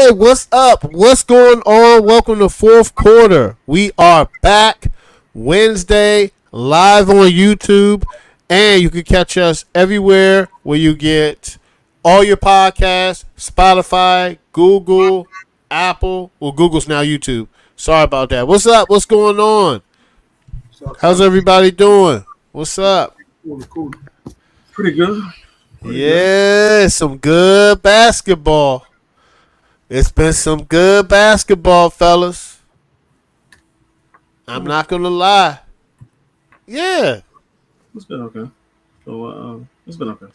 Hey, what's up? What's going on? Welcome to fourth quarter. We are back Wednesday live on YouTube, and you can catch us everywhere where you get all your podcasts: Spotify, Google, Apple. Well, Google's now YouTube. Sorry about that. What's up? What's going on? How's everybody doing? What's up? Cool. Pretty good. Yeah, some good basketball. It's been some good basketball, fellas. I'm not gonna lie. Yeah. It's been okay. So it's been okay.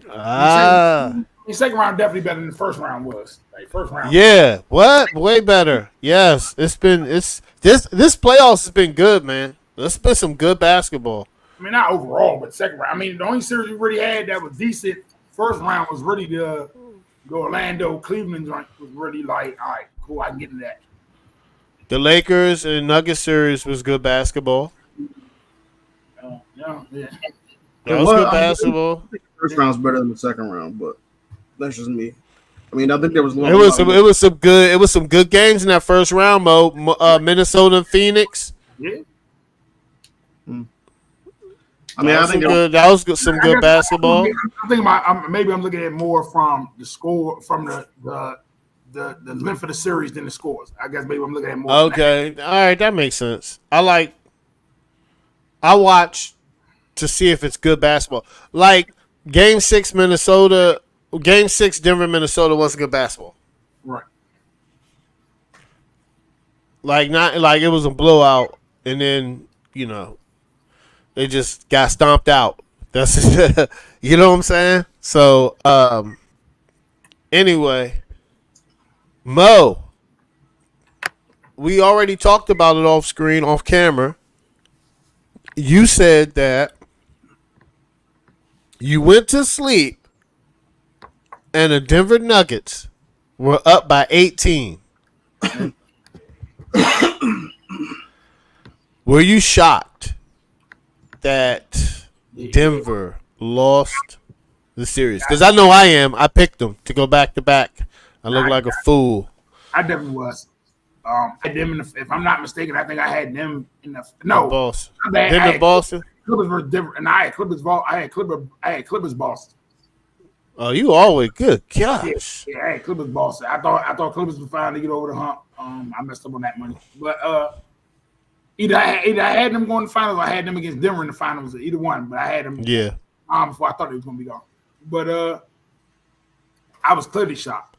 The second round definitely better than the first round was. Like first round. Yeah. What? Way better. Yes. This playoffs has been good, man. It's been some good basketball. I mean, not overall, but second round. I mean, the only series we really had that was decent first round was really the Orlando Cleveland joint was really like, all right, cool, I can get into that. The Lakers and Nuggets series was good basketball. Yeah. That was good basketball. I think the first round's better than the second round, but that's just me. I mean, I think there was it was some good games in that first round, Mo. Minnesota and Phoenix. Yeah. I mean, I think that was some good basketball. I'm thinking about maybe I'm looking at it more from the score, from the length of the series than the scores. I guess maybe I'm looking at it more. Okay, all right, that makes sense. I watch to see if it's good basketball. Like Game 6 Denver, Minnesota wasn't good basketball. Right. Like not like it was a blowout, and then they just got stomped out. That's you know what I'm saying? So anyway, Mo, we already talked about it off screen, off camera. You said that you went to sleep and the Denver Nuggets were up by 18. Were you shocked that Denver lost the series? Because I know I am. I picked them to go back to back. I look like a fool. I definitely was. I had them if I'm not mistaken, I think I had them in the Boston. Boston. Clippers were different, and I had Clippers. I had Clippers Boston. Oh, you always good. Gosh. Yeah, I had Clippers Boston. I thought Clippers would finally get over the hump. I messed up on that money, but either I had them going to the finals, or I had them against Denver in the finals. Either one, but I had them. Yeah. Before I thought it was going to be gone, but I was clearly shocked.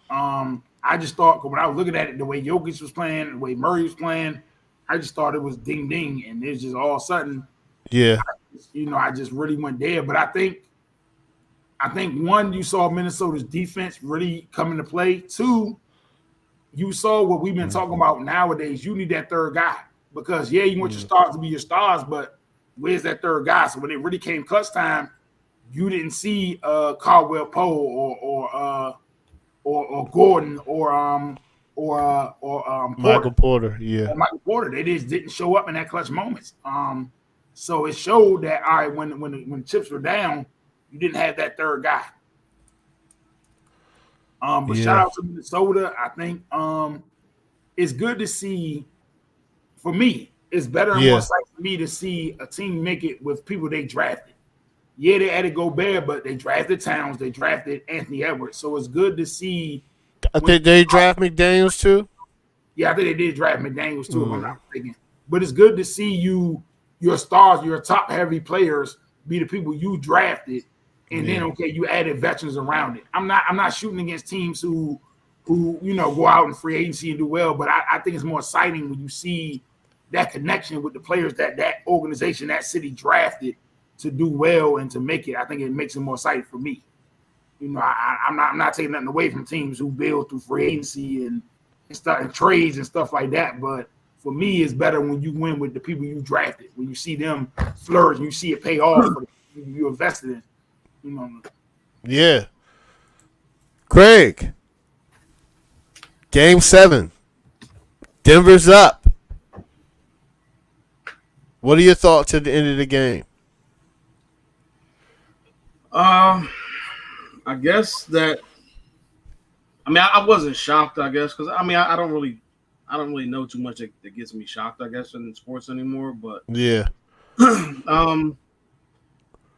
I just thought when I was looking at it, the way Jokic was playing, the way Murray was playing, I just thought it was ding ding, and it's just all of a sudden. Yeah. I just really went there, but I think one, you saw Minnesota's defense really come into play. Two, you saw what we've been talking about nowadays. You need that third guy because you want your stars to be your stars, but where's that third guy? So when it really came clutch time, you didn't see Caldwell Pope or Gordon or Michael Porter. Yeah, Michael Porter. They just didn't show up in that clutch moments. So it showed that all right, when the chips were down, you didn't have that third guy. But shout out to Minnesota. I think it's good to see. For me, it's better and more exciting for me to see a team make it with people they drafted. Yeah, they added Gobert, but they drafted Towns. They drafted Anthony Edwards. So it's good to see. I think they draft McDaniels too. Yeah, I think they did draft McDaniels too, if I'm not mistaken. But it's good to see your stars, your top heavy players be the people you drafted, and then you added veterans around it. I'm not shooting against teams who go out in free agency and do well, but I think it's more exciting when you see that connection with the players that organization, that city drafted to do well and to make it. I think it makes it more exciting for me. I'm not taking nothing away from teams who build through free agency and stuff and trades and stuff like that. But for me, it's better when you win with the people you drafted, when you see them flourish, you see it pay off for the people you invested in. Yeah. Craig, Game 7. Denver's up. What are your thoughts at the end of the game? I guess that I mean, I wasn't shocked, I guess, because I mean, I don't really know too much that gets me shocked, I guess, in sports anymore. But Yeah. um,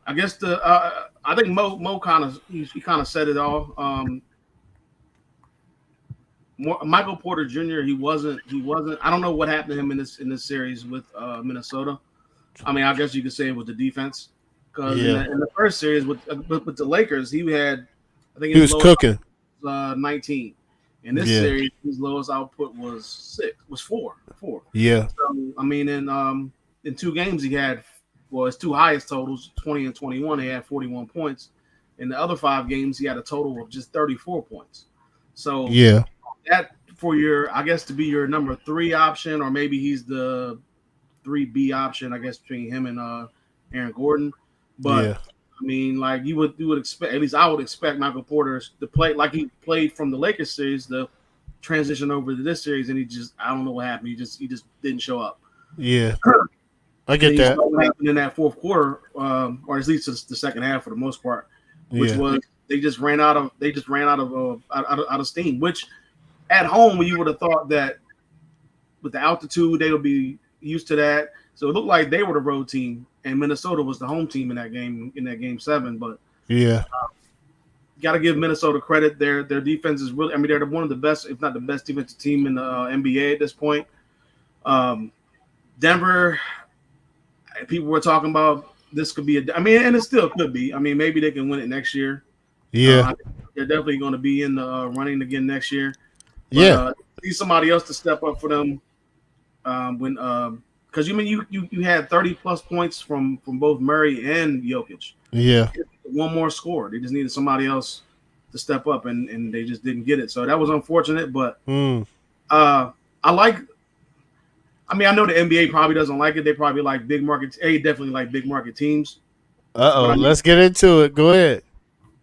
I guess I think Mo kind of he kind of said it all. Michael Porter Jr. He wasn't. I don't know what happened to him in this series with Minnesota. I mean, I guess you could say it was the defense because Yeah. in the first series with the Lakers, he had I think He his was lowest cooking. was 19. In this Yeah. series, his lowest output was four. Yeah. So I mean, in 2 games he had his 2 highest totals, 20 and 21. He had 41 points. In the other 5 games, he had a total of just 34 points. So Yeah. that for your, I guess, to be your number 3 option, or maybe he's the 3B option, I guess, between him and Aaron Gordon. But Yeah. I mean, like you would expect, at least I would expect Michael Porter to play like he played from the Lakers series, the transition over to this series, and I don't know what happened. He just didn't show up. Yeah. I get And that. what happened in that fourth quarter, or at least the second half for the most part, which Yeah. was they just ran out of steam. Which at home, you would have thought that with the altitude they would be used to that. So it looked like they were the road team, and Minnesota was the home team in that game 7. But Yeah. got to give Minnesota credit. Their defense is really. I mean, they're one of the best, if not the best, defensive team in the NBA at this point. Denver. People were talking about this could be I mean, and it still could be. I mean, maybe they can win it next year. Yeah. They're definitely going to be in the running again next year. But, Yeah. need somebody else to step up for them. Because you had 30 plus points from both Murray and Jokic. Yeah. One more score. They just needed somebody else to step up, and they just didn't get it. So that was unfortunate. But I like. I mean, I know the NBA probably doesn't like it. They probably like big market. They definitely like big market teams. Let's get into it. Go ahead.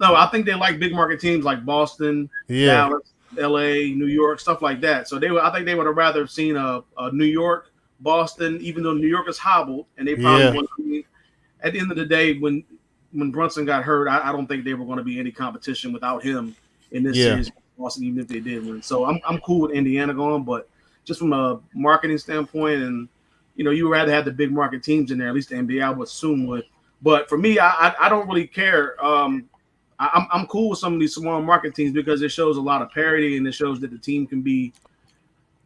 No, I think they like big market teams like Boston, Yeah. Dallas, LA, New York, stuff like that. So I think they would have rather seen a New York, Boston, even though New York is hobbled, and they probably want to be. At the end of the day, when Brunson got hurt, I don't think they were going to be any competition without him in this series, Boston, even if they did win. So I'm cool with Indiana going, but just from a marketing standpoint, and you would rather have the big market teams in there. At least the NBA, I would assume would. But for me, I don't really care. I'm cool with some of these small market teams because it shows a lot of parity and it shows that the team can be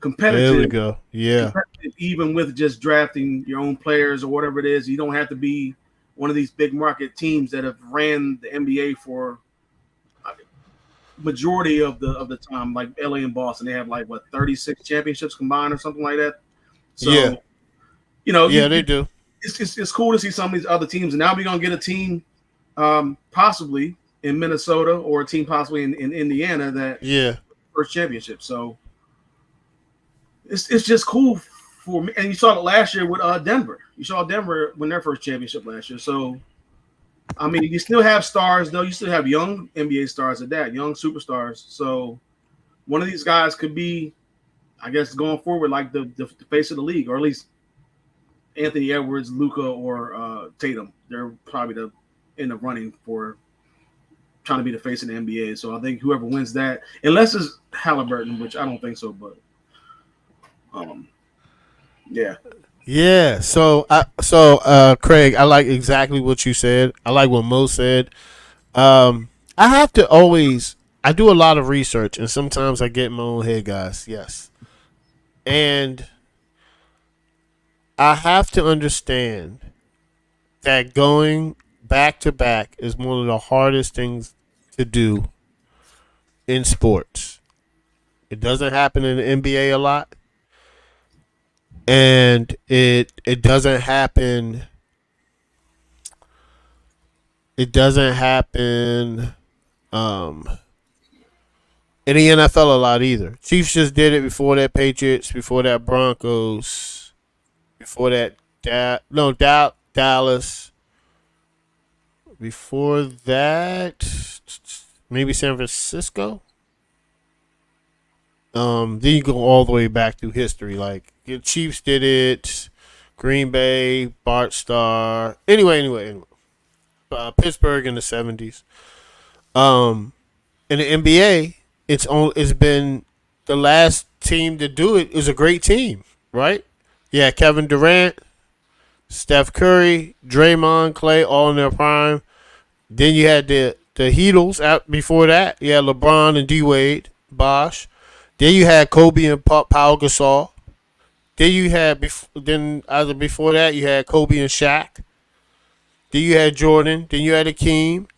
competitive. There we go. Yeah. Even with just drafting your own players or whatever it is, you don't have to be one of these big market teams that have ran the NBA for majority of the time, like LA and Boston. They have 36 championships combined or something like that. So they do. It's cool to see some of these other teams, and now we're gonna get a team possibly in Minnesota or a team possibly in Indiana that first championship. So it's just cool for me. And you saw it last year with Denver. You saw Denver win their first championship last year. So I mean, you still have stars, though. You still have young NBA stars at that, young superstars. So one of these guys could be, I guess, going forward like the face of the league, or at least Anthony Edwards, Luka, or Tatum. They're probably in the running for trying to be the face of the NBA. So I think whoever wins that, unless it's Halliburton, which I don't think so, but yeah. Yeah. So Craig, I like exactly what you said. I like what Mo said. I have to always. I do a lot of research, and sometimes I get in my own head, guys. Yes, and I have to understand that going back to back is one of the hardest things to do in sports. It doesn't happen in the NBA a lot. And it doesn't happen. It doesn't happen in the NFL a lot either. Chiefs just did it before that Patriots, before that Broncos, before that Dallas. Before that, maybe San Francisco. Then you go all the way back through history. Like the Chiefs did it, Green Bay, Bart Starr. Anyway. Pittsburgh in the 70s. In the NBA, it's been the last team to do it is a great team, right? Yeah, Kevin Durant, Steph Curry, Draymond, Clay, all in their prime. Then you had the Heatles out before that. You had LeBron and D Wade, Bosh. Then you had Kobe and Pau Gasol. Then you had then either before that you had Kobe and Shaq. Then you had Jordan. Then you had Akeem.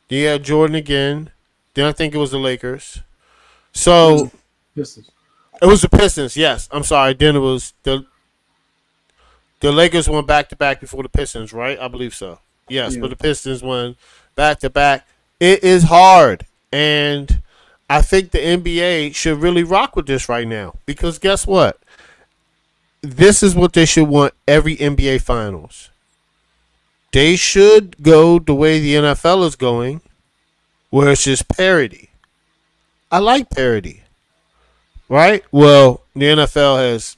Then you had Jordan again. Then I think it was the Lakers. So Pistons. It was the Pistons. Yes, I'm sorry. Then it was the Lakers won back to back before the Pistons, right? I believe so. Yes, but the Pistons won back to back. It is hard, and I think the NBA should really rock with this right now because guess what? This is what they should want every NBA Finals. They should go the way the NFL is going, where it's just parity. I like parity. Right? Well, the NFL has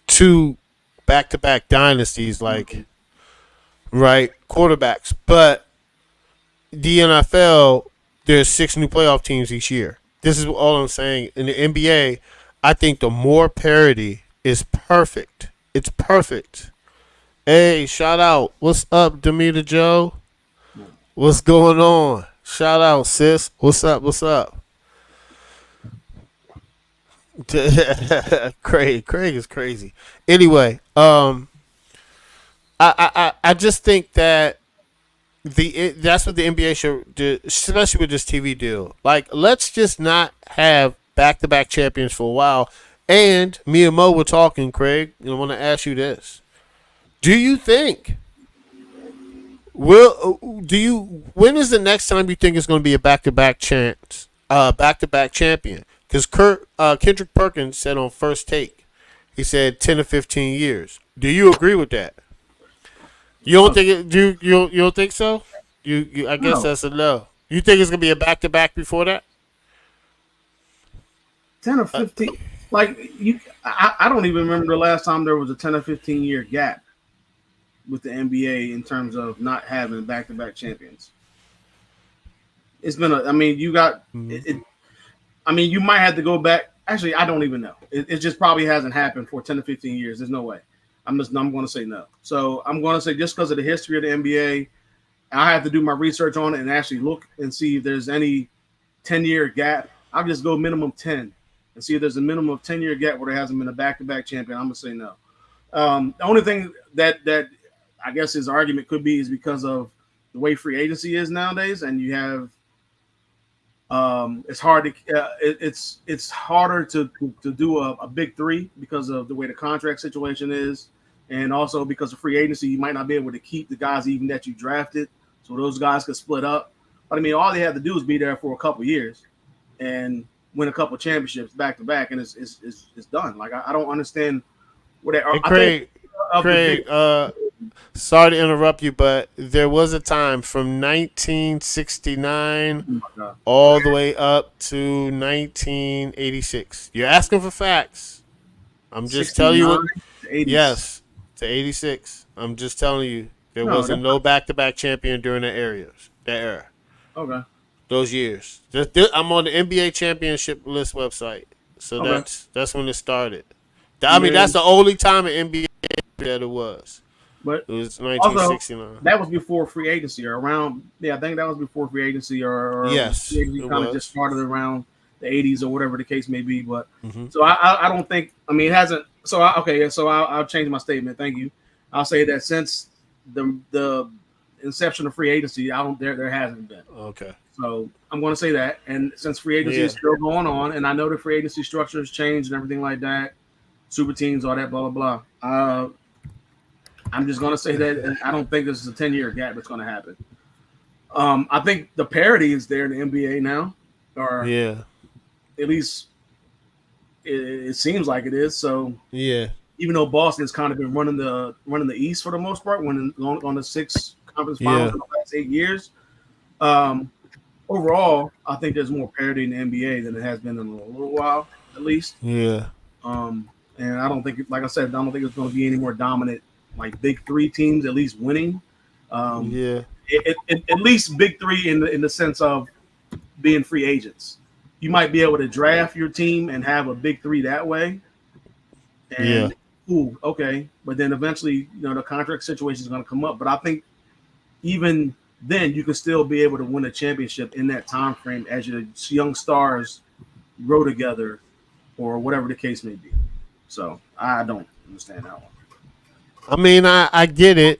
2 back-to-back dynasties, like, right, quarterbacks. But the NFL, there's 6 new playoff teams each year. This is all I'm saying. In the NBA, I think the more parity is perfect. It's perfect. Hey, shout out. What's up, Demeter Joe? What's going on? Shout out, sis. What's up? What's up? Craig is crazy. Anyway, I just think that that's what the NBA should do, especially with this TV deal. Like, let's just not have back-to-back champions for a while. And me and Mo were talking, Craig, and I want to ask you this: do you think when is the next time you think it's going to be a back-to-back champion? Because Kendrick Perkins said on First Take, he said 10 to 15 years. Do you agree with that? You don't think it? You don't think so? I guess that's a no. You think it's gonna be a back to back before that? 10 or 15. I don't even remember the last time there was a 10 or 15 year gap with the NBA in terms of not having back to back champions. It's been you got it. You might have to go back. Actually, I don't even know. It just probably hasn't happened for 10 to 15 years. There's no way. I'm going to say no. So I'm going to say just because of the history of the NBA, I have to do my research on it and actually look and see if there's any 10-year gap. I'll just go minimum 10 and see if there's a minimum of 10-year gap where there hasn't been a back-to-back champion. I'm going to say no. The only thing that I guess his argument could be is because of the way free agency is nowadays, and you have it's hard to it's harder to do a big three because of the way the contract situation is, and also because of free agency, you might not be able to keep the guys even that you drafted, so those guys could split up. But all they have to do is be there for a couple years and win a couple championships back to back, and it's done. Like I don't understand what they are. Craig, sorry to interrupt you, but there was a time from 1969 all the way up to 1986. You're asking for facts. I'm just telling you what. Yes, to 86. I'm just telling you there wasn't no back-to-back champion during that era. Okay. Those years. I'm on the NBA championship list website, so that's when it started. That's the only time in NBA that it was. But it was 1969. Also, that was before free agency or around. Yeah, I think that was before free agency or yes, free agency kind of just started around the 80s or whatever the case may be. But so I don't think. It hasn't. So I'll change my statement. Thank you. I'll say that since the inception of free agency, there hasn't been. Okay. So I'm going to say that, and since free agency is still going on, and I know the free agency structure has changed and everything like that, super teams, all that, blah blah blah. I'm just going to say that I don't think this is a 10-year gap that's going to happen. I think the parity is there in the NBA now, or at least it seems like it is. So even though Boston's kind of been running the East for the most part, winning on the 6 conference finals in the last 8 years. Overall, I think there's more parity in the NBA than it has been in a little while, at least. Yeah. And I don't think, like I said, I don't think it's going to be any more dominant. Like big 3 teams at least winning. At least big 3 in the sense of being free agents. you might be able to draft your team and have a big three that way. And okay, but then eventually, the contract situation is going to come up. But I think even then, you can still be able to win a championship in that time frame as your young stars grow together, or whatever the case may be. So I don't understand that one. I mean, I get it.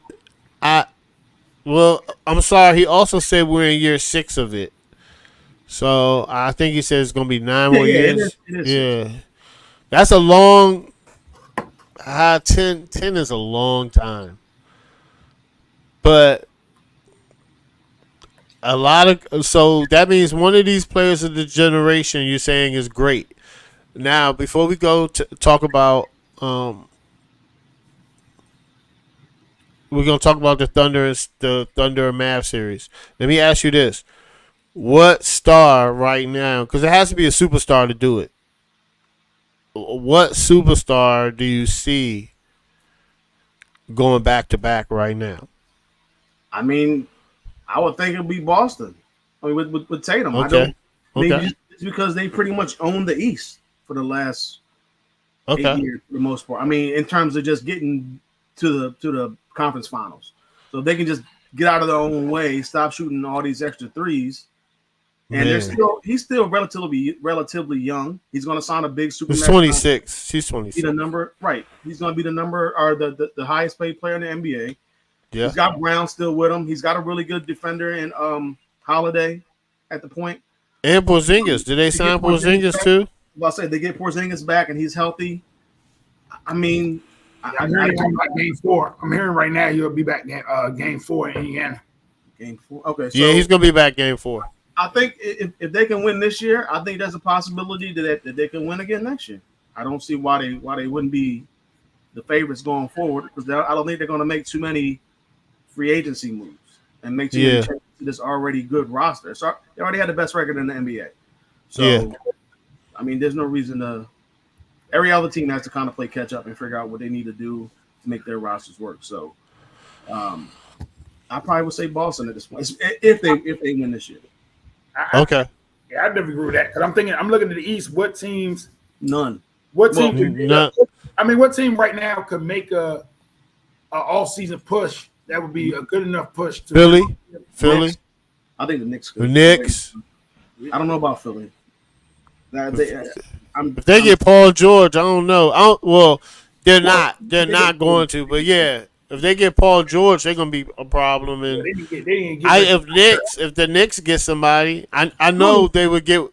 I'm sorry. He also said we're in year 6 of it. So I think he said it's going to be 9 more years. It is. Yeah. That's a long 10 is a long time. But so that means one of these players of the generation you're saying is great. Now, before we go to talk about we're going to talk about the Thunder and Mavs series. Let me ask you this. What star right now, because it has to be a superstar to do it. What superstar do you see going back to back right now? I mean, I would think it'd be Boston. I mean, with Tatum. Okay. Maybe it's because they pretty much own the East for the last 8 years for the most part. I mean, in terms of just getting to the conference finals. So they can just get out of their own way, stop shooting all these extra threes. And he's still relatively young. He's going to sign a big super. He's 26. He's 26. Be the number, right? He's going to be the number or the highest paid player in the NBA. Yeah. He's got Brown still with him. He's got a really good defender in Holiday at the point. And Porzingis. Did they sign Porzingis too? Well, I say they get Porzingis back and he's healthy. I mean, I'm hearing about game 4. I'm hearing right now he'll be back game 4 in Indiana. Game 4. Okay. So yeah, he's going to be back game 4. I think if they can win this year, I think there's a possibility that they can win again next year. I don't see why they wouldn't be the favorites going forward, because I don't think they're going to make too many free agency moves and make too many changes to this already good roster. So they already had the best record in the NBA. So I mean, there's no reason to. Every other team has to kind of play catch up and figure out what they need to do to make their rosters work. So I probably would say Boston at this point if they win this year. Okay. Yeah, I definitely agree with that, because I'm looking at the East. What teams? None. What team? What team right now could make a all-season push? That would be a good enough push to Philly. I think the Knicks could. The Knicks. I don't know about Philly. If they get Paul George, I don't know. They're not going to. But yeah, if they get Paul George, they're gonna be a problem. And if the Knicks get somebody, I know they would get.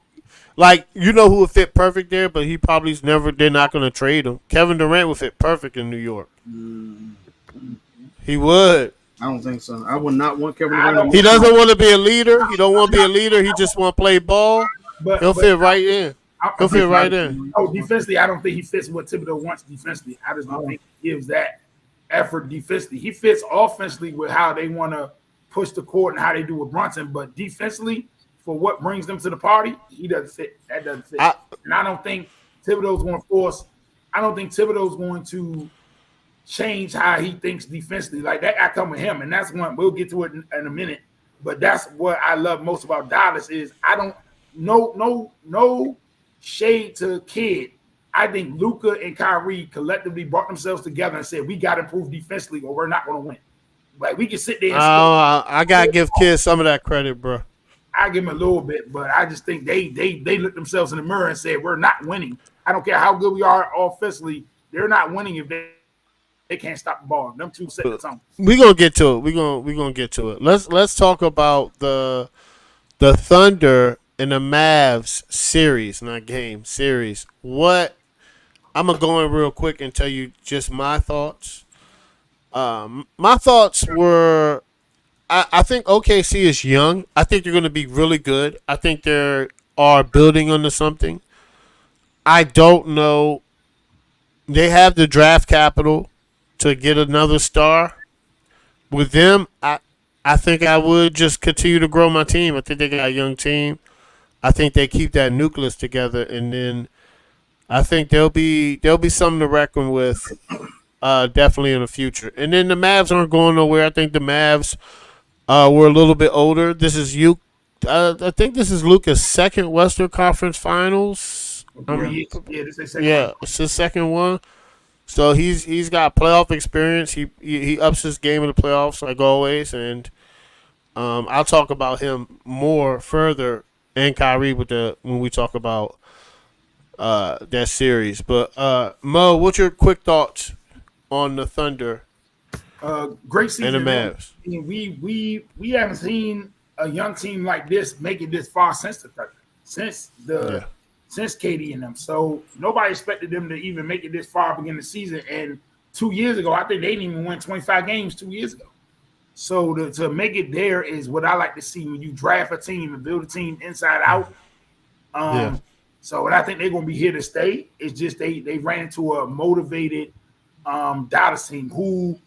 Like, who would fit perfect there, but he probably's never. They're not gonna trade him. Kevin Durant would fit perfect in New York. He would. I don't think so. I would not want Kevin Durant. He doesn't want to be a leader. He don't want to be a leader. He just want to play ball. He'll fit right in. He'll fit right in. Oh, defensively, I don't think he fits what Thibodeau wants defensively. I just don't think he gives that effort defensively. He fits offensively with how they want to push the court and how they do with Brunson, but defensively, for what brings them to the party, he doesn't fit. That doesn't fit. And I don't think Thibodeau's going to force. I don't think Thibodeau's going to change how he thinks defensively. Like that, I come with him, and that's one we'll get to it in a minute. But that's what I love most about Dallas is I don't no shade to Kid. I think Luka and Kyrie collectively brought themselves together and said we got to improve defensively or we're not going to win. Like we can sit there. And I gotta give Kid some of that credit, bro. I give him a little bit, but I just think they looked themselves in the mirror and said we're not winning. I don't care how good we are offensively. They're not winning if they can't stop the ball. Them two set the tone. We're gonna get to it. We're gonna get to it. Let's talk about the Thunder and the Mavs series, not game series. I'm gonna go in real quick and tell you just my thoughts. My thoughts were, I think OKC is young. I think they're gonna be really good. I think they are building onto something. I don't know. They have the draft capital to get another star. With them, I think I would just continue to grow my team. I think they got a young team. I think they keep that nucleus together, and then I think there'll be something to reckon with, definitely in the future. And then the Mavs aren't going nowhere. I think the Mavs were a little bit older. This is I think this is Luka's second Western Conference Finals. This is second Yeah, it's his second one. So he's got playoff experience. He ups his game in the playoffs like always, and I'll talk about him more further and Kyrie when we talk about that series. But Mo, what's your quick thoughts on the Thunder? Great season. And the Mavs. I mean, we haven't seen a young team like this make it this far since KD and them. So nobody expected them to even make it this far beginning of the season. And 2 years ago, I think they didn't even win 25 games 2 years ago. So to make it there is what I like to see when you draft a team and build a team inside out. So and I think they're going to be here to stay. It's just they ran into a motivated Dallas team who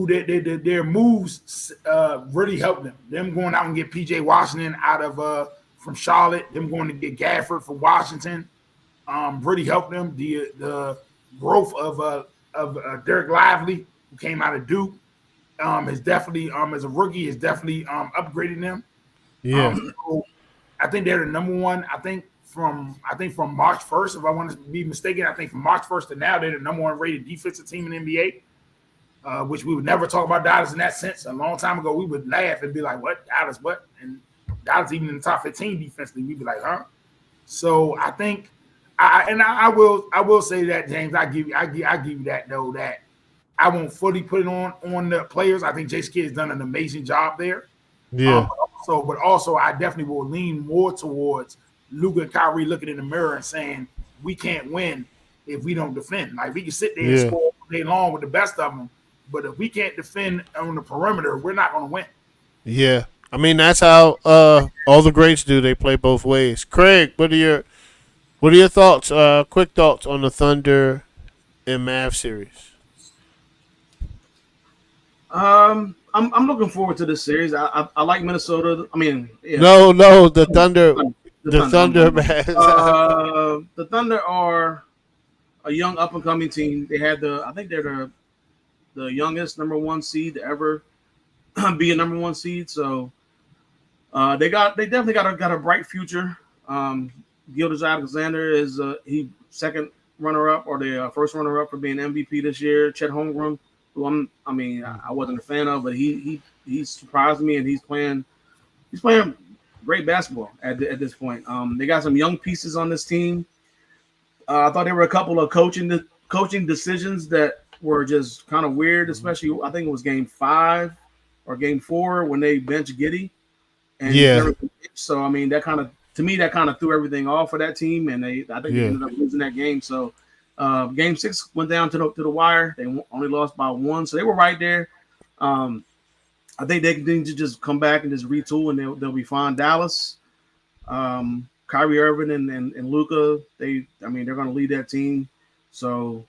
their moves really helped them. Them going out and get PJ Washington out of from Charlotte, them going to get Gafford from Washington, really helped them. The growth of Derek Lively, who came out of Duke, is definitely as a rookie is definitely upgrading them. Yeah, so I think they're the number one. I think from March 1st, if I want to be mistaken, I think from March 1st to now they're the number one rated defensive team in the NBA. Which we would never talk about Dallas in that sense. A long time ago, we would laugh and be like, "What Dallas? What?" And Dallas even in the top 15 defensively, we'd be like, "Huh?" So I think, I will say that, James. I give you that though. That I won't fully put it on the players. I think Jason Kidd has done an amazing job there. Yeah. But also, I definitely will lean more towards Luka and Kyrie looking in the mirror and saying, "We can't win if we don't defend. Like we can sit there and score all day long with the best of them." But if we can't defend on the perimeter, we're not going to win. Yeah. I mean, that's how all the greats do. They play both ways. Craig, what are your thoughts, quick thoughts on the Thunder and Mavs series? I'm looking forward to this series. I like Minnesota. I mean, yeah. No, the Thunder. The Thunder, man. The Thunder are a young up-and-coming team. They had I think they're the youngest number one seed to ever be a number one seed. So they definitely got a bright future. Gilgeous-Alexander is he second runner-up or the first runner-up for being MVP this year. Chet Holmgren, who I wasn't a fan of, but he surprised me, and he's playing great basketball at this point. They got some young pieces on this team. I thought there were a couple of coaching decisions that were just kind of weird, especially I think it was game 5 or game 4 when they benched Giddey. And so I mean that kind of threw everything off for that team, and they ended up losing that game. So game 6 went down to the wire. They only lost by 1, so they were right there. I think they need to just come back and just retool, and they'll be fine. Dallas, Kyrie Irving and Luka, they're going to lead that team. So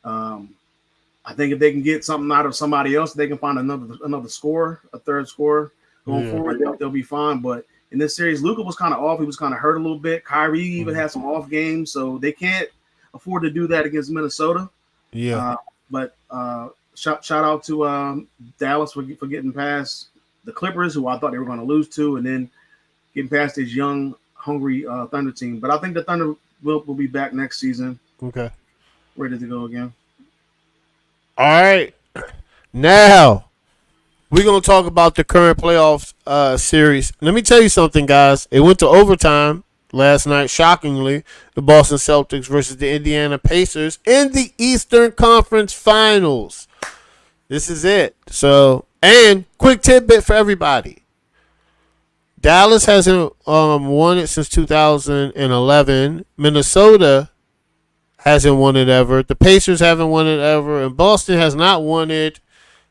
I think if they can get something out of somebody else, they can find another scorer, a third scorer going forward, they'll be fine. But in this series, Luka was kind of off. He was kind of hurt a little bit. Kyrie even had some off games, so they can't afford to do that against Minnesota. Yeah. But shout out to Dallas for getting past the Clippers, who I thought they were going to lose to, and then getting past this young, hungry Thunder team. But I think the Thunder will be back next season. Okay. Ready to go again. All right. Now, we're going to talk about the current playoffs series. Let me tell you something, guys. It went to overtime last night, shockingly. The Boston Celtics versus the Indiana Pacers in the Eastern Conference Finals. This is it. So, and quick tidbit for everybody. Dallas hasn't won it since 2011. Minnesota hasn't won it ever. The Pacers haven't won it ever. And Boston has not won it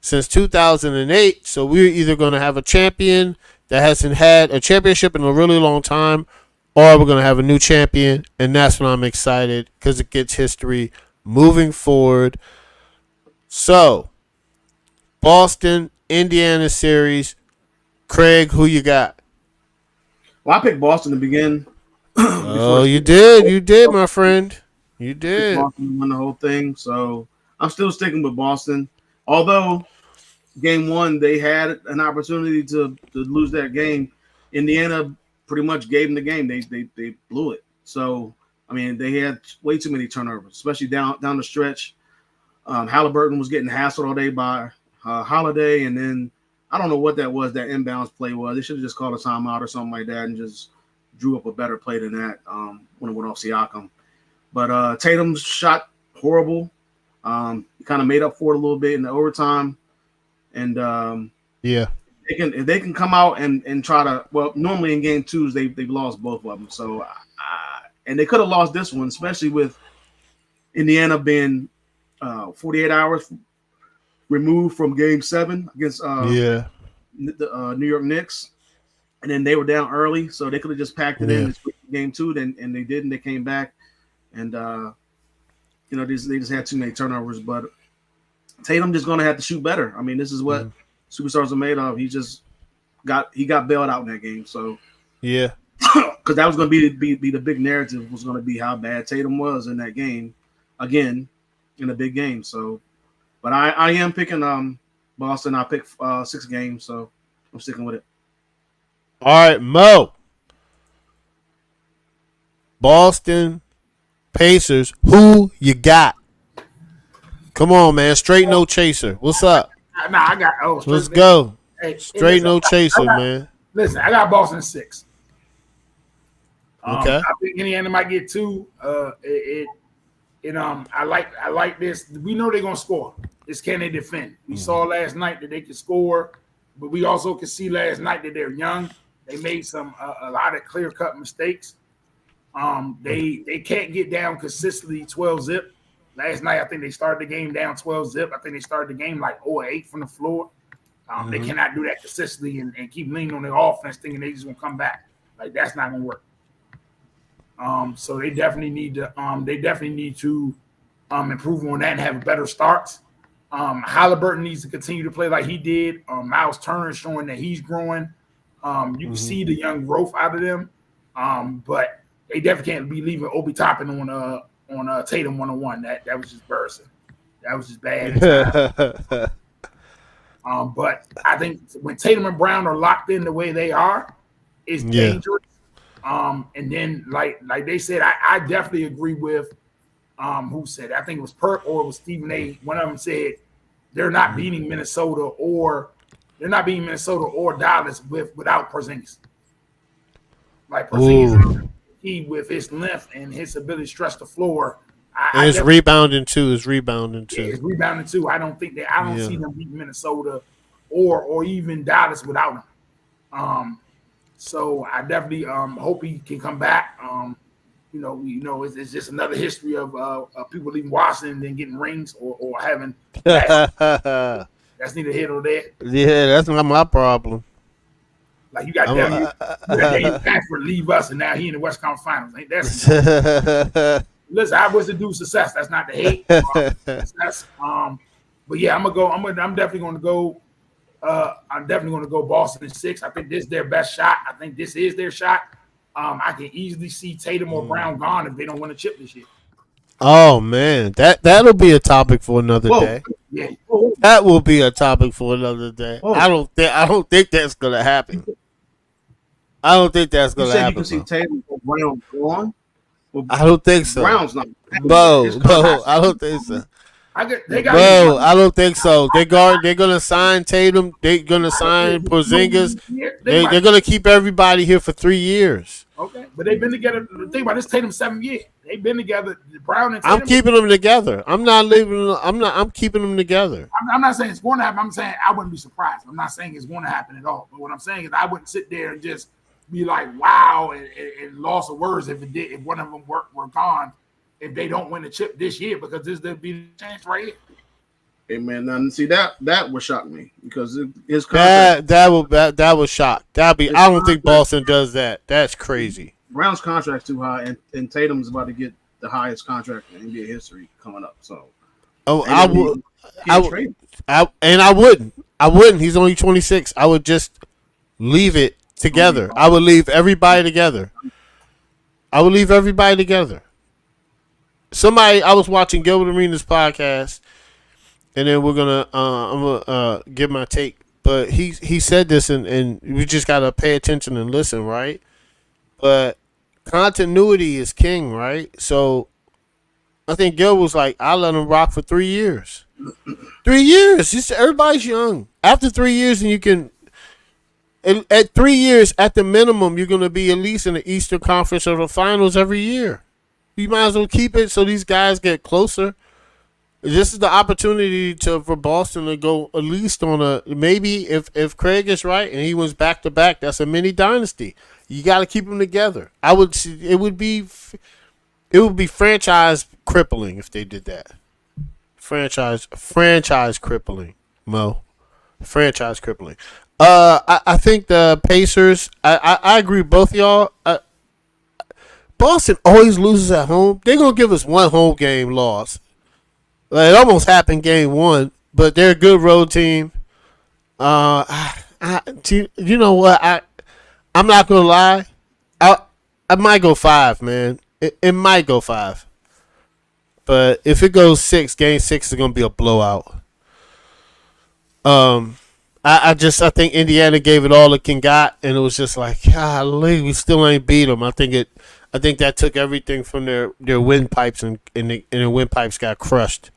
since 2008. So we're either going to have a champion that hasn't had a championship in a really long time, or we're going to have a new champion. And that's when I'm excited, because it gets history moving forward. So, Boston, Indiana series. Craig, who you got? Well, I picked Boston to begin. Oh, you did. You did, my friend. You did. Boston won the whole thing, so I'm still sticking with Boston. Although game 1 they had an opportunity to lose that game, Indiana pretty much gave them the game. They blew it. So I mean, they had way too many turnovers, especially down the stretch. Halliburton was getting hassled all day by Holiday, and then I don't know what that was. That inbounds play was. They should have just called a timeout or something like that and just drew up a better play than that when it went off Siakam. But Tatum's shot horrible. He kind of made up for it a little bit in the overtime, and if they can come out and try to, well, normally in game twos they've lost both of them. So and they could have lost this one, especially with Indiana being 48 hours removed from game 7 against the New York Knicks, and then they were down early, so they could have just packed it in game 2, and they didn't. They came back, and they just had too many turnovers. But Tatum just going to have to shoot better. I mean, this is what superstars are made of. He got bailed out in that game. So because that was going to be the big narrative, was going to be how bad Tatum was in that game again in a big game. So, but I am picking Boston. I picked 6 games, so I'm sticking with it. All right, Mo. Boston Pacers. Who you got? Come on, man. Straight no chaser. What's up? Nah, I got. Let's go. Hey, straight no chaser, man. Listen, I got Boston 6. Okay. I think Indiana might get 2. I like this. We know they're gonna score. It's can they defend? We saw last night that they could score, but we also could see last night that they're young. They made a lot of clear-cut mistakes. They can't get down consistently 12-zip. Last night, I think they started the game down 12-zip. I think they started the game like 0-8 from the floor. They cannot do that consistently and keep leaning on their offense, thinking they just gonna come back. Like, that's not gonna work. So they definitely need to improve on that and have a better starts. Halliburton needs to continue to play like he did. Miles Turner is showing that he's growing. You can see the young growth out of them. But they definitely can't be leaving Obi Toppin on Tatum 101. That was just embarrassing. That was just bad. But I think when Tatum and Brown are locked in the way they are, it's dangerous. And then like they said, I definitely agree with who said it? I think it was Perk or it was Stephen A. One of them said they're not beating Minnesota or Dallas without Porzingis. Like Porzingis, he with his length and his ability to stretch the floor. It's rebounding too. Yeah, it's rebounding too. I don't see them beating Minnesota or even Dallas without him. So I definitely hope he can come back. It's just another history of people leaving Washington and then getting rings or having. That's neither here nor there. Yeah, that's not my problem. Like you got Daniel Packford leave us, and now he in the West Conference Finals. Ain't that? Listen, I wish to do success. That's not the hate. But yeah, I'm definitely going to go. I'm definitely going to go Boston in 6. I think this is their best shot. I think this is their shot. I can easily see Tatum or Brown gone if they don't win a chip this year. Oh man, that'll be a topic for another day. Yeah, that will be a topic for another day. I don't think that's gonna happen. I don't think that's gonna happen. You can see Tatum or Brown gone. Well, I don't think so. Brown's not. Bo, I don't think so. I don't think so. They're gonna sign Tatum. They're gonna sign Porzingis. They're gonna keep everybody here for 3 years. Okay, but they've been together. Think about this: Tatum 7 years. They've been together. Brown and Tatum. I'm keeping them together. I'm not leaving. I'm keeping them together. I'm not saying it's going to happen. I'm saying I wouldn't be surprised. I'm not saying it's going to happen at all. But what I'm saying is I wouldn't sit there and just be like, "Wow," and loss of words if one of them were gone. If they don't win the chip this year, because this would be the chance right here. Hey man, now see that would shock me because his contract that would shock. I don't think Boston does that. That's crazy. Brown's contract's too high, and Tatum's about to get the highest contract in NBA history coming up. So, I wouldn't. He's only 26. I would just leave it together. I would leave everybody together. I was watching Gilbert Arenas' podcast, and then I'm gonna give my take. but he said this, and we just gotta pay attention and listen, right? But continuity is king, right? So I think Gil was like, I'll let him rock for 3 years. 3 years. Everybody's young. After 3 years, and you can. At 3 years, at the minimum, you're going to be at least in the Eastern Conference or the Finals every year. You might as well keep it so these guys get closer. This is the opportunity for Boston to go at least on a maybe if Craig is right and he was back to back, that's a mini dynasty. You got to keep them together. It would be franchise crippling if they did that. Franchise crippling, Mo. Franchise crippling. I think the Pacers. I agree with both of y'all. Boston always loses at home. They're gonna give us one home game loss. Like, it almost happened game one, but they're a good road team. You know what? I'm not gonna lie. I might go 5, man. It might go 5. But if it goes 6, game 6 is gonna be a blowout. I think Indiana gave it all it can got, and it was just like, golly, we still ain't beat them. I think that took everything from their windpipes, and their windpipes got crushed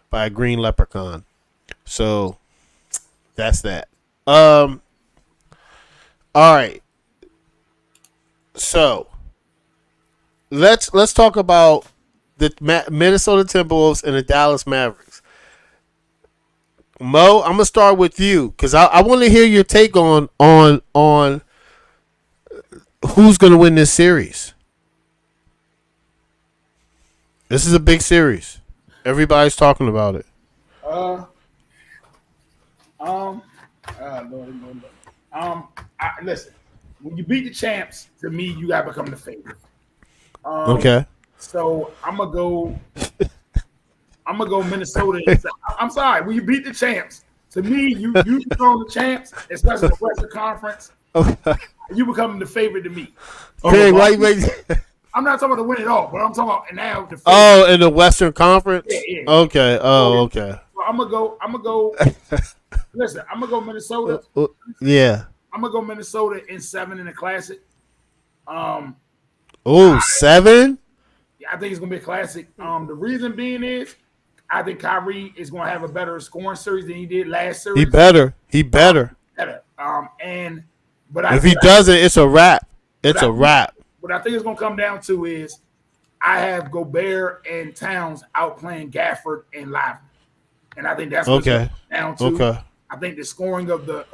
by a green leprechaun. So that's that. All right. So let's talk about the Minnesota Timberwolves and the Dallas Mavericks. Mo, I'm gonna start with you because I want to hear your take on who's gonna win this series. This is a big series. Everybody's talking about it. Listen. When you beat the champs, to me, you gotta become the favorite. Okay. So I'm gonna go Minnesota. I'm sorry. When you beat the champs, to me, you become the champs, especially the Western Conference. You become the favorite to me. Okay, wait. I'm not talking about to win it all, but I'm talking about now the favorite. Oh, in the Western Conference? Yeah. Okay. Oh, okay. So I'm gonna go. Listen, I'm gonna go Minnesota. Yeah. I'm gonna go Minnesota in 7 in the Classic. 7? Yeah, I think it's gonna be a classic. The reason being is, I think Kyrie is gonna have a better scoring series than he did last series. He better. Better. But if he doesn't, it's a wrap. It's a wrap. What I think it's gonna come down to is, I have Gobert and Towns outplaying Gafford and Lively, and I think that's what it's down to. Okay. I think the scoring of the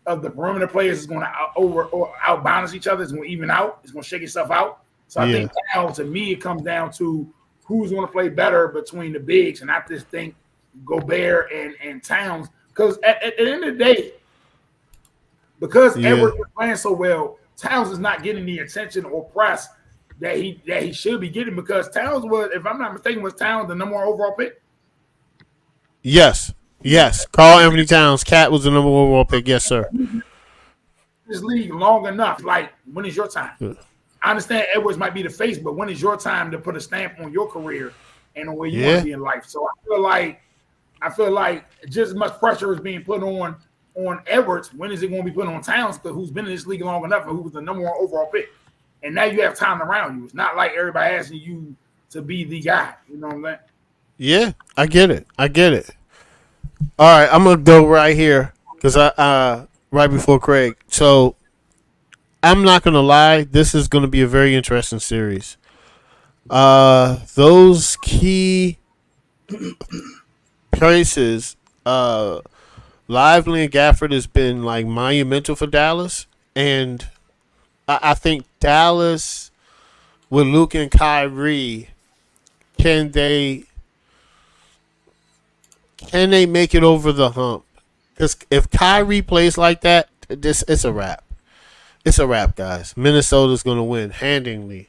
perimeter players is going to outbalance each other. It's going to even out. It's going to shake itself out. So I think now, to me, it comes down to who's going to play better between the bigs. And I just think Gobert and Towns, because at the end of the day, because Edwards is playing so well, Towns is not getting the attention or press that he should be getting, because Towns was, if I'm not mistaken, was Towns the number 1 overall pick? Yes. Karl Anthony Towns. Cat was the number 1 overall pick. Yes, sir. This league long enough. Like, when is your time? Good. I understand Edwards might be the face, but when is your time to put a stamp on your career and the way you want to be in life? So I feel like just as much pressure is being put on Edwards. When is it going to be put on Towns, who's been in this league long enough and who was the number 1 overall pick? And now you have time around you. It's not like everybody asking you to be the guy. You know what I'm saying? Yeah, I get it. All right, I'm gonna go right here because right before Craig. So I'm not gonna lie, this is gonna be a very interesting series. Those key places, Lively and Gafford has been like monumental for Dallas, and I think Dallas with Luke and Kyrie, can they make it over the hump? Because if Kyrie plays like that, it's a wrap. It's a wrap, guys. Minnesota's going to win handingly.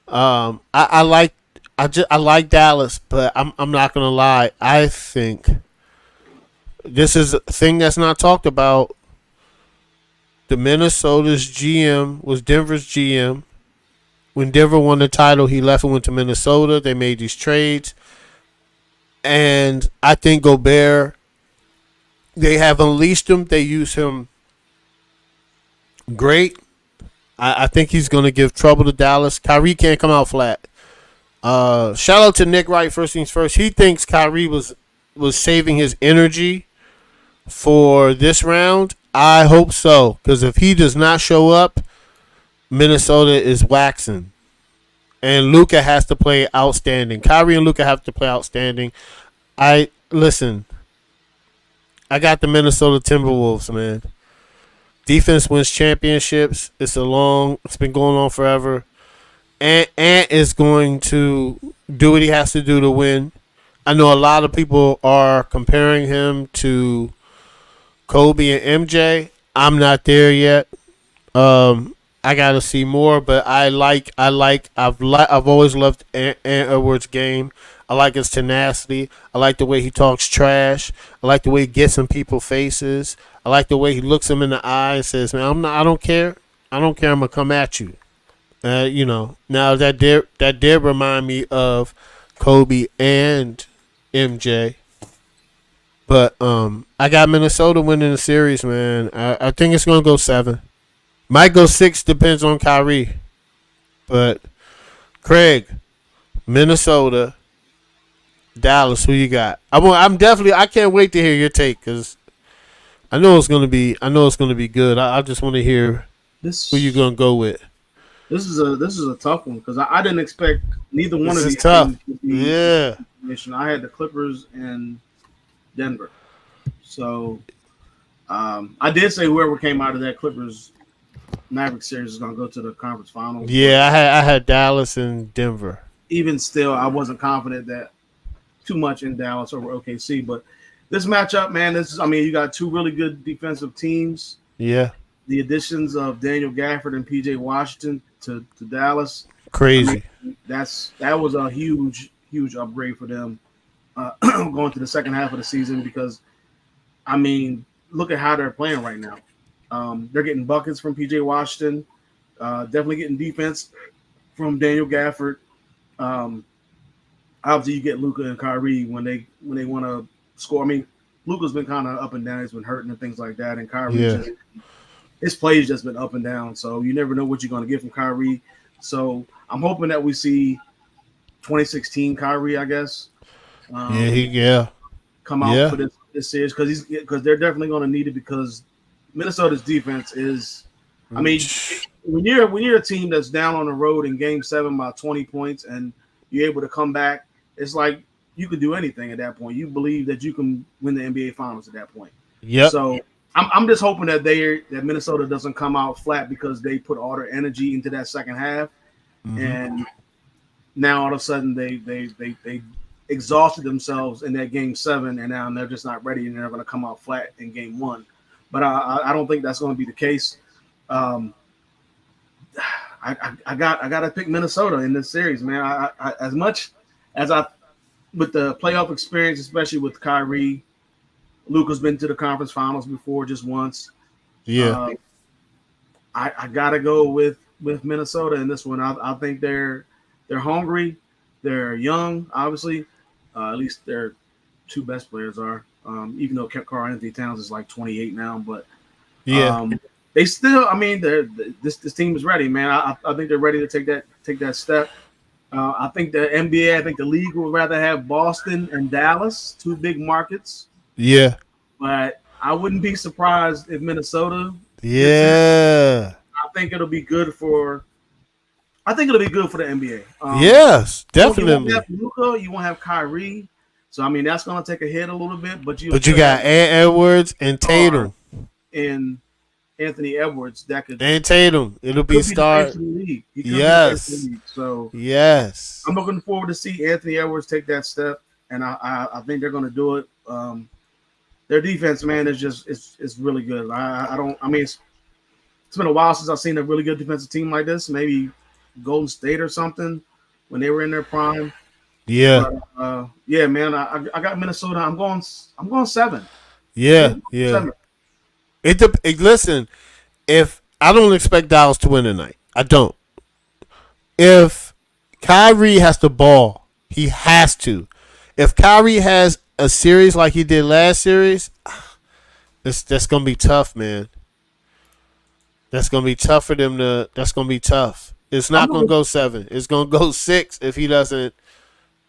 I like Dallas, but I'm not going to lie. I think this is a thing that's not talked about. The Minnesota's GM was Denver's GM. When Denver won the title, he left and went to Minnesota. They made these trades. And I think Gobert They have unleashed him. They use him great. I think he's going to give trouble to Dallas. Kyrie can't come out flat. Shout out to Nick Wright. First things first. He thinks Kyrie was saving his energy for this round. I hope so, because if he does not show up, Minnesota is waxing. And Luka has to play outstanding. Kyrie and Luka have to play outstanding. Listen, I got the Minnesota Timberwolves, man. Defense wins championships. It's been going on forever. Ant is going to do what he has to do to win. I know a lot of people are comparing him to Kobe and MJ. I'm not there yet. I gotta see more, but I've always loved Ant Edwards' game. I like his tenacity. I like the way he talks trash. I like the way he gets in people's faces. I like the way he looks them in the eye and says, "Man, I don't care. I'm gonna come at you." Now that did remind me of Kobe and MJ. But I got Minnesota winning the series, man. I think it's gonna go 7. Might go 6, depends on Kyrie. But Craig, Minnesota, Dallas, who you got? I can't wait to hear your take, because I know it's gonna be good. I just want to hear who you gonna go with. This is a tough one, because I didn't expect neither one of these tough. teams to be. Yeah. I had the Clippers and Denver. So I did say whoever came out of that Clippers Mavericks series is going to go to the conference finals. Yeah, I had Dallas and Denver. Even still, I wasn't confident that too much in Dallas over OKC. But this matchup, man, you got two really good defensive teams. Yeah. The additions of Daniel Gafford and PJ Washington to Dallas. Crazy. That was a huge upgrade for them going to the second half of the season, because, look at how they're playing right now. They're getting buckets from PJ Washington, definitely getting defense from Daniel Gafford. Obviously, you get Luka and Kyrie when they want to score. Luka's been kind of up and down. He's been hurting and things like that. And Kyrie, his play's just been up and down. So you never know what you're going to get from Kyrie. So I'm hoping that we see 2016 Kyrie, I guess. Come out for this series, because they're definitely going to need it, because Minnesota's defense is. When you're a team that's down on the road in Game 7 by 20 points and you're able to come back, it's like you can do anything at that point. You believe that you can win the NBA Finals at that point. Yeah. So I'm just hoping that Minnesota doesn't come out flat, because they put all their energy into that second half, and now all of a sudden they exhausted themselves in that Game 7, and now they're just not ready, and they're going to come out flat in Game 1. But I don't think that's going to be the case. I got to pick Minnesota in this series, man. I as much as with the playoff experience, especially with Kyrie, Luka's been to the conference finals before, just once. Yeah. I gotta go with Minnesota in this one. I think they're hungry, they're young, obviously. At least their two best players are. Even though Karl-Anthony Towns is like 28 now, but they still. This team is ready, man. I think they're ready to take that step. I think the NBA, I think the league would rather have Boston and Dallas, two big markets. Yeah. But I wouldn't be surprised if Minnesota. Yeah. I think it'll be good for the NBA. Yes, definitely. You won't have Luka, you won't have Kyrie. So that's going to take a hit a little bit, but you got Ant Edwards and Tatum and Anthony Edwards and Tatum. It'll be start. Yes. So yes, I'm looking forward to see Anthony Edwards take that step, and I think they're going to do it. Their defense, man, is really good. It's been a while since I've seen a really good defensive team like this. Maybe Golden State or something when they were in their prime. Yeah. But, man. I got Minnesota. I'm going 7. Yeah. 7. Listen, if I don't expect Dallas to win tonight, I don't. If Kyrie has to ball, he has to. If Kyrie has a series like he did last series, That's gonna be tough, man. That's gonna be tough for them to. That's gonna be tough. It's not gonna go 7. It's gonna go 6 if he doesn't,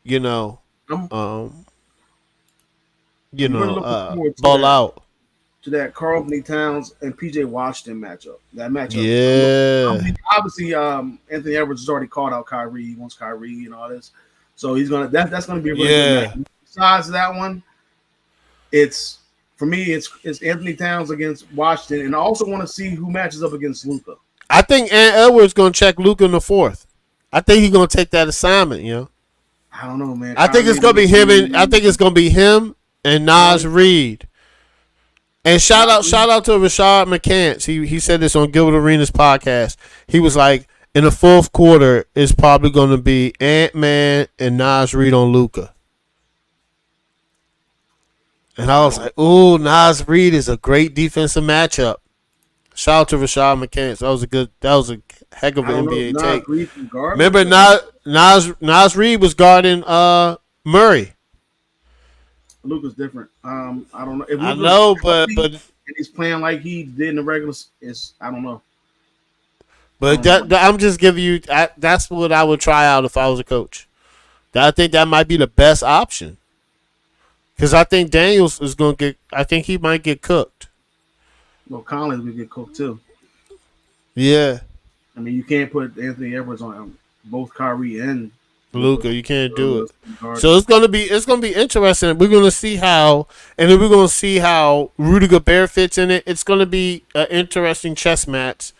you know, I'm ball out. To that Karl Anthony Towns and PJ Washington matchup. That matchup. Yeah. Obviously, Anthony Edwards has already called out Kyrie. He wants Kyrie and all this, so he's gonna. That's gonna be a really good match. Besides that one, it's for me. It's Anthony Towns against Washington, and I also want to see who matches up against Luka. I think Edwards gonna check Luka in the 4th. I think he's gonna take that assignment. I don't know, man. I think it's gonna be him, and I think it's gonna be him and Naz Reid. And shout out to Rashad McCants. He said this on Gilbert Arenas podcast. He was like, in the 4th quarter, it's probably going to be Ant-Man and Naz Reid on Luka. And I was like, ooh, Naz Reid is a great defensive matchup. Shout out to Rashad McCants. That was a heck of an NBA take. Remember, Naz Reid was guarding Murray. Luka's different. I don't know. If I know, but he's playing like he did in the regular. I don't know. But I'm just giving you. That's what I would try out if I was a coach. I think that might be the best option. Because I think Daniels is going to get. I think he might get cooked. Well, Collins will get cooked too. Yeah. I mean, you can't put Anthony Edwards on both Kyrie and Luka. You can't do it. So it's gonna be interesting. We're gonna see how, and then we're gonna see how Rudy Gobert fits in it. It's gonna be an interesting chess match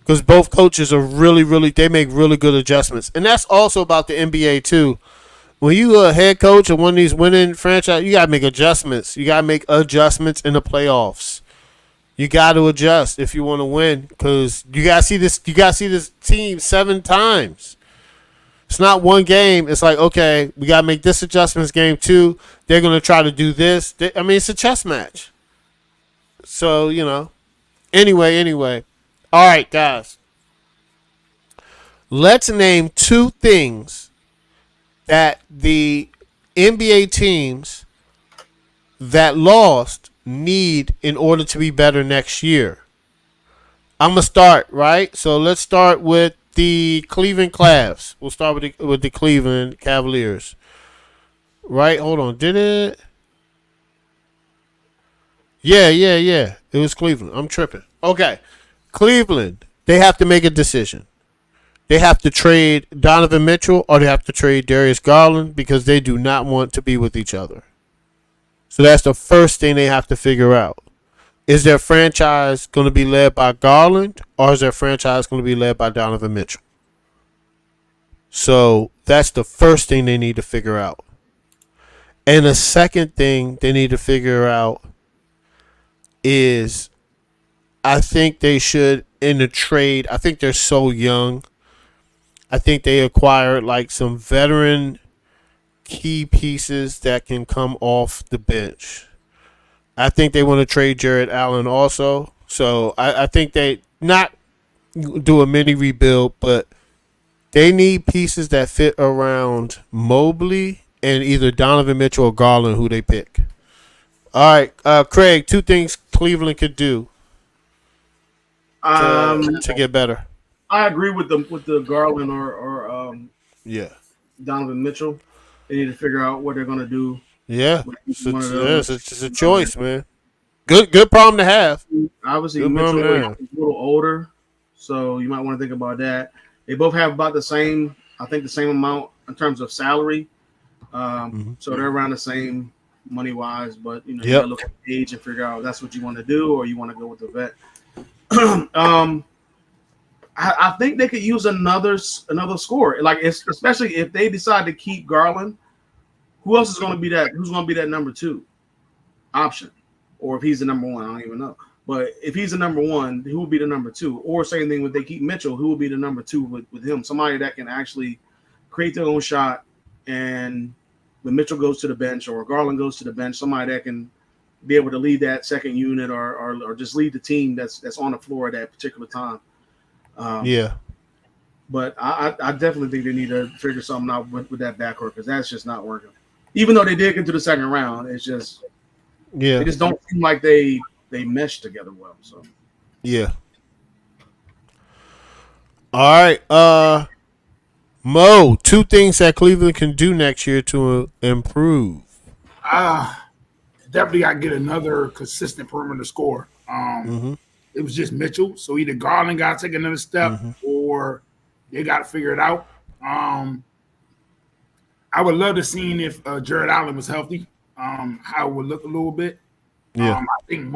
because both coaches are really they make really good adjustments, and that's also about the NBA too. When you a head coach of one of these winning franchise, you gotta make adjustments. You gotta make adjustments in the playoffs. You got to adjust if you want to win because you got to see this. You got to see this team 7 times. It's not one game. It's like, okay, we got to make this adjustments game 2. They're going to try to do this. It's a chess match. So, Anyway. All right, guys. Let's name 2 things that the NBA teams that lost need in order to be better next year. I'm going to start, right? So let's start with the Cleveland Cavs. We'll start with the Cleveland Cavaliers. Right? Hold on. Did it? Yeah. It was Cleveland. I'm tripping. Okay. Cleveland, they have to make a decision. They have to trade Donovan Mitchell or they have to trade Darius Garland because they do not want to be with each other. So that's the first thing they have to figure out. Is their franchise going to be led by Garland or is their franchise going to be led by Donovan Mitchell? So that's the first thing they need to figure out. And the second thing they need to figure out is I think they should, in the trade, I think they're so young. I think they acquired like some veteran key pieces that can come off the bench. I think they want to trade Jared Allen also. So I think they not do a mini rebuild, but they need pieces that fit around Mobley and either Donovan Mitchell or Garland, who they pick. All right, Craig, 2 things Cleveland could do to get better. I agree with the Garland or Donovan Mitchell. They need to figure out what they're going to do. Yeah, it's a choice, man. Good problem to have. Obviously, Mitchell is a little older, so you might want to think about that. They both have about the same amount in terms of salary. So they're around the same money-wise, but you got to look at the age and figure out if that's what you want to do or you want to go with the vet. I think they could use another scorer, like especially if they decide to keep Garland. Who else is going to be that? Who's going to be that number 2 option? Or if he's the number 1, I don't even know. But if he's the number 1, who will be the number 2? Or same thing when they keep Mitchell, who will be the number 2 with him? Somebody that can actually create their own shot, and when Mitchell goes to the bench or Garland goes to the bench, somebody that can be able to lead that second unit or just lead the team that's on the floor at that particular time. But I definitely think they need to figure something out with that backcourt because that's just not working. Even though they did get to the second round, it's just Yeah. They just don't seem like they mesh together well. So Yeah. All right. Mo, 2 things that Cleveland can do next year to improve. Definitely got to get another consistent perimeter score. Mm-hmm. It was just Mitchell, so either Garland got to take another step, Mm-hmm. or they got to figure it out. I would love to see if Jared Allen was healthy, how it would look a little bit. Yeah. I think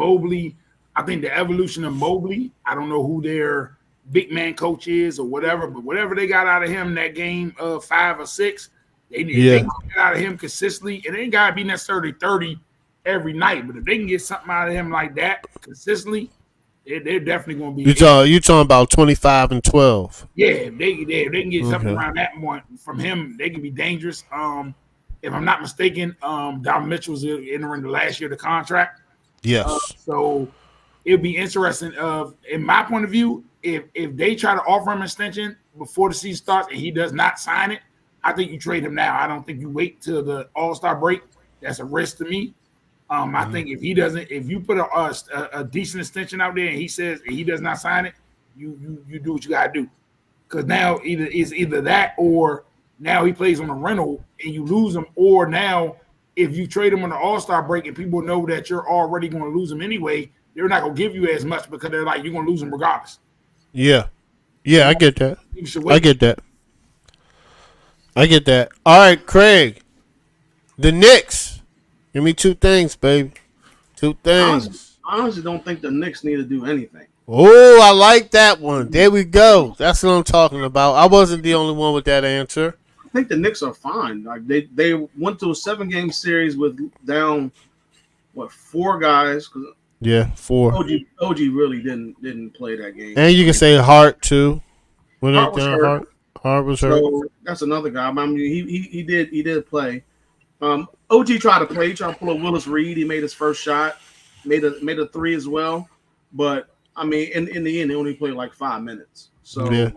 the evolution of Mobley, I don't know who their big man coach is or whatever, but whatever they got out of him in that game of 5 or 6, they get out of him consistently. It ain't got to be necessarily 30 every night, but if they can get something out of him like that consistently, they're definitely going to be. You talking about 25 and 12? Yeah, if they can get something around that point from him, they can be dangerous. If I'm not mistaken, Don Mitchell's entering the last year of the contract. Yes. So it'll be interesting. In my point of view, if they try to offer him an extension before the season starts and he does not sign it, I think you trade him now. I don't think you wait till the All-Star break. That's a risk to me. I think if you put a decent extension out there and he says he does not sign it, you do what you gotta do. Because now either that or now he plays on a rental and you lose him, or now if you trade him on the All-Star break and people know that you're already going to lose him anyway, they're not going to give you as much because they're like, you're going to lose him regardless. Yeah. Yeah, I get that. I get that. All right, Craig. The Knicks. Give me 2 things, baby. 2 things. I honestly don't think the Knicks need to do anything. Oh, I like that one. There we go. That's what I'm talking about. I wasn't the only one with that answer. I think the Knicks are fine. Like they went to a 7-game series with down 4 guys. Yeah, 4. OG really didn't play that game. And you can say Hart too. Hart was hurt. Hart was hurt. So that's another guy. I mean, he did play. OG tried to play. He tried to pull a Willis Reed. He made his first shot. Made a 3 as well. But I mean, in the end, they only played like 5 minutes. So yeah,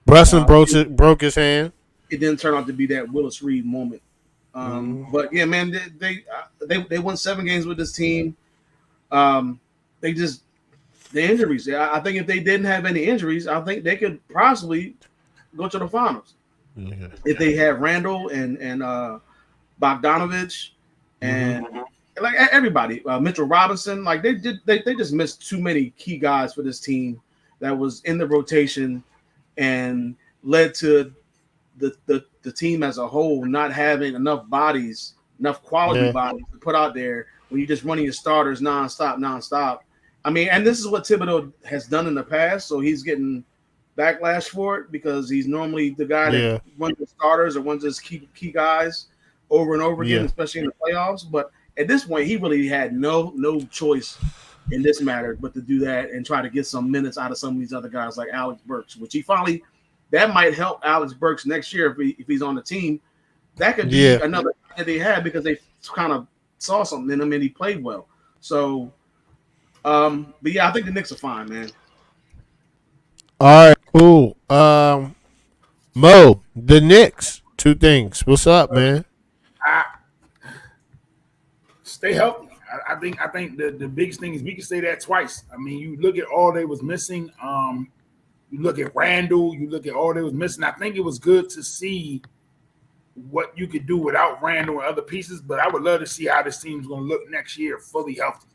Brunson broke his hand. It didn't turn out to be that Willis Reed moment. But yeah, man, they won 7 games with this team. The injuries. I think if they didn't have any injuries, I think they could possibly go to the finals. Okay. If they had Randall and Bogdanovich and like everybody, Mitchell Robinson, like they just missed too many key guys for this team that was in the rotation and led to the team as a whole not having enough quality bodies to put out there when you're just running your starters nonstop. I mean, and this is what Thibodeau has done in the past, so he's getting backlash for it because he's normally the guy that runs the starters or runs his key guys over and over again, especially in the playoffs. But at this point, he really had no choice in this matter but to do that and try to get some minutes out of some of these other guys like Alex Burks, which that might help Alex Burks next year if he's on the team. That could be another thing that they had because they kind of saw something in him and he played well. So, but yeah, I think the Knicks are fine, man. All right, cool. Mo, the Knicks, 2 things. What's up, man? Stay healthy. I think the biggest thing is we can say that twice. I mean, you look at all they was missing. You look at Randall. You look at all they was missing. I think it was good to see what you could do without Randall and other pieces. But I would love to see how this team's going to look next year, fully healthy.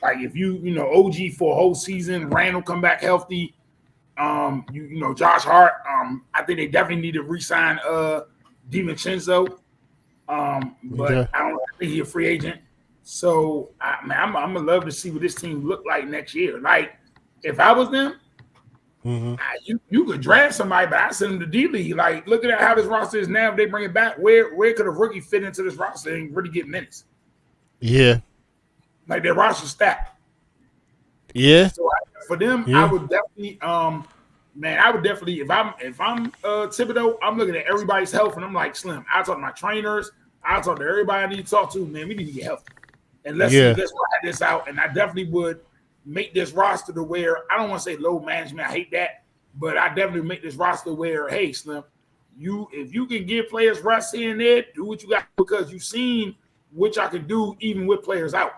Like if you OG for a whole season, Randall come back healthy. Josh Hart. I think they definitely need to re-sign DiVincenzo. But I don't think he's a free agent. So I'm gonna love to see what this team look like next year. Like if I was them, you could draft somebody, but I send them to D League. Like look at how this roster is now. If they bring it back, where could a rookie fit into this roster and really get minutes? Yeah, like their roster stacked. Yeah. So for them, I would definitely, if I'm Thibodeau, I'm looking at everybody's health and I'm like, Slim, I talk to my trainers, I talk to everybody I need to talk to. Man, we need to get healthy. And let's ride this out. And I definitely would make this roster to where I don't want to say low management. I hate that, but I definitely make this roster where, hey, Slim, if you can give players rest here and there, do what you got because you've seen what y'all can do even with players out.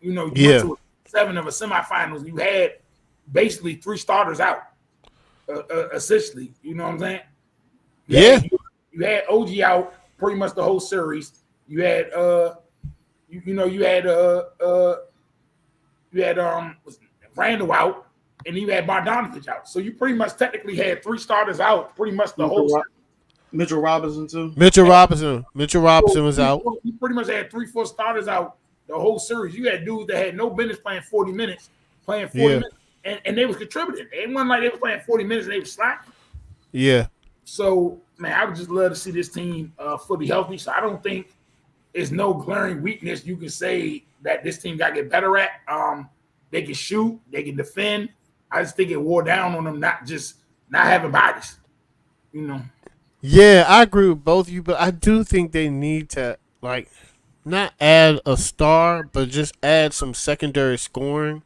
You know, you went to 7 of a semifinals. You had basically 3 starters out, essentially. You know what I'm saying? You had OG out pretty much the whole series. You had you had Randall out, and you had Bogdanovich out. So you pretty much technically had 3 starters out pretty much the whole series. Mitchell Robinson too. Mitchell Robinson was out. You pretty much had 3-4 starters out the whole series. You had dudes that had no business playing 40 minutes, minutes, and they was contributing. It wasn't like they were playing 40 minutes and they were slacking. Yeah. So, man, I would just love to see this team fully healthy. So I don't think there's no glaring weakness you can say that this team got to get better at. They can shoot, they can defend. I just think it wore down on them not having bodies, you know. Yeah, I agree with both of you, but I do think they need to not add a star, but just add some secondary scoring.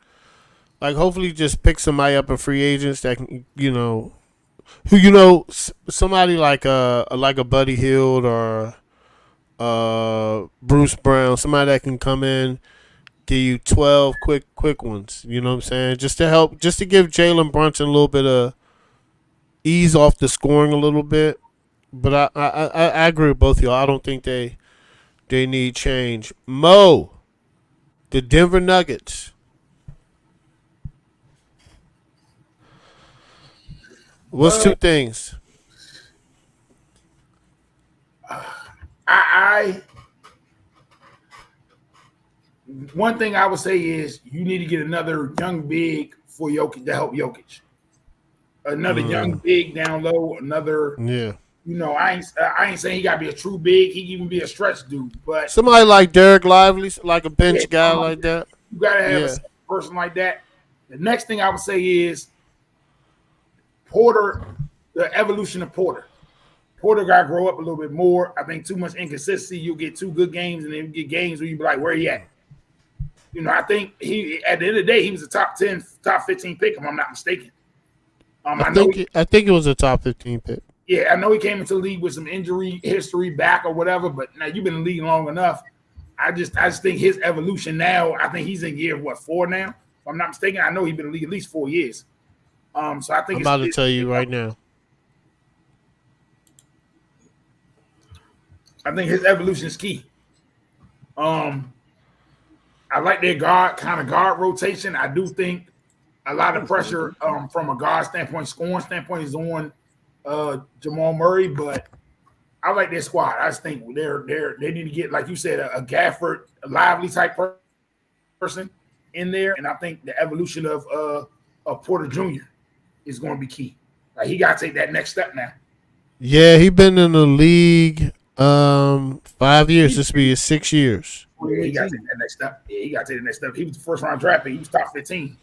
Like, hopefully, just pick somebody up in free agents that can, somebody like a Buddy Hield or Bruce Brown, somebody that can come in, give you 12 quick ones. You know what I'm saying? Just to help, just to give Jalen Brunson a little bit of ease off the scoring a little bit. But I agree with both of y'all. I don't think they need change. Mo, the Denver Nuggets. What's 2 things? One thing I would say is you need to get another young big for Jokic to help Jokic. Another young big down low. Another I ain't saying he got to be a true big. He can even be a stretch dude. But somebody like Derek Lively, like a bench guy like that. You got to have a person like that. The next thing I would say is Porter, the evolution of Porter. Porter got to grow up a little bit more. I think too much inconsistency. You'll get 2 good games, and then you get games where you be like, where he at? You know, I think he, at the end of the day, he was a top 10, top 15 pick, if I'm not mistaken. I think it was a top 15 pick. Yeah, I know he came into the league with some injury history back or whatever, but now you've been in the league long enough. I just think his evolution now, I think he's in year, 4 now? If I'm not mistaken, I know he's been in the league at least 4 years. So I think I'm about to tell you right now. I think his evolution is key. I like their guard rotation. I do think a lot of pressure from a guard standpoint, scoring standpoint, is on Jamal Murray, but I like their squad. I just think they need to get, like you said, a Gafford, a Lively type person in there, and I think the evolution of Porter Jr. is going to be key. Like, he got to take that next step now. Yeah, he been in the league 5 years. This will be his 6 years. Yeah, he got to take that next step. Yeah, he got to take the next step. He was the first round draft pick. He was top 15.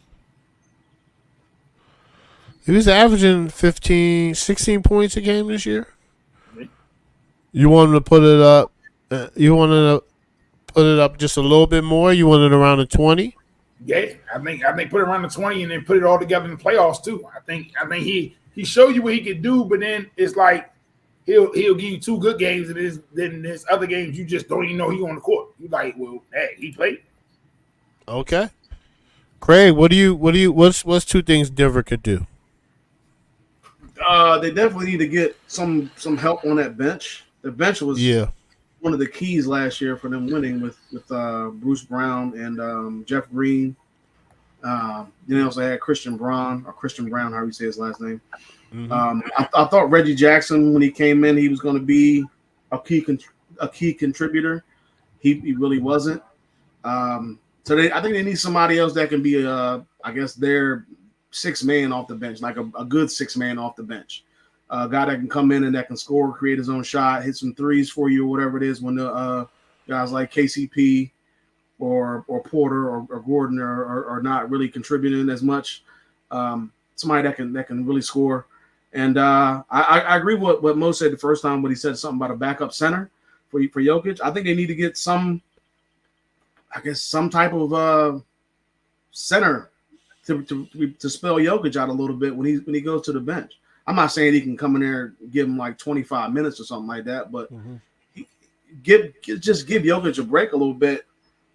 He was averaging 16 points a game this year. You want him to put it up? You want him to put it up just a little bit more? You want it around the 20? Yeah, I think put it around the 20 and then put it all together in the playoffs too. I think he showed you what he could do, but then it's like he'll give you 2 good games, and then there's other games you just don't even know he on the court. You like, well, hey, he played. Okay, Craig, what's 2 things Denver could do? They definitely need to get some help on that bench. The bench was one of the keys last year for them winning with Bruce Brown and Jeff Green. Then they also had Christian Brown, however you say his last name. Mm-hmm. I thought Reggie Jackson, when he came in, he was going to be a key contributor. He really wasn't. So I think they need somebody else that can be their 6 man off the bench, like a good 6 man off the bench. A guy that can come in and that can score, create his own shot, hit some threes for you or whatever it is when the guys like KCP or Porter or Gordon are not really contributing as much. Somebody that can really score. And I agree with what Mo said the first time when he said something about a backup center for Jokic. I think they need to get some type of center to spell Jokic out a little bit when he goes to the bench. I'm not saying he can come in there and give him like 25 minutes or something like that, but give Jokic a break a little bit.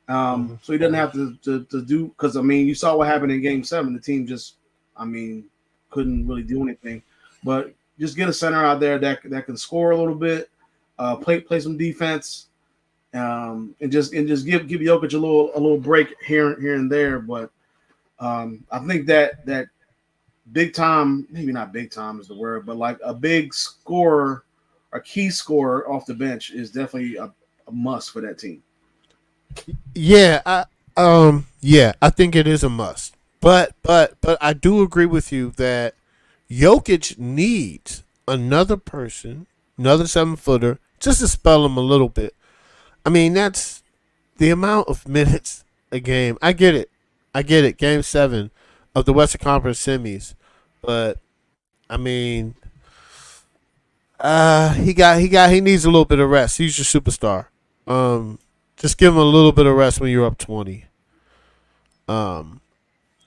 So he doesn't have to do, because I mean, you saw what happened in Game 7. The team just, I mean, couldn't really do anything. But just get a center out there that can score a little bit, play some defense, and just give Jokic a little break here and there. But I think that big time, maybe not big time is the word, but like a big scorer, a key scorer off the bench is definitely a must for that team. Yeah, I think it is a must. But I do agree with you that Jokic needs another person, another 7-footer, just to spell him a little bit. I mean, that's the amount of minutes a game. I get it. Game 7 of the Western Conference semis, but I mean, he needs a little bit of rest. He's your superstar. Just give him a little bit of rest when you're up 20. And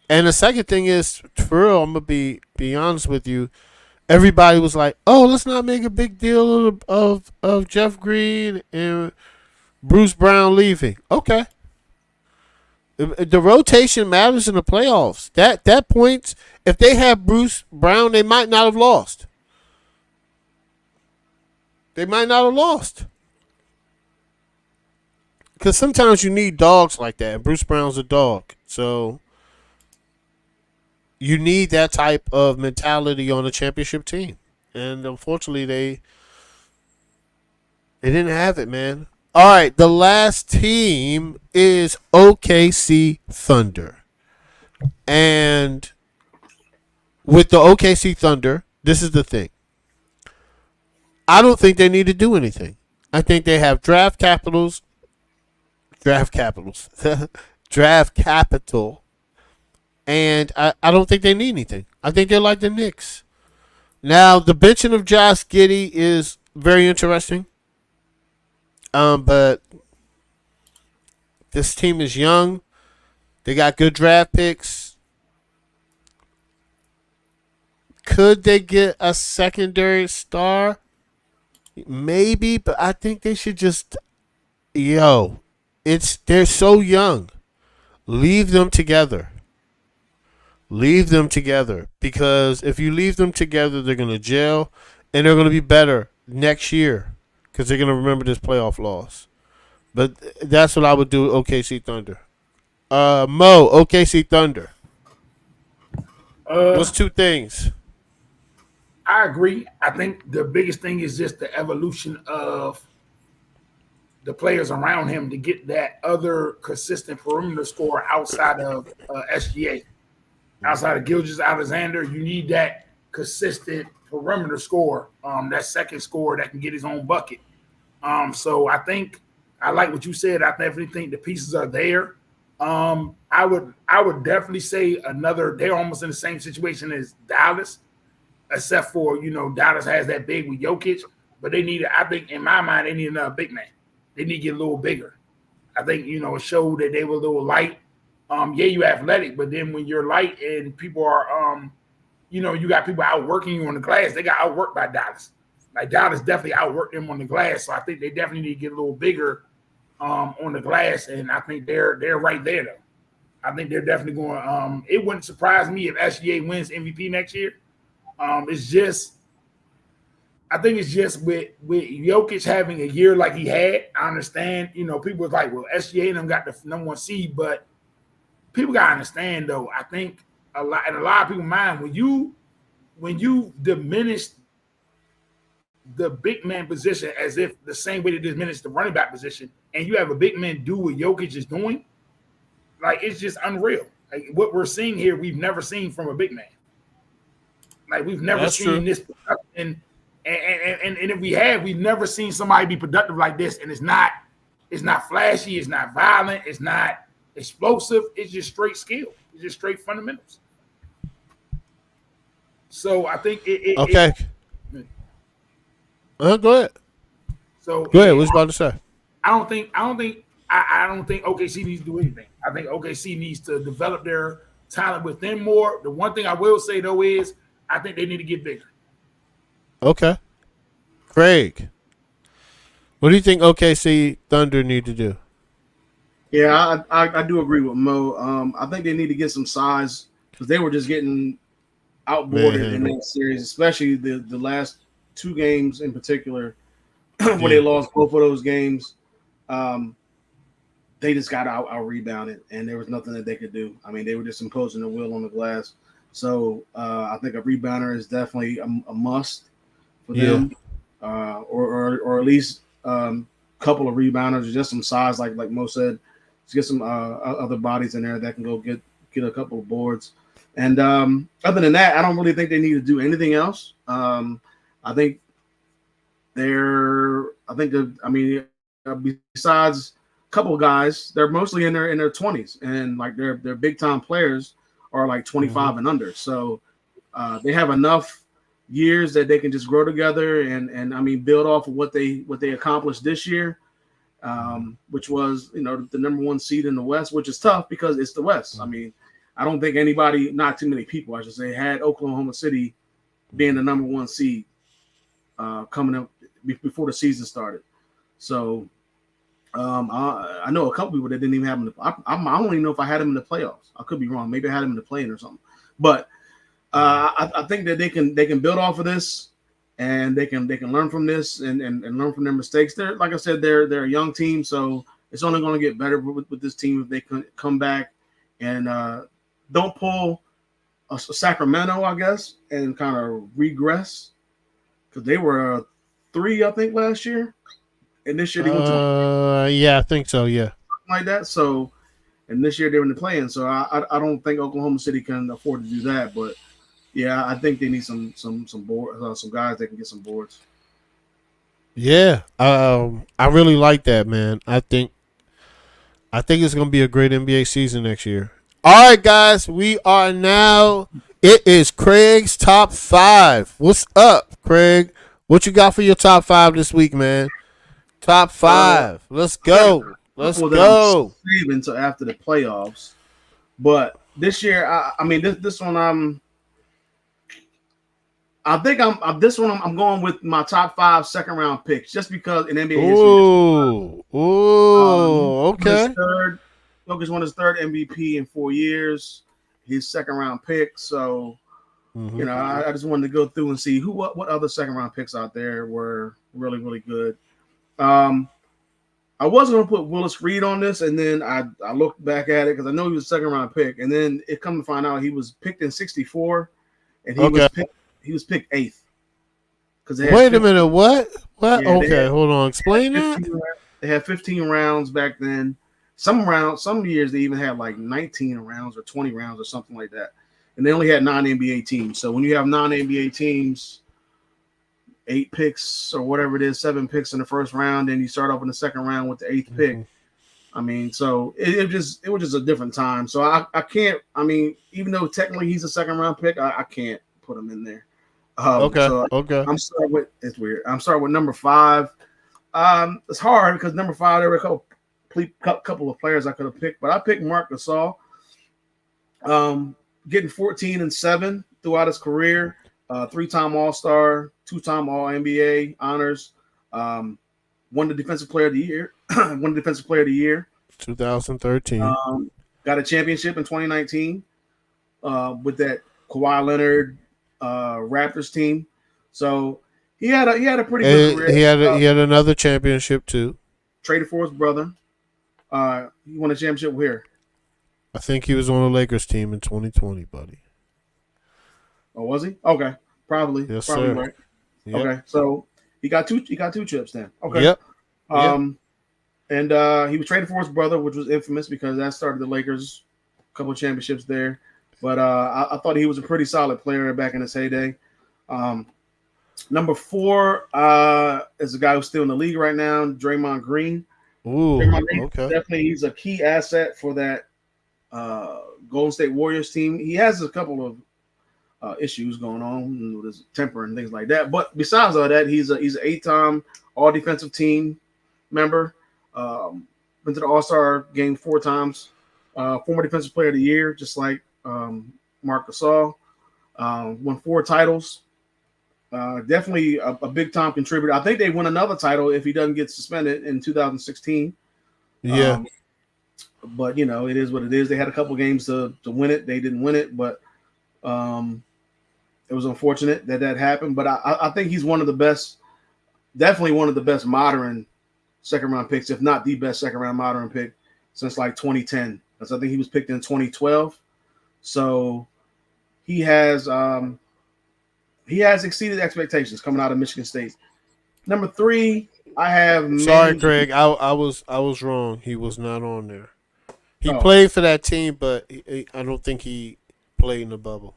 the second thing is, for real, I'm gonna be honest with you. Everybody was like, "Oh, let's not make a big deal of Jeff Green and Bruce Brown leaving." Okay, the rotation matters in the playoffs. That point, if they had Bruce Brown, they might not have lost. Because sometimes you need dogs like that. And Bruce Brown's a dog. So you need that type of mentality on a championship team. And unfortunately, they didn't have it, man. All right, the last team is OKC Thunder. And with the OKC Thunder, this is the thing. I don't think they need to do anything. I think they have draft capital, and I don't think they need anything. I think they're like the Knicks. Now, the benching of Josh Giddey is very interesting. But this team is young. They got good draft picks. Could they get a secondary star? Maybe, but I think they should just, they're so young. Leave them together. Because if you leave them together, they're going to gel, and they're going to be better next year because they're going to remember this playoff loss. But that's what I would do with OKC Thunder. Mo, OKC Thunder. What's two things? I agree. I think the biggest thing is just the evolution of the players around him to get that other consistent perimeter scorer outside of SGA. Outside of Gilgeous-Alexander, you need that consistent perimeter scorer, that second scorer that can get his own bucket. So I think I like what you said. I definitely think the pieces are there. I would definitely say they're almost in the same situation as Dallas, except for, Dallas has that big with Jokic, but I think in my mind, they need another big man. They need to get a little bigger. I think, it showed that they were a little light. You're athletic, but then when you're light and people are, you got people outworking you on the glass, they got outworked by Dallas. Like Dallas definitely outworked them on the glass. So I think they definitely need to get a little bigger on the glass. And I think they're right there, though. I think they're definitely going. It wouldn't surprise me if SGA wins MVP next year. I think it's just with Jokic having a year like he had. I understand, people was like, well, SGA and them got the number 1 seed, but people gotta understand though. I think a lot of people's mind when you diminish the big man position as if the same way they diminish the running back position, and you have a big man do what Jokic is doing, like it's just unreal. Like what we're seeing here, we've never seen from a big man. Like we've never seen this production, and if we have, we've never seen somebody be productive like this. And it's not flashy, it's not violent, it's not explosive. It's just straight skill. It's just straight fundamentals. So I think okay. Go ahead. So go ahead. What you about to say? I don't think OKC needs to do anything. I think OKC needs to develop their talent within more. The one thing I will say though is I think they need to get bigger. Okay. Craig, what do you think OKC Thunder need to do? Yeah, I do agree with Mo. I think they need to get some size because they were just getting outboarded in that series, especially the last two games in particular, where they lost both of those games. They just got out rebounded, and there was nothing that they could do. I mean, they were just imposing their will on the glass. So I think a rebounder is definitely a must for them, or at least couple of rebounders, just some size, like Mo said, to get some other bodies in there that can go get a couple of boards. And other than that, I don't really think they need to do anything else. I think besides a couple of guys, they're mostly in their 20s, and like their big time players are like 25 and under. So they have enough years that they can just grow together and I mean build off of what they accomplished this year, which was the number one seed in the West, which is tough because it's the West. I mean, I don't think not too many people, I should say, had Oklahoma City being the number one seed coming up before the season started. So I know a couple people that didn't even have them. I don't even know if I had them in the playoffs. I could be wrong. Maybe I had them in the play-in or something. But I think that they can build off of this, and they can learn from this and learn from their mistakes. They're, like I said, they're a young team, so it's only going to get better with this team if they can come back and don't pull a Sacramento, I guess, and kind of regress, because they were a 3, I think, last year, and this year they went to yeah, I think so, yeah, like that. So, and this year they're in the play-in, so I don't think Oklahoma City can afford to do that, but. Yeah, I think they need some board, some guys that can get some boards. Yeah, I really like that, man. I think it's gonna be a great NBA season next year. All right, guys, we are now. It is Craig's top 5. What's up, Craig? What you got for your top 5 this week, man? Top 5. Let's go. Let's go. Save until after the playoffs, but this year, I mean, this one I'm going with my top 5 second round picks just because in NBA history. Okay. Jokic won his third MVP in 4 years. His second round pick. So, I just wanted to go through and see what other second round picks out there were really, really good. I was going to put Willis Reed on this, and then I looked back at it because I know he was a second round pick, and then it come to find out he was picked in 64, and he was picked 8th. Wait a minute, what? Yeah, okay, hold on. Explain that. They had 15 rounds back then. Some years they even had like 19 rounds or 20 rounds or something like that. And they only had non-NBA teams. So when you have non-NBA teams, 8 picks or whatever it is, 7 picks in the first round, and you start off in the second round with the 8th pick. I mean, so it was just a different time. So I can't. I mean, even though technically he's a second round pick, I can't put him in there. Okay. I'm starting with it's weird. I'm starting with number 5. It's hard because number 5 there were a couple of players I could have picked, but I picked Marc Gasol. Getting 14 and 7 throughout his career, 3-time All-Star, 2-time All-NBA honors, won the Defensive Player of the Year, 2013. Got a championship in 2019 with that Kawhi Leonard Raptors team. So he had a pretty good career. He had another championship too. Traded for his brother. He won a championship here. I think he was on the Lakers team in 2020, buddy. Oh, was he? Okay, probably. Yes, probably sir. Right. Yep. Okay, so he got two chips then. Okay. Yep. And he was traded for his brother, which was infamous because that started the Lakers a couple of championships there. But I thought he was a pretty solid player back in his heyday. Number 4 is a guy who's still in the league right now, Draymond Green. Draymond Green, okay. Definitely, he's a key asset for that Golden State Warriors team. He has a couple of issues going on with his temper and things like that. But besides all that, he's an 8-time All-Defensive Team member. Went to the All-Star game 4 times. Former Defensive Player of the Year, just like Marc Gasol. Won 4 titles. Definitely a big-time contributor. I think they win another title if he doesn't get suspended in 2016. Yeah. but it is what it is. They had a couple games to win it. They didn't win it, but it was unfortunate that happened. But I think he's one of the best, definitely one of the best modern second round picks, if not the best second round modern pick since like 2010. Because I think he was picked in 2012. So he has exceeded expectations coming out of Michigan State. Number 3, I have. Sorry, Craig. I was wrong. He was not on there. He played for that team, but I don't think he played in the bubble.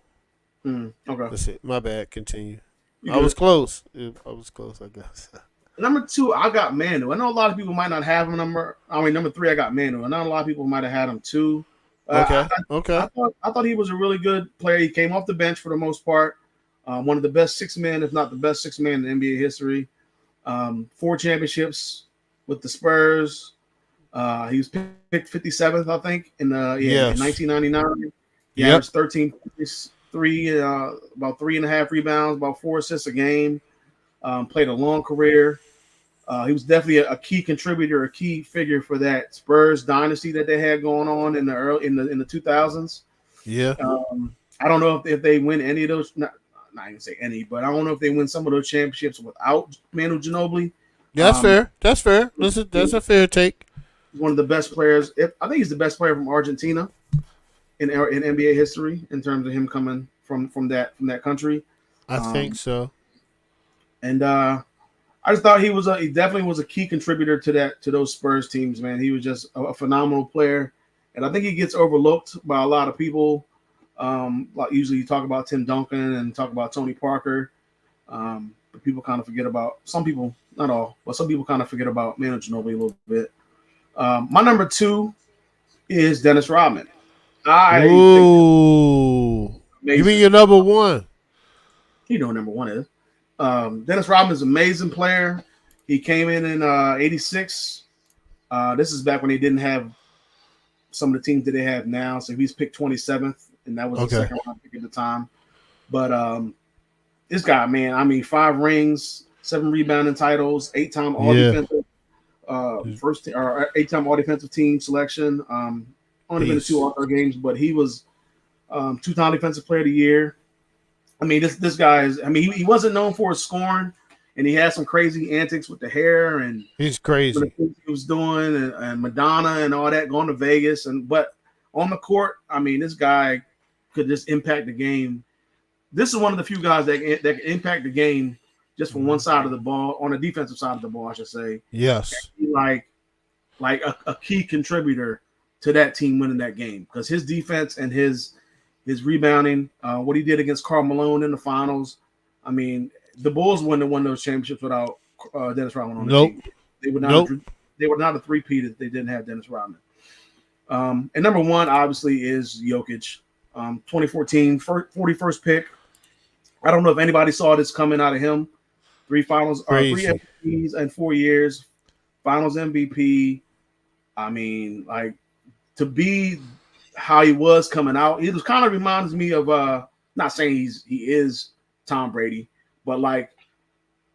Okay. That's it. My bad. Continue. I was close. I guess. Number 2, I got Manu. I know a lot of people might not have him. Number 3, I got Manu. I know a lot of people might have had him too. Okay. I thought he was a really good player. He came off the bench for the most part. One of the best 6 men, if not the best 6 man in NBA history. 4 championships with the Spurs. He was picked 57th, I think, in 1999. He averaged 13 points, about 3.5 rebounds, about 4 assists a game. Played a long career. He was definitely a key contributor, a key figure for that Spurs dynasty that they had going on in the 2000s. Yeah. I don't know if they win any of those. Not even say any, but I don't know if they win some of those championships without Manu Ginobili. Yeah, that's fair. That's fair. That's a fair take. He's one of the best players. I think he's the best player from Argentina in NBA history in terms of him coming from that country. I think so. And I just thought he definitely was a key contributor to those Spurs teams, man. He was just a phenomenal player, and I think he gets overlooked by a lot of people. Like usually you talk about Tim Duncan and talk about Tony Parker, but people kind of forget about some people, not all, but some people kind of forget about Manu Ginobili a little bit. My number 2 is Dennis Rodman. You mean your number 1? You know what number 1 is. Dennis Rodman is an amazing player. He came in 86. This is back when they didn't have some of the teams that they have now. So he's picked 27th, and that was the second round pick at the time. But this guy, man, I mean, 5 rings, 7 rebounding titles, 8-time all-defensive, 8-time all-defensive team selection. Only been to 2 All-Star games, but he was 2-time defensive player of the year. I mean, this guy is. I mean, he wasn't known for his scoring, and he had some crazy antics with the hair and he's crazy. The things he was doing and Madonna and all that, going to Vegas. But on the court, I mean, this guy could just impact the game. This is one of the few guys that can impact the game just from one side of the ball, on the defensive side of the ball, I should say. Yes, like a key contributor to that team winning that game, because his defense and his rebounding, what he did against Karl Malone in the finals. I mean, the Bulls wouldn't have won those championships without Dennis Rodman on the team. They would not have three-peated if they didn't have Dennis Rodman. And number 1, obviously, is Jokic. 2014, 41st pick. I don't know if anybody saw this coming out of him. 3 MVPs in 4 years. Finals MVP. I mean, like, to be how he was coming out, it was kind of reminds me of not saying he is Tom Brady, but like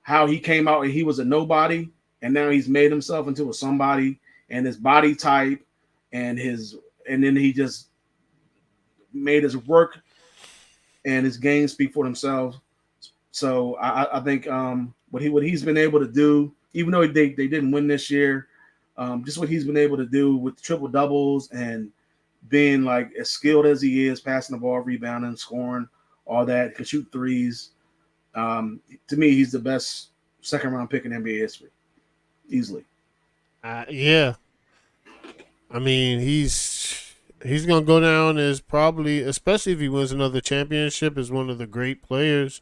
how he came out and he was a nobody, and now he's made himself into a somebody, and his body type and then he just made his work and his game speak for themselves. So I think what he's been able to do, even though they didn't win this year, just what he's been able to do with triple doubles and being like as skilled as he is, passing the ball, rebounding, scoring, all that, can shoot threes. To me, he's the best second round pick in NBA history, easily. Yeah, I mean he's gonna go down as probably, especially if he wins another championship, as one of the great players.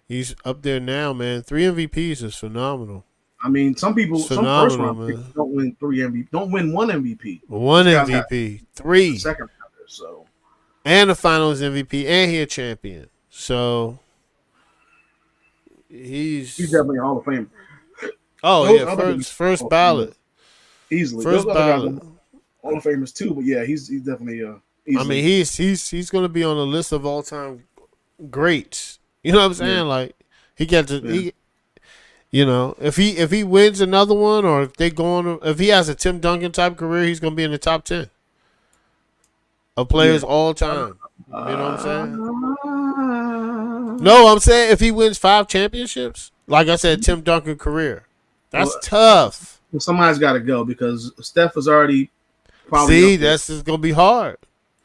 He's up there now, man. 3 MVPs is phenomenal. I mean, some first round picks don't win 3 MVP, don't win 1 MVP. 1 MVP, 3 second rounder, so, and a Finals MVP, and he a champion. So he's definitely a Hall of Famer. Oh yeah, first ballot, easily. First ballot. Hall of Famers too, but yeah, he's definitely I mean, he's going to be on the list of all time greats. You know what I'm saying? Yeah. Like he gets he. You know, if he wins another one, or if he has a Tim Duncan type career, he's gonna be in the top 10. of players all time. You know what I'm saying? No, I'm saying if he wins 5 championships, like I said, Tim Duncan career. That's tough. Well, somebody's got to go because Steph was already probably. See, that's just gonna be hard.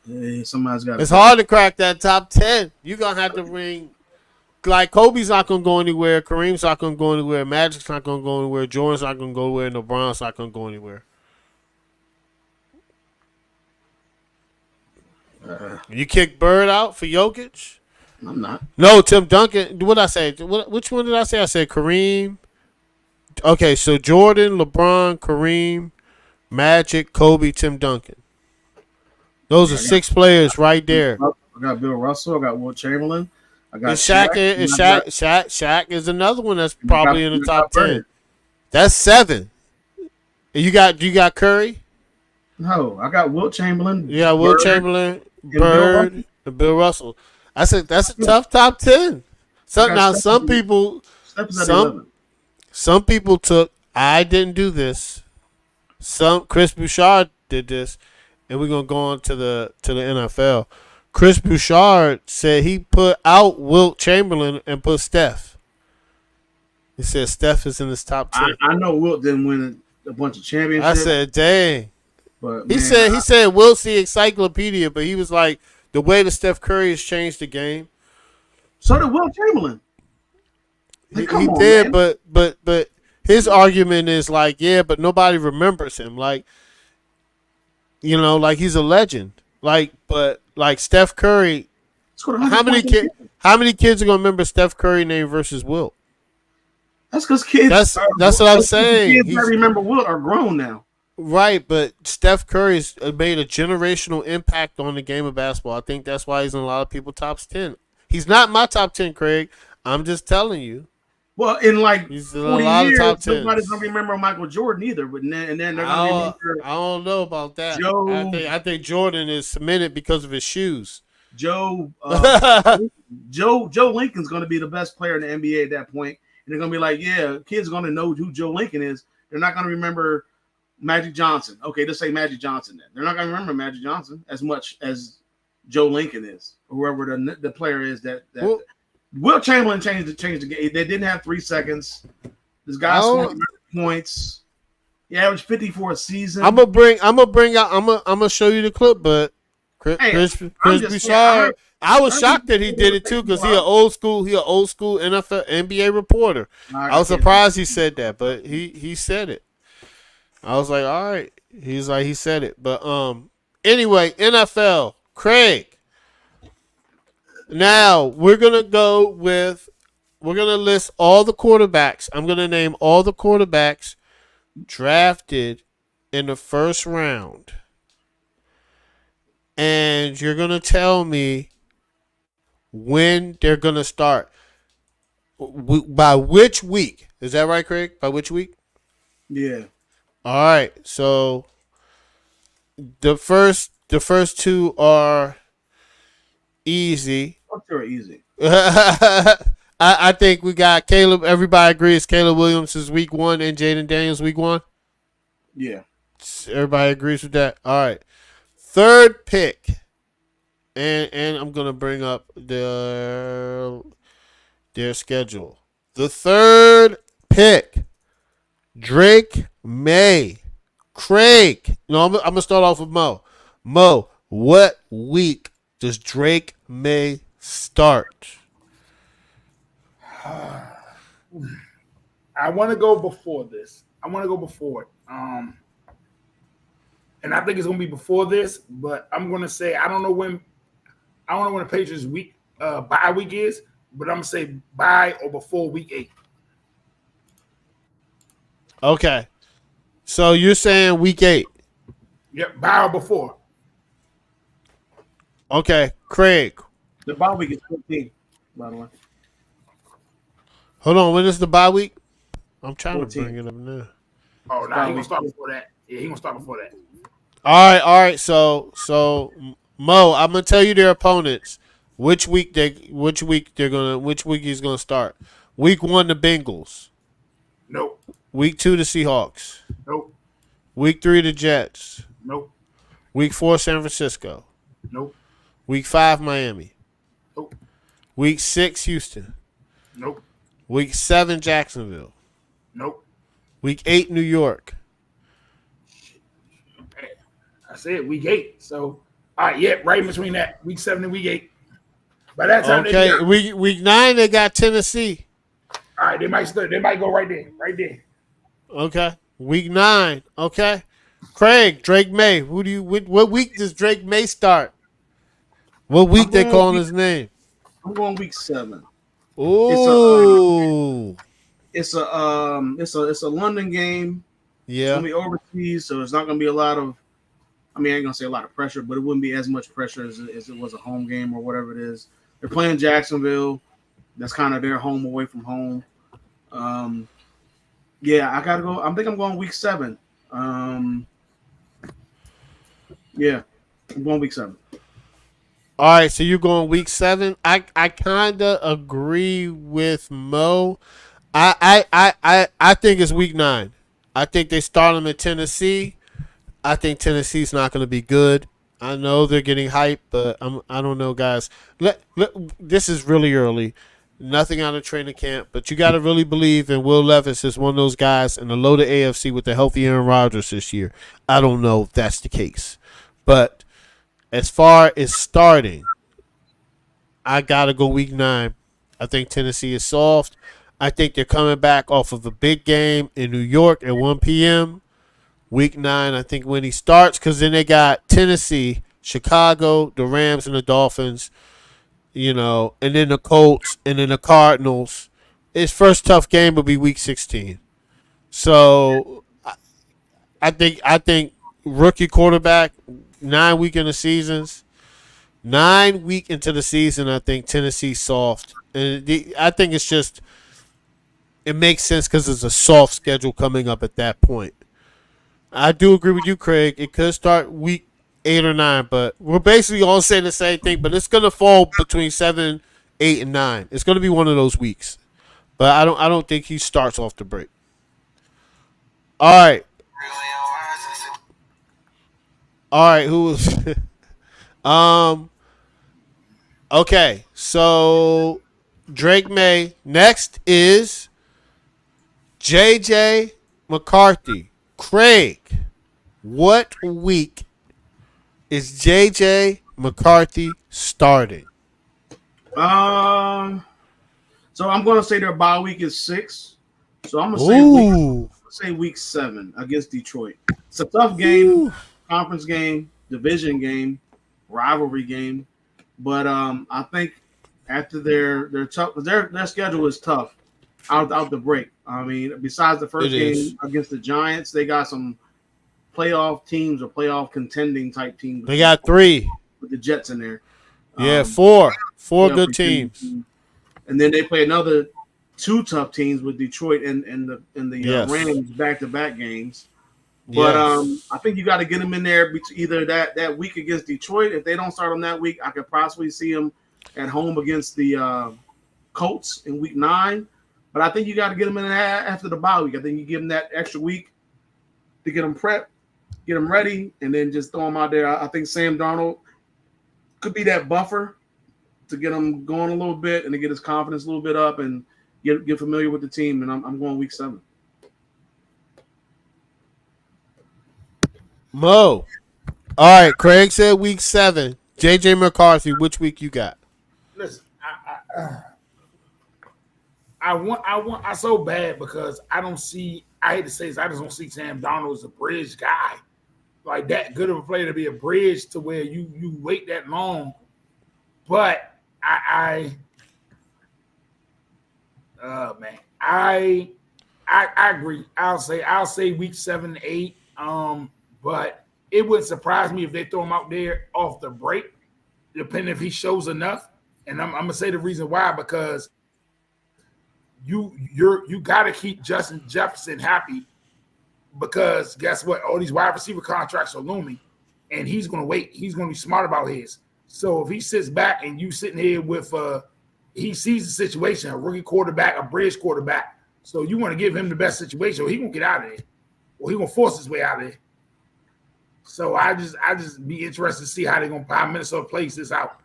Yeah, somebody's got. It's hard to crack that top 10. You're gonna have to ring. Like Kobe's not gonna go anywhere. Kareem's not gonna go anywhere. Magic's not gonna go anywhere. Jordan's not gonna go anywhere. LeBron's not gonna go anywhere. You kick Bird out for Jokic? I'm not. No, Tim Duncan. What did I say? Which one did I say? I said Kareem. Okay, so Jordan, LeBron, Kareem, Magic, Kobe, Tim Duncan. Those are 6 players right there. I got Bill Russell. I got Wilt Chamberlain. I got Shaq is another one that's probably in the top 10. That's 7. You got Curry? No, I got Wilt Chamberlain. Yeah, Wilt Chamberlain, Bird, and Bill Russell. That's a tough top 10. Some people took. I didn't do this. Chris Bouchard did this, and we're gonna go on to the NFL. Chris Bouchard said he put out Wilt Chamberlain and put Steph. He said Steph is in his top 10. I know Wilt didn't win a bunch of championships. I said, dang. But he said Wilt's the encyclopedia, but he was like, the way that Steph Curry has changed the game. So did Wilt Chamberlain. Like, he did, man. but his argument is like, yeah, but nobody remembers him. Like, you know, like he's a legend. Like, but like Steph Curry, how many kids are gonna remember Steph Curry name versus Wilt? That's because kids. That's what I'm saying. Kids that remember Wilt are grown now. Right, but Steph Curry's made a generational impact on the game of basketball. I think that's why he's in a lot of people's top 10. He's not my top 10, Craig. I'm just telling you. Well, in like he's 40 a lot years, of top 10s. nobody's gonna remember Michael Jordan either. But then they're gonna remember. I don't know about that. I think Jordan is cemented because of his shoes. Joe Lincoln's gonna be the best player in the NBA at that point, and they're gonna be like, yeah, kids are gonna know who Joe Lincoln is. They're not gonna remember Magic Johnson. Okay, let's say Magic Johnson then. They're not going to remember Magic Johnson as much as Joe Lincoln is, or whoever the player is that Wilt Chamberlain changed the game. They didn't have 3 seconds. This guy scored points. He averaged 50 for a season. I'm gonna show you the clip, but Chris Bouchard. I was shocked that he did it too because he an old school NFL NBA reporter. I was surprised he said that, but he said it. I was like, all right. He's like, he said it. But anyway, NFL. Craig. Now, we're going to list all the quarterbacks. I'm going to name all the quarterbacks drafted in the first round. And you're going to tell me when they're going to start. By which week? Is that right, Craig? By which week? Yeah. All right, so the first 2 are easy. They're easy. I think we got Caleb. Everybody agrees Caleb Williams is week 1 and Jaden Daniels week 1. Yeah, everybody agrees with that. All right, 3rd pick, and I'm gonna bring up their schedule. The 3rd pick. Drake May. Craig. No, I'm going to start off with Mo. Mo, what week does Drake May start? I want to go before this. I want to go before it. And I think it's going to be before this, but I'm going to say I don't know when the Patriots week bye week is, but I'm going to say bye or before week 8. Okay. So you're saying week 8? Yep, bye or before. Okay, Craig. The bye week is 15, by the way. Hold on, when is the bye week? I'm trying 14. to bring it up now. Oh, no, he's going to start before that. Yeah, he's going to start before that. All right. So Mo, I'm going to tell you their opponents. Which week he's going to start. Week 1, the Bengals. Nope. Week 2, the Seahawks. Nope. Week 3, the Jets. Nope. Week 4, San Francisco. Nope. Week 5, Miami. Nope. Week 6, Houston. Nope. Week 7, Jacksonville. Nope. Week 8, New York. I said week 8. So, all right, yeah, right in between that, week 7 and week 8. By that time, okay, week 9, they got Tennessee. All right, they might go right there. Okay, week 9. Okay, Craig, Drake May. What week does Drake May start? What week they calling his name? I'm going week 7. Ooh. It's a London game. Yeah. It's gonna be overseas, so it's not gonna be a lot of. I mean, I ain't gonna say a lot of pressure, but it wouldn't be as much pressure as it was a home game or whatever it is. They're playing Jacksonville. That's kind of their home away from home. Yeah, I gotta go. I think I'm going week 7. Yeah, I'm going week 7. All right, so you're going week 7. I kind of agree with Mo. I think it's week 9. I think they start them in Tennessee. I think Tennessee's not going to be good. I know they're getting hyped, but I don't know, guys. This is really early. Nothing out of training camp, but you got to really believe in Will Levis is one of those guys in the loaded AFC with the healthy Aaron Rodgers this year. I don't know if that's the case. But as far as starting, I got to go week 9. I think Tennessee is soft. I think they're coming back off of a big game in New York at 1 p.m. Week 9, I think when he starts, because then they got Tennessee, Chicago, the Rams, and the Dolphins, and then the Colts, and then the Cardinals. His first tough game will be Week 16. So I think rookie quarterback, 9 week in the seasons, 9 week into the season, I think Tennessee's soft, and I think it's just it makes sense because it's a soft schedule coming up at that point. I do agree with you, Craig. It could start week 8 or 9, but we're basically all saying the same thing. But it's gonna fall between 7, 8, and 9. It's gonna be one of those weeks. But I don't think he starts off the break. All right. All right. Who was? Okay. So Drake May. Next is JJ McCarthy. Craig, what week is JJ McCarthy starting? So I'm going to say their bye week is 6. So I'm going to say week 7 against Detroit. It's a tough game, conference game, division game, rivalry game. But I think after their tough, their schedule is tough out the break. I mean, besides the first game against the Giants, they got some playoff teams or playoff contending type teams. They got 3 with the Jets in there. Yeah, 4 good teams. And then they play another 2 tough teams with Detroit and the Rams back-to-back games. But I think you got to get them in there either that week against Detroit. If they don't start them that week, I could possibly see them at home against the Colts in week 9. But I think you got to get them in after the bye week. I think you give them that extra week to get them prepped, get them ready, and then just throw them out there. I think Sam Darnold could be that buffer to get him going a little bit and to get his confidence a little bit up and get familiar with the team. And I'm going week 7. Mo. All right, Craig said week 7. JJ McCarthy, which week you got? Listen, I so bad because I don't see. I hate to say this, I just don't see Sam Darnold as a bridge guy, like that good of a player to be a bridge to where you wait that long. But I agree. I'll say week 7, 8. But it wouldn't surprise me if they throw him out there off the break, depending if he shows enough. And I'm gonna say the reason why, because you got to keep Justin Jefferson happy, because guess what? All these wide receiver contracts are looming, and he's going to wait. He's going to be smart about his. So if he sits back and you sitting here with he sees the situation, a rookie quarterback, a bridge quarterback. So you want to give him the best situation, or he going to get out of there, or he going to force his way out of there. So I just be interested to see how Minnesota plays this out.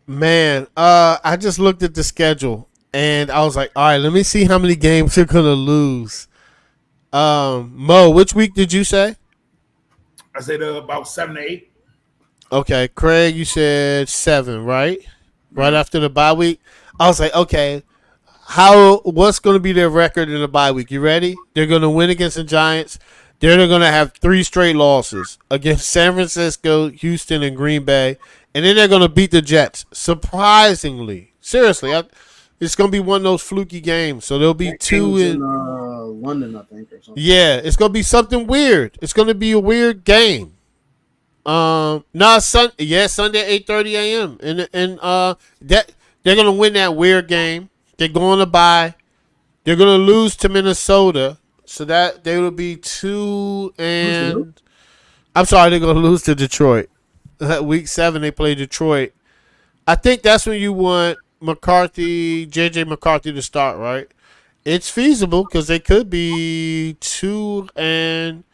Man, I just looked at the schedule and I was like, all right, let me see how many games they're gonna lose. Mo, which week did you say? I said about 7 to 8. Okay, Craig, you said 7, right? Right after the bye week. I was like, okay, what's going to be their record in the bye week? You ready? They're going to win against the Giants. They're going to have 3 straight losses against San Francisco, Houston, and Green Bay, and then they're going to beat the Jets. Surprisingly, seriously, it's going to be one of those fluky games. So there'll be 2 in London, I think, or something. Yeah, it's going to be something weird. It's going to be a weird game. Sunday 8:30 a.m. and that they're gonna win that weird game. They're going to bye. They're gonna lose to Minnesota, so that they will be 2 and. I'm sorry, they're gonna lose to Detroit. Week 7 they play Detroit. I think that's when you want JJ McCarthy to start, right? It's feasible because they could be 2 and.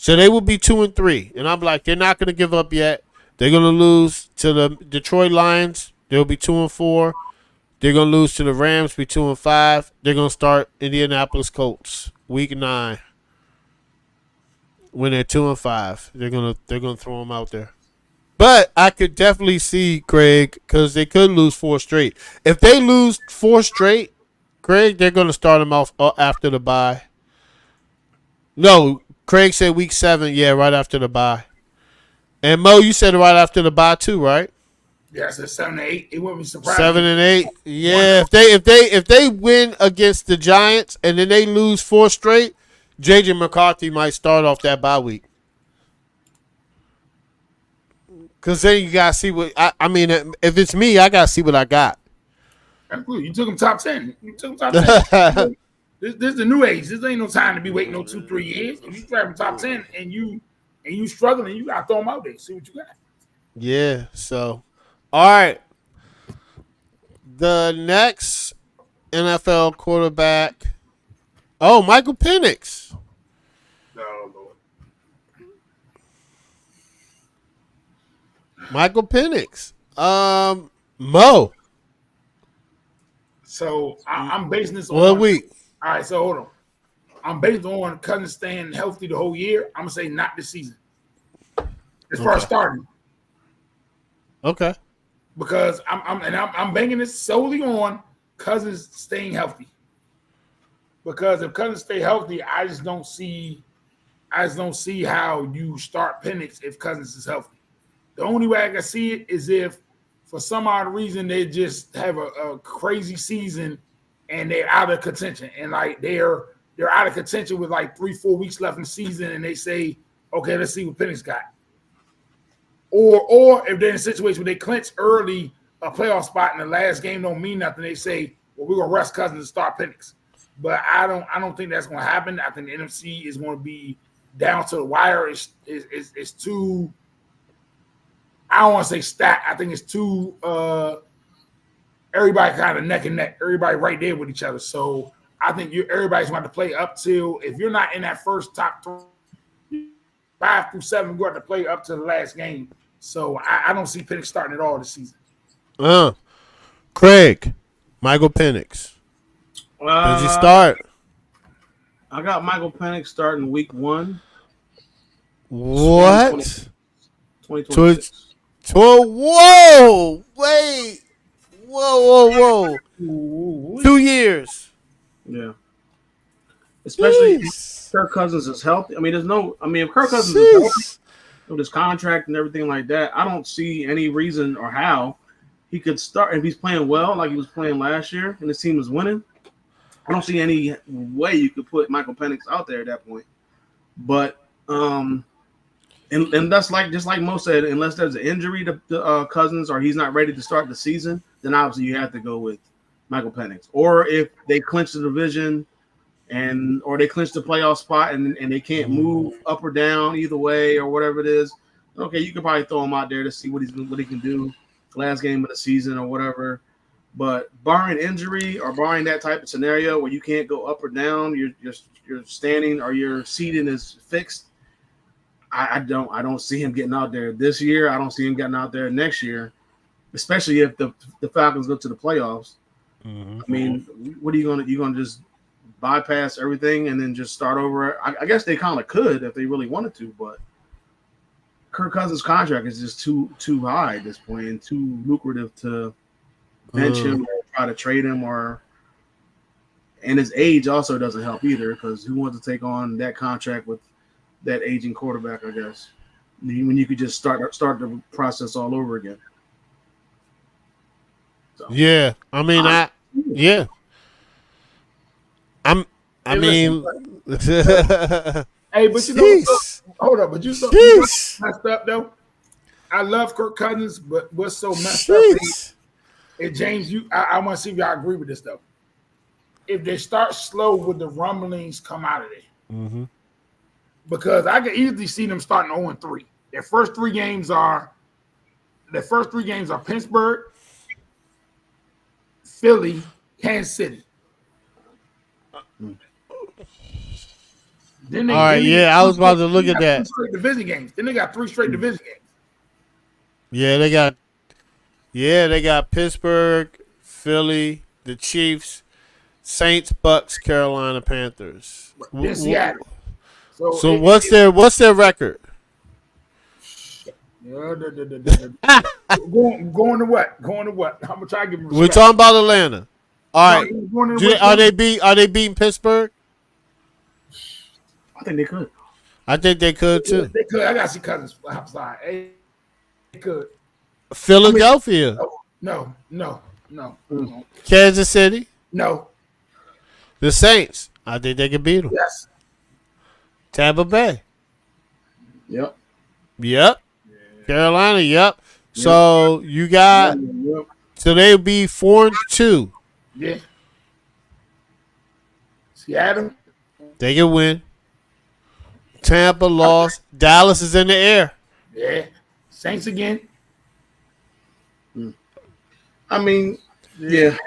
So they will be 2 and 3, and I'm like, they're not going to give up yet. They're going to lose to the Detroit Lions. They'll be 2 and 4. They're going to lose to the Rams, be 2 and 5. They're going to start Indianapolis Colts week 9. When they're 2 and 5, they're gonna throw them out there. But I could definitely see Craig because they could lose 4 straight. If they lose 4 straight, Craig, they're going to start them off after the bye. No. Craig said week 7, yeah, right after the bye. And Mo, you said right after the bye too, right? Yeah, I said 7 to 8. It wouldn't be surprising. 7 and 8. Yeah, if they win against the Giants and then they lose 4 straight, JJ McCarthy might start off that bye week. Cause then you gotta see what I mean. If it's me, I gotta see what I got. Absolutely, you took him top 10. This is the new age. This ain't no time to be waiting no 2-3 years. If you grab him top 10 and you struggling, you gotta throw him out there. See what you got. Yeah. So, all right. The next NFL quarterback. Oh, Michael Penix. Oh, Lord. Michael Penix. Mo. So I'm basing this on what week? All right, so hold on. I'm based on Cousins staying healthy the whole year. I'm gonna say not this season. As far as starting. Okay. Because I'm banking this solely on Cousins staying healthy. Because if Cousins stay healthy, I just don't see how you start Penix if Cousins is healthy. The only way I can see it is if for some odd reason they just have a crazy season and they're out of contention, and like they're out of contention with like 3-4 weeks left in the season, and they say, okay, let's see what Penix got. Or if they're in a situation where they clinch early a playoff spot and the last game don't mean nothing, they say, well, we're gonna rest Cousins and start Penix. But I don't think that's gonna happen. I think the NFC is gonna be down to the wire. It's too, I don't want to say stacked. I think it's too everybody kind of neck and neck, everybody right there with each other. So I think everybody's going to play up till, if you're not in that first top 5 through 7, you're going to play up to the last game. So I don't see Penix starting at all this season. Craig, Michael Penix. Does he start? I got Michael Penix starting week 1. What? 2026. Whoa! Wait! Whoa! 2 years. Yeah. Especially if Kirk Cousins is healthy. I mean, if Kirk Cousins is healthy with his contract and everything like that, I don't see any reason or how he could start if he's playing well like he was playing last year and his team was winning. I don't see any way you could put Michael Penix out there at that point. But and that's just like Mo said, unless there's an injury to Cousins or he's not ready to start the season, then obviously you have to go with Michael Penix. Or if they clinch the division or they clinch the playoff spot and they can't move up or down either way or whatever it is, okay, you can probably throw him out there to see what he can do last game of the season or whatever. But barring injury or barring that type of scenario where you can't go up or down, you're standing or your seating is fixed, I don't see him getting out there this year. I don't see him getting out there next year, especially if the Falcons go to the playoffs. Mm-hmm. I mean, what are you gonna just bypass everything and then just start over? I guess they kind of could if they really wanted to, but Kirk Cousins' contract is just too high at this point and too lucrative to bench him or try to trade him, and his age also doesn't help either because who wants to take on that contract with that aging quarterback? I guess when you could just start the process all over again. So, yeah, I mean, I mean, hey, but you know, hold up, but you messed up though. I love Kirk Cousins, but what's so messed up is James, I want to see if y'all agree with this though. If they start slow, would the rumblings come out of there? Mm-hmm. Because I can easily see them starting 0-3. Their first three games are Pittsburgh, Philly, Kansas City. I was about to look at that. Straight division games. Then they got 3 straight division games. Yeah, they got Pittsburgh, Philly, the Chiefs, Saints, Bucks, Carolina Panthers. Then Seattle. So what's their record? Going to what? Going to what? I'm gonna try to give them respect. We're talking about Atlanta. All right. Are they beating Pittsburgh? I think they could. I think they could too. They could. I got some cousins. I'm sorry. They could. Philadelphia. No. Kansas City. No. The Saints. I think they can beat them. Yes. Tampa Bay. Yep. Yeah. Carolina. Yep. So you got. Yep. So they'll be 4-2. Yeah. Seattle. They can win. Tampa lost. Dallas is in the air. Yeah. Saints again. I mean, yeah.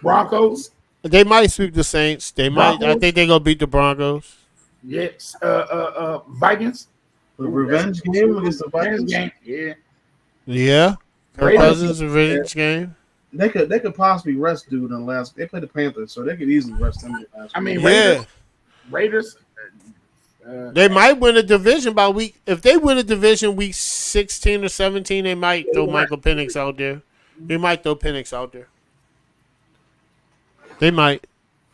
Broncos. They might sweep the Saints. They might. I think they're gonna beat the Broncos. Yes. Vikings. The revenge game against the Vikings. Yeah. Yeah. Kirk Cousins revenge game. They could possibly rest dude in the last. They played the Panthers, so they could easily rest them. I mean, Raiders. They might win a division by week. If they win a division week 16 or 17, they might throw Michael Penix out there. They might throw Penix out there. They might.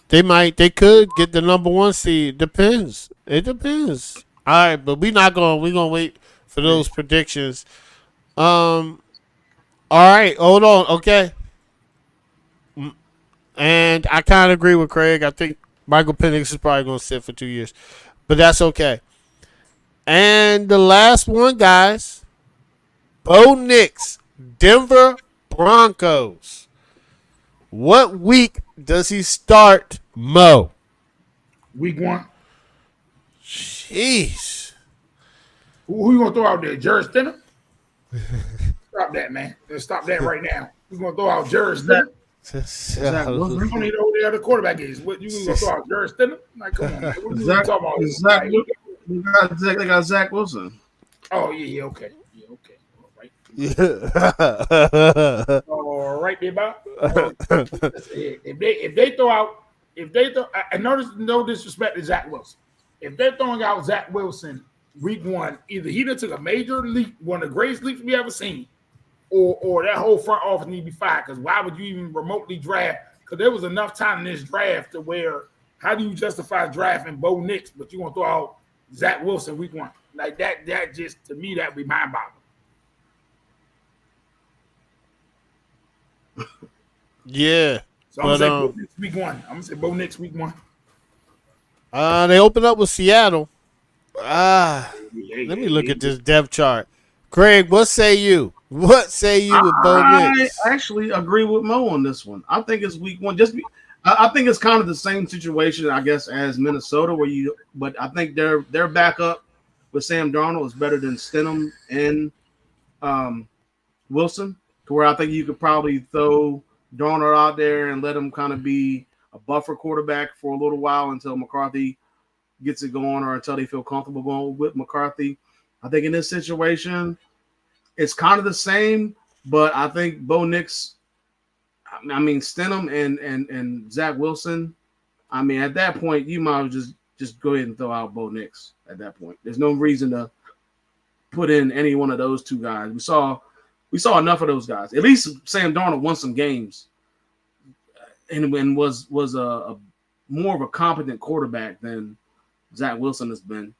They could get the number 1 seed. Depends. It depends. All right, but we're gonna wait for those predictions. All right, hold on. Okay. And I kind of agree with Craig. I think Michael Penix is probably going to sit for 2 years. But that's okay. And the last one, guys. Bo Nix, Denver Broncos. What week does he start Mo? Week 1. Jeez. Who you going to throw out there? Jared Stidham? Stop that, man. Let's stop that right now. Who's going to throw out Jared Stidham? I don't need to know who the other quarterback is. What you going to throw out Jared Stidham? Like, come on, man. What you talking about? They got Zach Wilson. Oh, yeah, okay. Yeah, okay. All right. Yeah. All right, there, Bob. If they throw, and notice no disrespect to Zach Wilson. If they're throwing out Zach Wilson week 1, either he done took a major leap, one of the greatest leaps we ever seen, or that whole front office need to be fired. Because why would you even remotely draft? Because there was enough time in this draft to where how do you justify drafting Bo Nix, but you want to throw out Zach Wilson week 1? Like that just, to me, that would be mind-boggling. Yeah. So I'm going to say Bo Nix week 1. I'm going to say Bo Nix week 1. They open up with Seattle. Let me look at this depth chart. Craig, what say you? What say you with Bo Nix? I actually agree with Mo on this one. I think it's week 1. I think it's kind of the same situation, I guess, as Minnesota, but I think their backup with Sam Darnold is better than Stidham and Wilson, to where I think you could probably throw Darnold out there and let him kind of be a buffer quarterback for a little while until McCarthy gets it going or until they feel comfortable going with McCarthy. I think in this situation, it's kind of the same, but I think Bo Nix, I mean Stidham and Zach Wilson. I mean, at that point, you might as well just go ahead and throw out Bo Nix. At that point, there's no reason to put in any one of those two guys. We saw enough of those guys. At least Sam Darnold won some games, and was a more of a competent quarterback than Zach Wilson has been,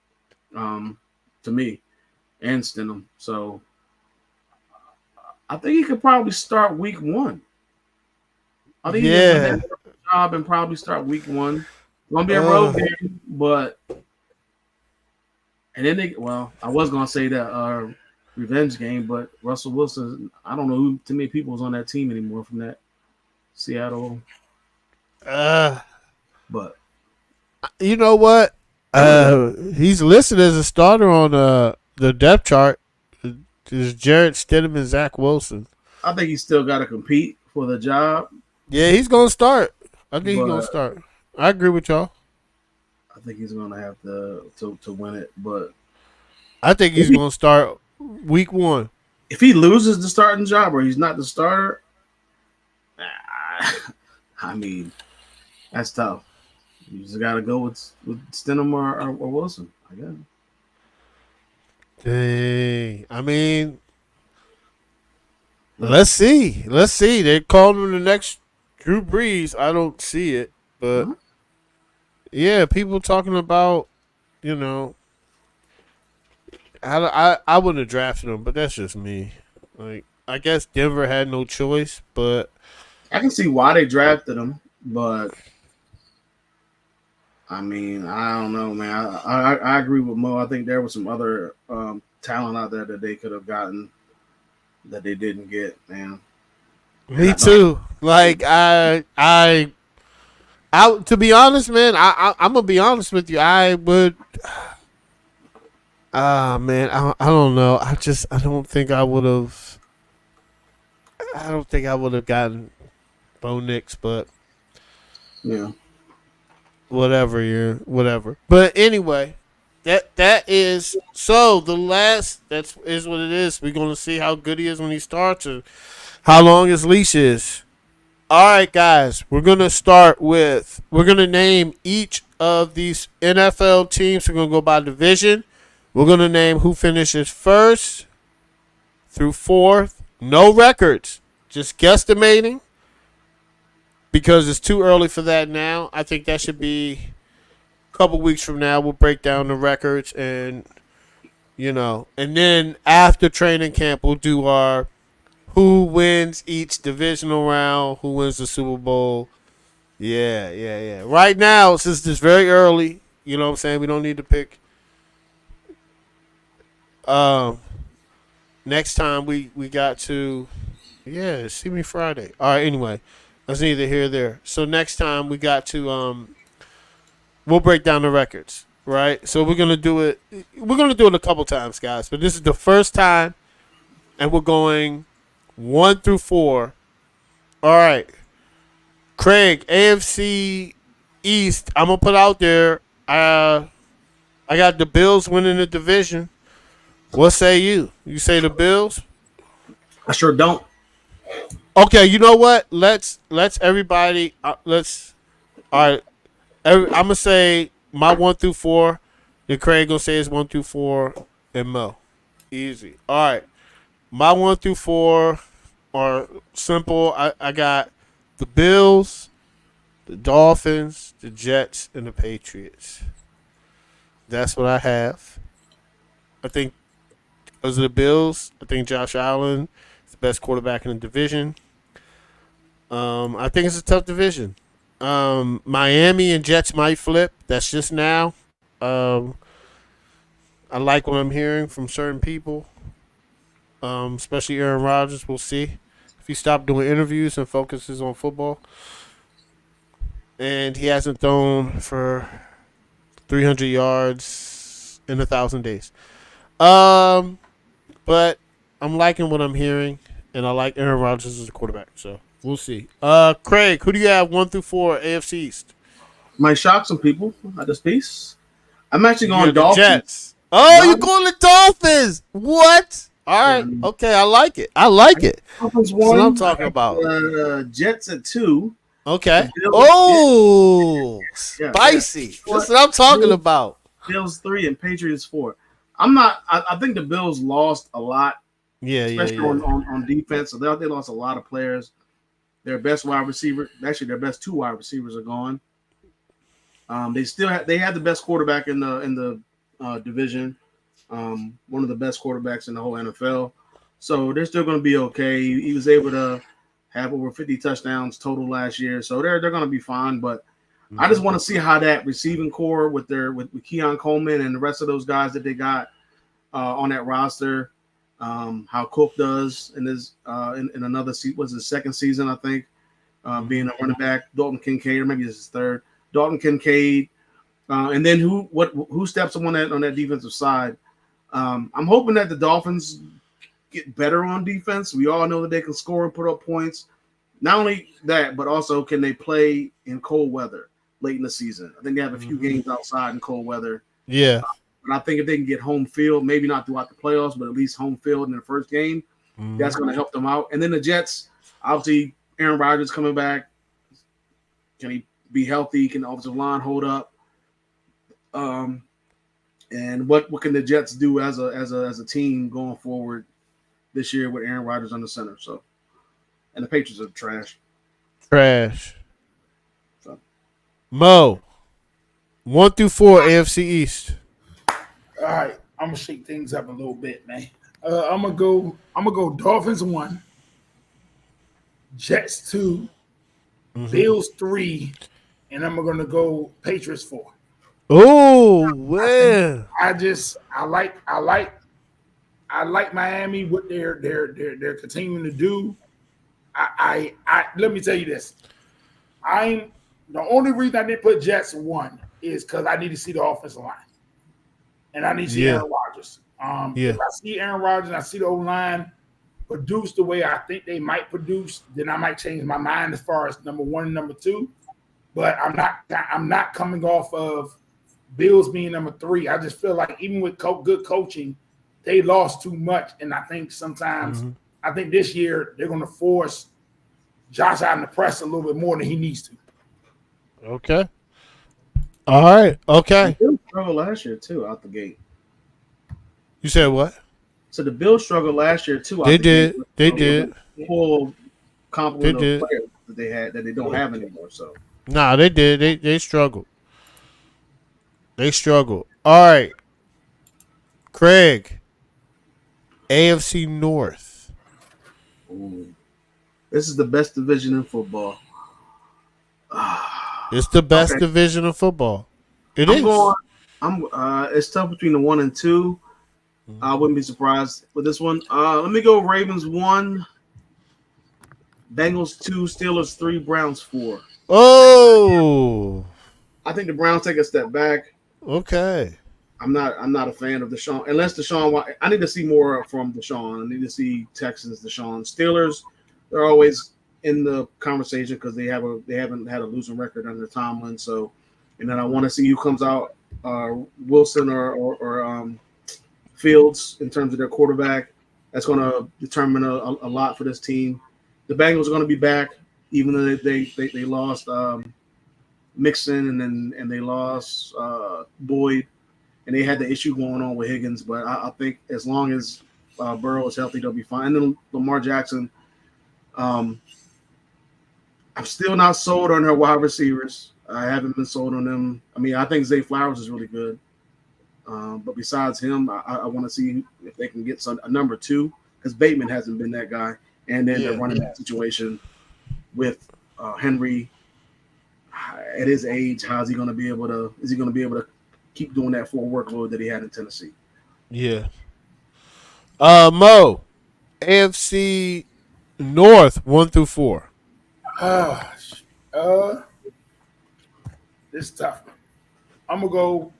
to me, and Stidham. So I think he could probably start week 1. I think he can put that job and probably start week 1. It's gonna be a road game, but and then I was gonna say that revenge game, but Russell Wilson, I don't know who too many people was on that team anymore from that Seattle. But you know what? He's listed as a starter on the depth chart. Is Jarrett Stidham and Zach Wilson. I think he's still got to compete for the job. Yeah, he's gonna start. I think he's gonna start. I agree with y'all. I think he's gonna have to win it, but I think he's gonna start week 1. If he loses the starting job or he's not the starter, I mean, that's tough. You just got to go with Stidham or Wilson, I guess. Dang. I mean, let's see. They called him the next Drew Brees. I don't see it, but yeah, people talking about, you know, I wouldn't have drafted him, but that's just me. Like, I guess Denver had no choice, but I can see why they drafted him, but I mean, I don't know, man. I agree with Mo. I think there was some other talent out there that they could have gotten that they didn't get, man. Me too. Like I to be honest, man, I'm gonna be honest with you. I would. Man, I don't know. I don't think I would have. I don't think I would have gotten Bo Nix, but yeah. Whatever. But anyway, that is so the last. That is what it is. We're gonna see how good he is when he starts, or how long his leash is. All right, guys, we're gonna start with. We're gonna name each of these NFL teams. We're gonna go by division. We're gonna name who finishes first through fourth. No records, just guesstimating. Because it's too early for that now. I think that should be a couple weeks from now. We'll break down the records and, you know, and then after training camp, we'll do our who wins each divisional round, who wins the Super Bowl. Yeah. Right now, since it's very early, you know what I'm saying? We don't need to pick. Next time we got to, see me Friday. All right, anyway. That's neither here nor there. So next time we got to we'll break down the records, right? So we're gonna do it. We're gonna do it a couple times, guys. But this is the first time, and we're going 1 through 4. All right, Craig, AFC East. I'm gonna put out there. I got the Bills winning the division. What say you? You say the Bills? I sure don't. Okay, you know what? Let's everybody. All right. I'm gonna say my 1 through 4. Then Craig gonna say his 1 through 4, and Mo. Easy. All right. My 1 through 4 are simple. I got the Bills, the Dolphins, the Jets, and the Patriots. That's what I have. I think because of the Bills, I think Josh Allen is the best quarterback in the division. I think it's a tough division. Miami and Jets might flip. That's just now. I like what I'm hearing from certain people, especially Aaron Rodgers. We'll see if he stops doing interviews and focuses on football. And he hasn't thrown for 300 yards in 1,000 days. But I'm liking what I'm hearing, and I like Aaron Rodgers as a quarterback. So we'll see. Craig, who do you have 1 through 4 AFC East? Might shock some people at this piece. I'm actually going Dolphins. Jets. Oh, you going the Dolphins? What? All right. Okay, I like it. Dolphins That's what one. I'm talking about. Jets at 2. Okay. Oh, spicy. That's what I'm talking about. Bills 3 and Patriots 4. I think the Bills lost a lot. Yeah, especially on defense. So they lost a lot of players. Their best wide receiver, actually their best 2 wide receivers are gone. They had the best quarterback in the division. One of the best quarterbacks in the whole NFL. So they're still going to be okay. He was able to have over 50 touchdowns total last year. So they're going to be fine. But I just want to see how that receiving core with Keon Coleman and the rest of those guys that they got on that roster, how Cook does in his in another season, was his second season, I think, being a running back. Dalton Kincaid, or maybe it's his third. Dalton Kincaid, and then who steps up on that defensive side. I'm hoping that the Dolphins get better on defense. We all know that they can score and put up points. Not only that, but also can they play in cold weather late in the season. I think they have a few games outside in cold weather. Yeah. And I think if they can get home field, maybe not throughout the playoffs, but at least home field in the first game, that's going to help them out. And then the Jets, obviously, Aaron Rodgers coming back. Can he be healthy? Can the offensive line hold up? And what can the Jets do as a team going forward this year with Aaron Rodgers on the center? So, and the Patriots are trash. So. Mo, 1 through 4 AFC East. All right, I'm gonna shake things up a little bit, man. I'm gonna go Dolphins 1, Jets 2, Bills 3, and I'm gonna go Patriots 4. Oh, well. I like Miami, what they're continuing to do. I let me tell you this. The only reason I didn't put Jets 1 is because I need to see the offensive line. And I need to see Aaron Rodgers. If I see Aaron Rodgers and I see the O-line produce the way I think they might produce, then I might change my mind as far as number 1 and number 2. But I'm not coming off of Bills being number 3. I just feel like even with good coaching, they lost too much. And I think sometimes I think this year they're going to force Josh out in the press a little bit more than he needs to. Okay. All right. Okay. The Bills struggled last year too, out the gate. You said what? So the Bills struggled last year too. They did. They did. Full complement of players that they had that they don't have anymore. So nah, they did. They struggled. They struggled. All right. Craig, AFC North. Ooh. This is the best division in football. It's the best division of football. It's tough between the 1 and 2. I wouldn't be surprised with this one. Let me go Ravens 1, Bengals 2, Steelers 3, Browns 4. Oh. I think the Browns take a step back. Okay. I'm not a fan of Deshaun unless Deshaun. I need to see more from Deshaun. I need to see Texans Deshaun. Steelers, they're always in the conversation because they haven't had a losing record under Tomlin. So, and then I want to see who comes out, Wilson or Fields in terms of their quarterback. That's going to determine a lot for this team. The Bengals are going to be back, even though they lost Mixon and they lost Boyd, and they had the issue going on with Higgins. But I think as long as Burrow is healthy, they'll be fine. And then Lamar Jackson. I'm still not sold on their wide receivers. I haven't been sold on them. I mean, I think Zay Flowers is really good. But besides him, I want to see if they can get a number 2 because Bateman hasn't been that guy. And then they're running that situation with Henry at his age. Is he going to be able to keep doing that full workload that he had in Tennessee? Yeah. Mo, AFC North 1 through 4. This is tough. I'm gonna go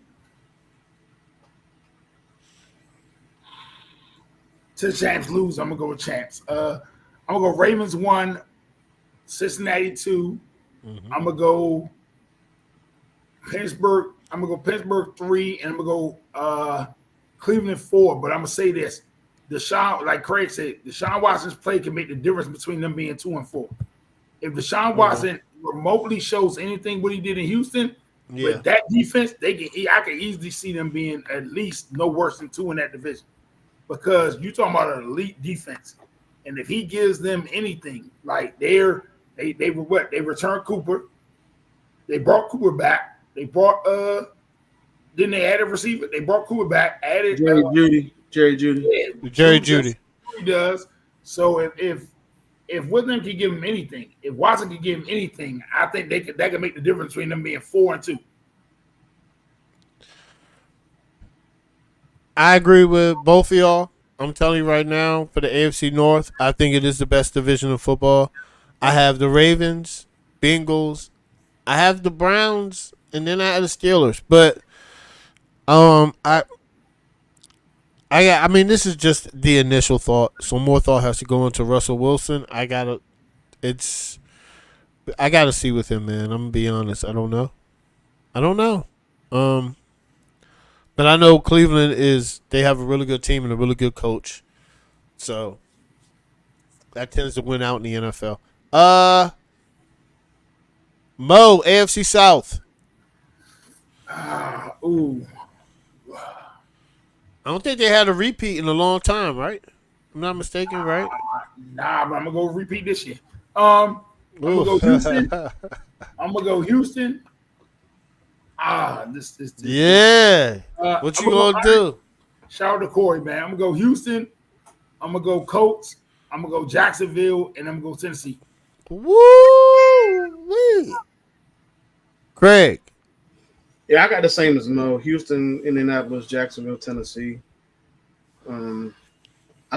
to the champs lose. I'm gonna go with champs. I'm gonna go Ravens 1, Cincinnati 2. I'm gonna go Pittsburgh. I'm gonna go Pittsburgh 3, and I'm gonna go Cleveland 4, but I'm gonna say this: Deshaun, like Craig said, Deshaun Watson's play can make the difference between them being 2 and 4. If Deshaun Watson remotely shows anything what he did in Houston with that defense, I can easily see them being at least no worse than 2 in that division. Because you're talking about an elite defense, and if he gives them anything, like they returned Cooper, they brought Cooper back, they brought then they added receiver, they brought Cooper back, added Jerry Jeudy. He does. So if Woodland can give him anything, if Watson can give him anything, I think that could make the difference between them being 4 and 2. I agree with both of y'all. I'm telling you right now, for the AFC North, I think it is the best division of football. I have the Ravens, Bengals, I have the Browns, and then I have the Steelers. But I mean, this is just the initial thought. So more thought has to go into Russell Wilson. I gotta see with him, man. I'm gonna be honest. I don't know. But I know Cleveland they have a really good team and a really good coach. So that tends to win out in the NFL. Mo, AFC South. Ooh. I don't think they had a repeat in a long time, right? I'm not mistaken, right? Nah, but I'm gonna go repeat this year. I'm gonna go Houston. This. Yeah. What you gonna do? Shout out to Corey, man. I'm gonna go Houston. I'm gonna go Colts. I'm gonna go Jacksonville, and I'm gonna go Tennessee. Woo! Craig. Yeah, I got the same as Mo. Houston, Indianapolis, Jacksonville, Tennessee. I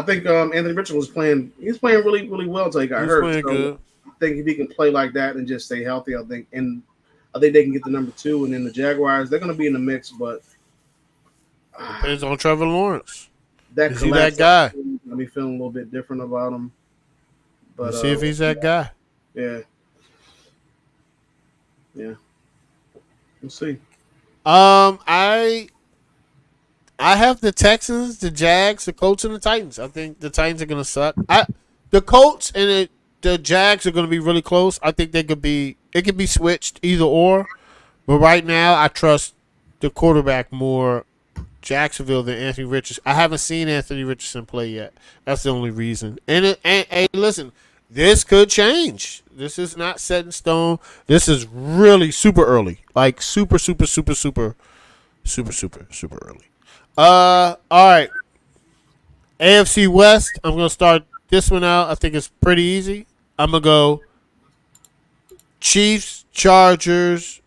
think Anthony Richardson was playing. He's playing really, really well until he got hurt. So good. I think if he can play like that and just stay healthy, I think they can get the number 2. And then the Jaguars, they're going to be in the mix, but depends on Trevor Lawrence. Is he that guy? I'll be feeling a little bit different about him. But Let's see if he's that guy. Yeah. We'll see. I have the Texans, the Jags, the Colts, and the Titans. I think the Titans are gonna suck. The Colts and the Jags are gonna be really close. I think it could be switched either or. But right now, I trust the quarterback more, Jacksonville, than Anthony Richardson. I haven't seen Anthony Richardson play yet. That's the only reason. And listen, this could change. This is not set in stone. This is really super early. Like super early. All right. AFC West. I'm gonna start this one out. I think it's pretty easy. I'm gonna go Chiefs, Chargers,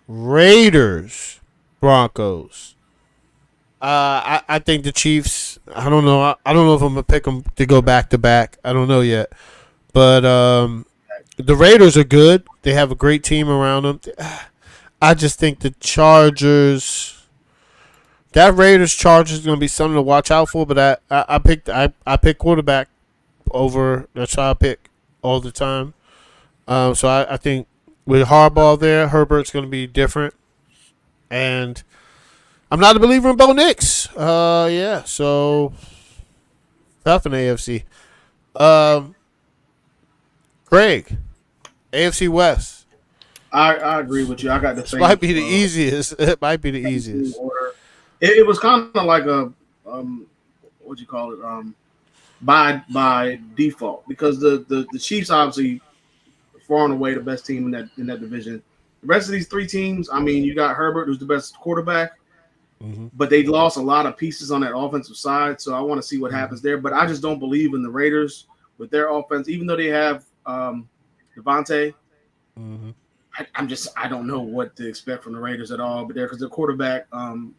Raiders, Broncos. I think the Chiefs. I don't know. I don't know if I'm gonna pick them to go back to back. I don't know yet. But the Raiders are good. They have a great team around them. I just think the Chargers. That Raiders-Chargers is going to be something to watch out for. But I pick quarterback over. That's how I pick all the time. So I think with Harbaugh there, Herbert's going to be different. And I'm not a believer in Bo Nix. Yeah. So tough in AFC. Craig, AFC West. I agree with you. I got the same. Might be the easiest. It might be the easiest. It was kind of like a what you call it? By default, because the Chiefs obviously far and away the best team in that division. The rest of these 3 teams, I mean, you got Herbert, who's the best quarterback, but they lost a lot of pieces on that offensive side. So I want to see what happens there. But I just don't believe in the Raiders with their offense, even though they have Devontae. I don't know what to expect from the Raiders at all. But because their quarterback, Aiden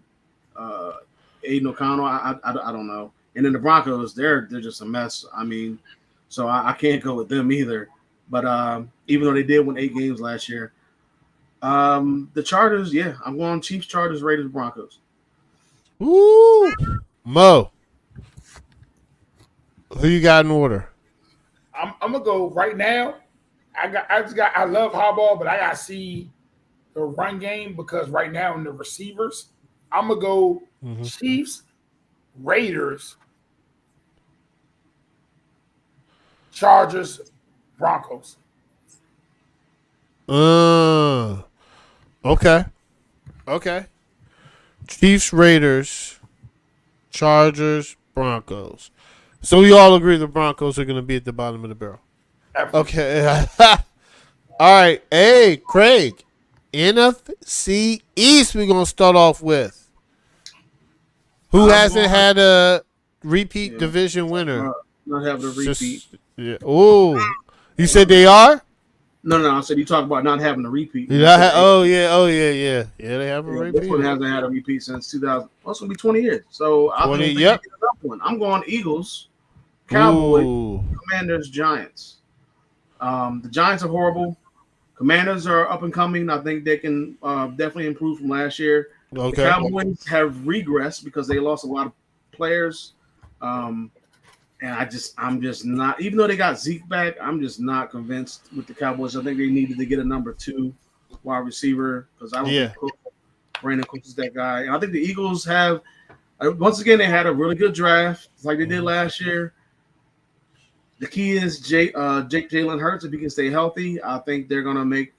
O'Connell, I don't know. And then the Broncos, they're just a mess. I mean, so I can't go with them either. But even though they did win 8 games last year, the Chargers, yeah, I'm going Chiefs, Chargers, Raiders, Broncos. Woo, Mo, who you got in order? I'm gonna go right now. I love Harbaugh, but I gotta see the run game because right now in the receivers, I'm gonna go Chiefs, Raiders, Chargers, Broncos. Okay. Chiefs, Raiders, Chargers, Broncos. So we all agree the Broncos are going to be at the bottom of the barrel. Okay. All right. Hey, Craig. NFC East we're going to start off with. Who hasn't had a repeat division winner? Not having a repeat. Yeah. Oh, you said they are? No. I said you talk about not having a repeat. Yeah. Yeah, they have a repeat. This one hasn't had a repeat since 2000. Well, it's going to be 20 years. So I think they get another one. I'm going Eagles, Cowboys, Commanders, Giants. The Giants are horrible. Commanders are up and coming. I think they can definitely improve from last year. Okay. The Cowboys have regressed because they lost a lot of players. And I'm just not, even though they got Zeke back, I'm just not convinced with the Cowboys. I think they needed to get a number 2 wide receiver because I don't think Brandon Cooks is that guy. And I think the Eagles have, once again, they had a really good draft like they did last year. The key is Jalen Hurts. If he can stay healthy, I think they're going to make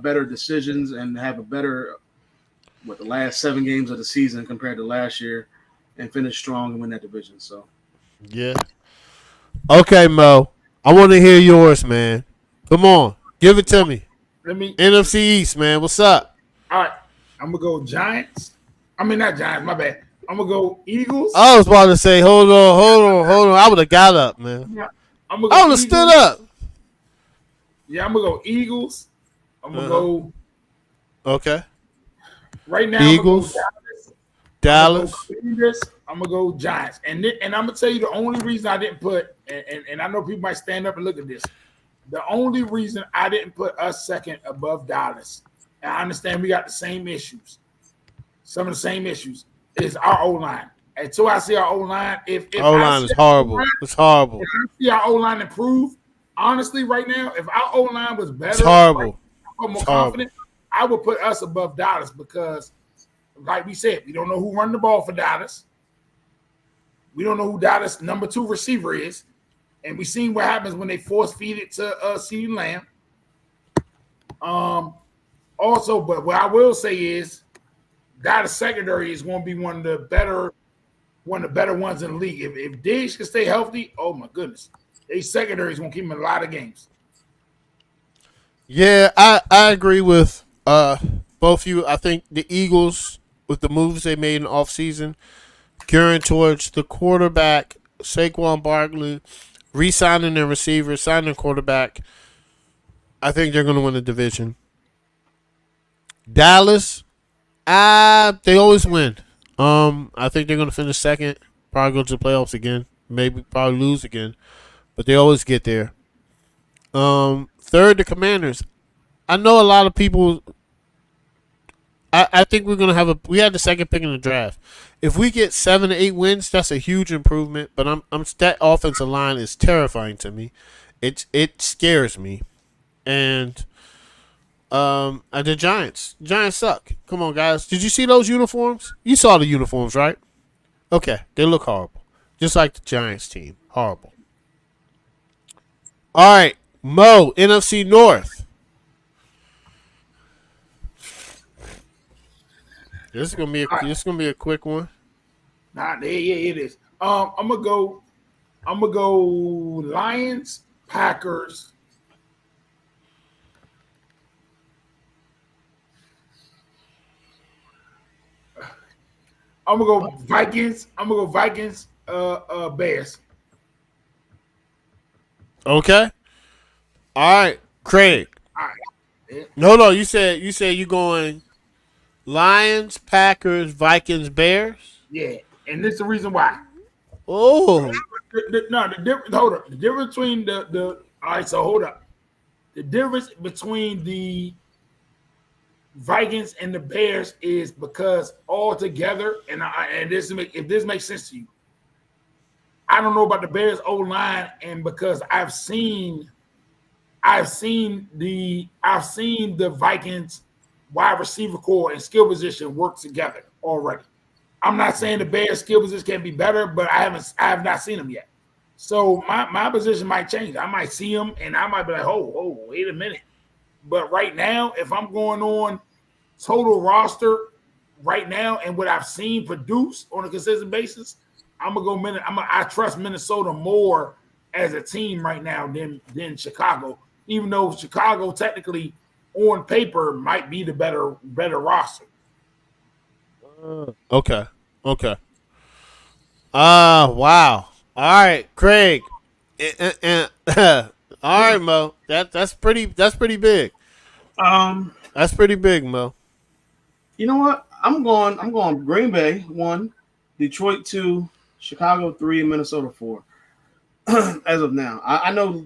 better decisions and have a better, the last 7 games of the season compared to last year and finish strong and win that division. So. Yeah. Okay, Mo. I want to hear yours, man. Come on. Give it to me. NFC East, man. What's up? All right. I'm going to go Giants. I mean, not Giants. My bad. I'm going to go Eagles. I was about to say, hold on. I would have got up, man. Yeah, I would have stood up. Yeah, I'm going to go Eagles. I'm going to go. Okay. Right now, Eagles. Dallas. I'm gonna go Giants, and I'm gonna tell you the only reason I didn't put, and I know people might stand up and look at this. The only reason I didn't put us second above Dallas, and I understand we got the same issues, some of the same issues, is our O line. Until I see our O line, if O line is horrible, it's horrible. If I see our O line improve, honestly, right now, if our O line was better, it's horrible. I'm more confident. I would put us above Dallas because, like we said, we don't know who run the ball for Dallas. We don't know who Dallas' number 2 receiver is. And we seen what happens when they force feed it to CeeDee Lamb. Also, but what I will say is Dallas secondary is going to be one of the better ones in the league. If Diggs can stay healthy, oh my goodness. Their secondary is going to keep him in a lot of games. Yeah, I agree with both you. I think the Eagles, with the moves they made in the offseason, gearing towards the quarterback, Saquon Barkley, re-signing their receiver, signing quarterback, I think they're going to win the division. Dallas, they always win. I think they're going to finish second, probably go to the playoffs again, probably lose again, but they always get there. Third, the Commanders. I know a lot of people. I think we're gonna we had the second pick in the draft. If we get 7 to 8 wins, that's a huge improvement. But that offensive line is terrifying to me. It scares me. And the Giants. Giants suck. Come on, guys. Did you see those uniforms? You saw the uniforms, right? Okay, they look horrible, just like the Giants team. Horrible. All right, Mo, NFC North. This is gonna be a quick one. Yeah, it is. I'm gonna go Lions, Packers. I'm gonna go Vikings. Bears. Okay. All right, Craig. All right. No. You said you going Lions, Packers, Vikings, Bears. Yeah, and this is the reason why. Oh. The difference. Hold up. The difference between the. All right, so hold up. The difference between the Vikings and the Bears is because all together, if this makes sense to you, I don't know about the Bears O line, and because I've seen the Vikings wide receiver core and skill position work together already. I'm not saying the Bears' skill position can be better, but I have not seen them yet. So my position might change. I might see them and I might be like, oh, wait a minute. But right now, if I'm going on total roster right now and what I've seen produce on a consistent basis, I'm gonna go. I trust Minnesota more as a team right now than Chicago, even though Chicago technically on paper might be the better roster. Okay. Wow. All right, Craig. All right, Mo. That's pretty big. That's pretty big, Mo. You know what? I'm going Green Bay 1, Detroit 2, Chicago 3, and Minnesota 4. As of now, I know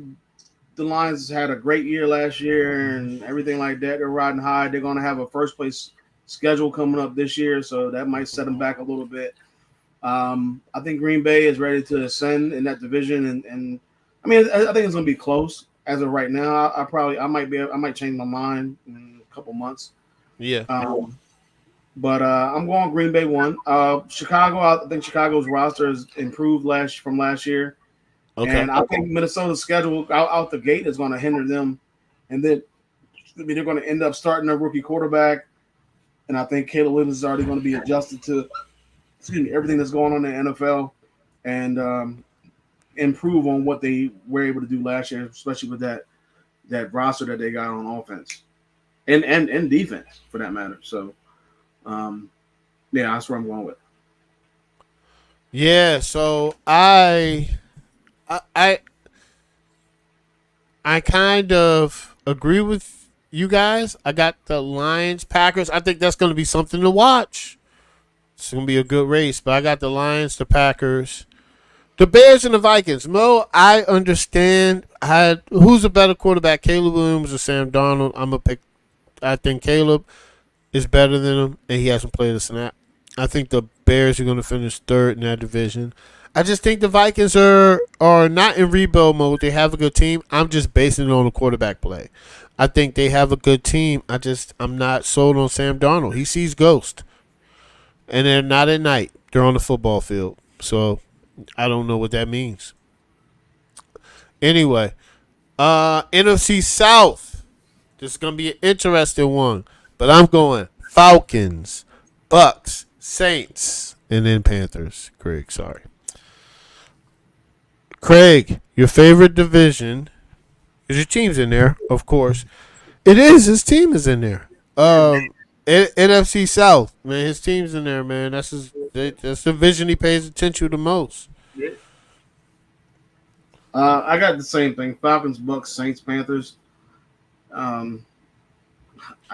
the Lions had a great year last year and everything like that. They're riding high. They're going to have a first place schedule coming up this year, so that might set them back a little bit. I think Green Bay is ready to ascend in that division, and I mean, I think it's going to be close as of right now. I might change my mind in a couple months. Yeah. But I'm going Green Bay 1. Chicago, I think Chicago's roster has improved from last year. Okay. And I think Minnesota's schedule out the gate is going to hinder them. And then they're going to end up starting a rookie quarterback. And I think Caleb Williams is already going to be adjusted to everything that's going on in the NFL and improve on what they were able to do last year, especially with that roster that they got on offense and defense for that matter. So, yeah, that's where I'm going with. Yeah, so I kind of agree with you guys. I got the Lions, Packers. I think that's going to be something to watch. It's going to be a good race, but I got the Lions, the Packers, the Bears, and the Vikings. Mo, I understand. Who's a better quarterback, Caleb Williams or Sam Darnold? I'm going to pick. I think Caleb is better than him, and he hasn't played a snap. I think the Bears are going to finish third in that division. I just think the Vikings are not in rebuild mode. They have a good team. I'm just basing it on the quarterback play. I think they have a good team. I'm not sold on Sam Darnold. He sees ghosts. And they're not at night. They're on the football field. So I don't know what that means. Anyway, NFC South. This is going to be an interesting one. But I'm going Falcons, Bucks, Saints, and then Panthers. Craig, sorry. Craig, your favorite division, because your team's in there, of course. It is. His team is in there. NFC South, man. His team's in there, man. That's the division he pays attention to the most. Yeah. I got the same thing. Falcons, Bucks, Saints, Panthers. I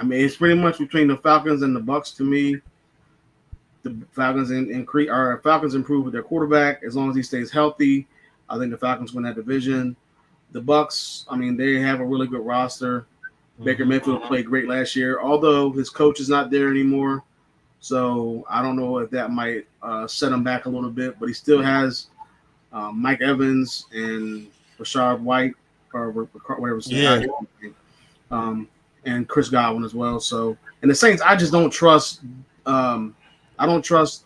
mean, it's pretty much between the Falcons and the Bucks to me. The Falcons Falcons improve with their quarterback as long as he stays healthy. I think the Falcons win that division. The Bucks, I mean, they have a really good roster. Baker Mayfield played great last year, although his coach is not there anymore. So I don't know if that might set him back a little bit, but he still has Mike Evans and Rashad White or whatever. Yeah. And Chris Godwin as well. So, and the Saints, I just don't trust. I don't trust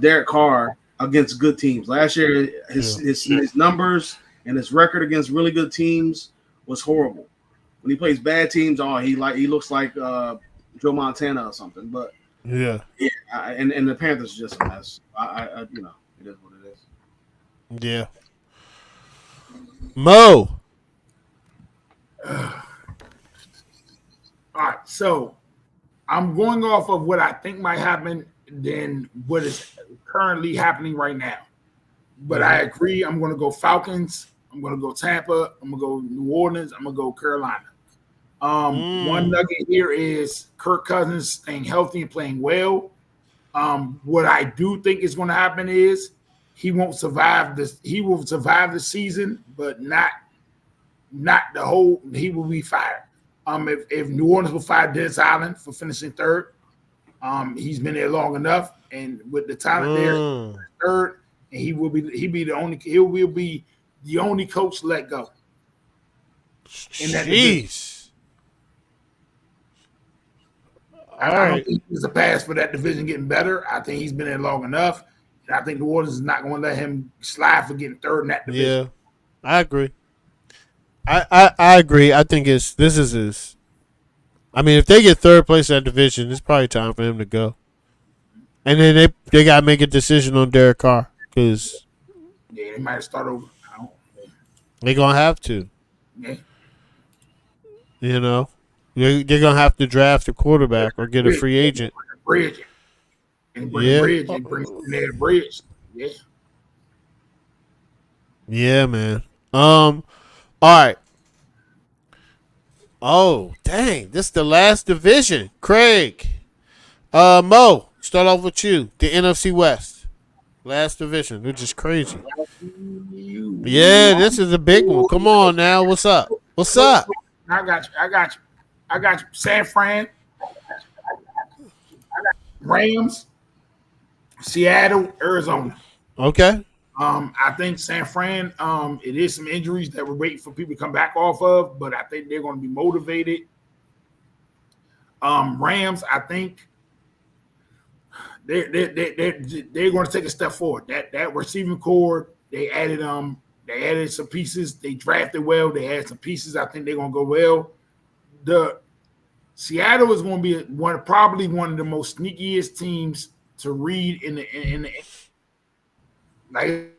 Derek Carr against good teams. Last year, his numbers and his record against really good teams was horrible. When he plays bad teams, he looks like Joe Montana or something. But yeah, and the Panthers are just a mess. It is what it is. Yeah. Mo. All right, so I'm going off of what I think might happen than what is currently happening right now. But I agree. I'm going to go Falcons. I'm going to go Tampa. I'm going to go New Orleans. I'm going to go Carolina. One nugget here is Kirk Cousins staying healthy and playing well. What I do think is going to happen is he won't survive this. He will survive the season, but not the whole. He will be fired. If New Orleans will fire Dennis Allen for finishing third, he's been there long enough, and with the talent there, third, and he will be the only coach let go. Jeez. I don't think there's a pass for that division getting better. I think he's been there long enough. And I think New Orleans is not going to let him slide for getting third in that division. Yeah, I agree. I agree. I think this is his. I mean, if they get third place in that division, it's probably time for him to go. And then they got to make a decision on Derek Carr because they might start over. They're going to have to. Yeah. You know, they're going to have to draft a quarterback or get a free agent. Bridge. And bring Bridge and bring their Bridge. Yeah. Yeah, man. All right. Oh, dang. This is the last division. Craig. Mo, start off with you. The NFC West. Last division, which is crazy. Yeah, this is a big one. Come on now. What's up? What's up? I got you. San Fran. Rams. Seattle, Arizona. Okay. I think San Fran, it is some injuries that we're waiting for people to come back off of, but I think they're going to be motivated. Rams, I think they're going to take a step forward. That receiving core, they added some pieces. They drafted well. They had some pieces. I think they're going to go well. The Seattle is going to be probably one of the most sneakiest teams to read in the like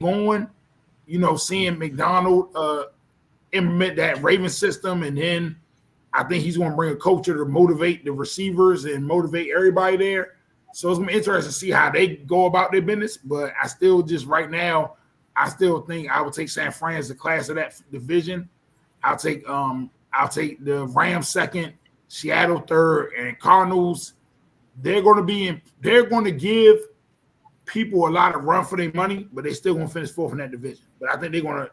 going, seeing McDonald implement that Raven system, and then I think he's going to bring a culture to motivate the receivers and motivate everybody there. So it's going to be interesting to see how they go about their business. But I still right now, I still think I would take San Fran as the class of that division. I'll take the Rams second, Seattle third, and Cardinals. They're going to give people a lot of run for their money, but they still going to finish fourth in that division. But I think they're going to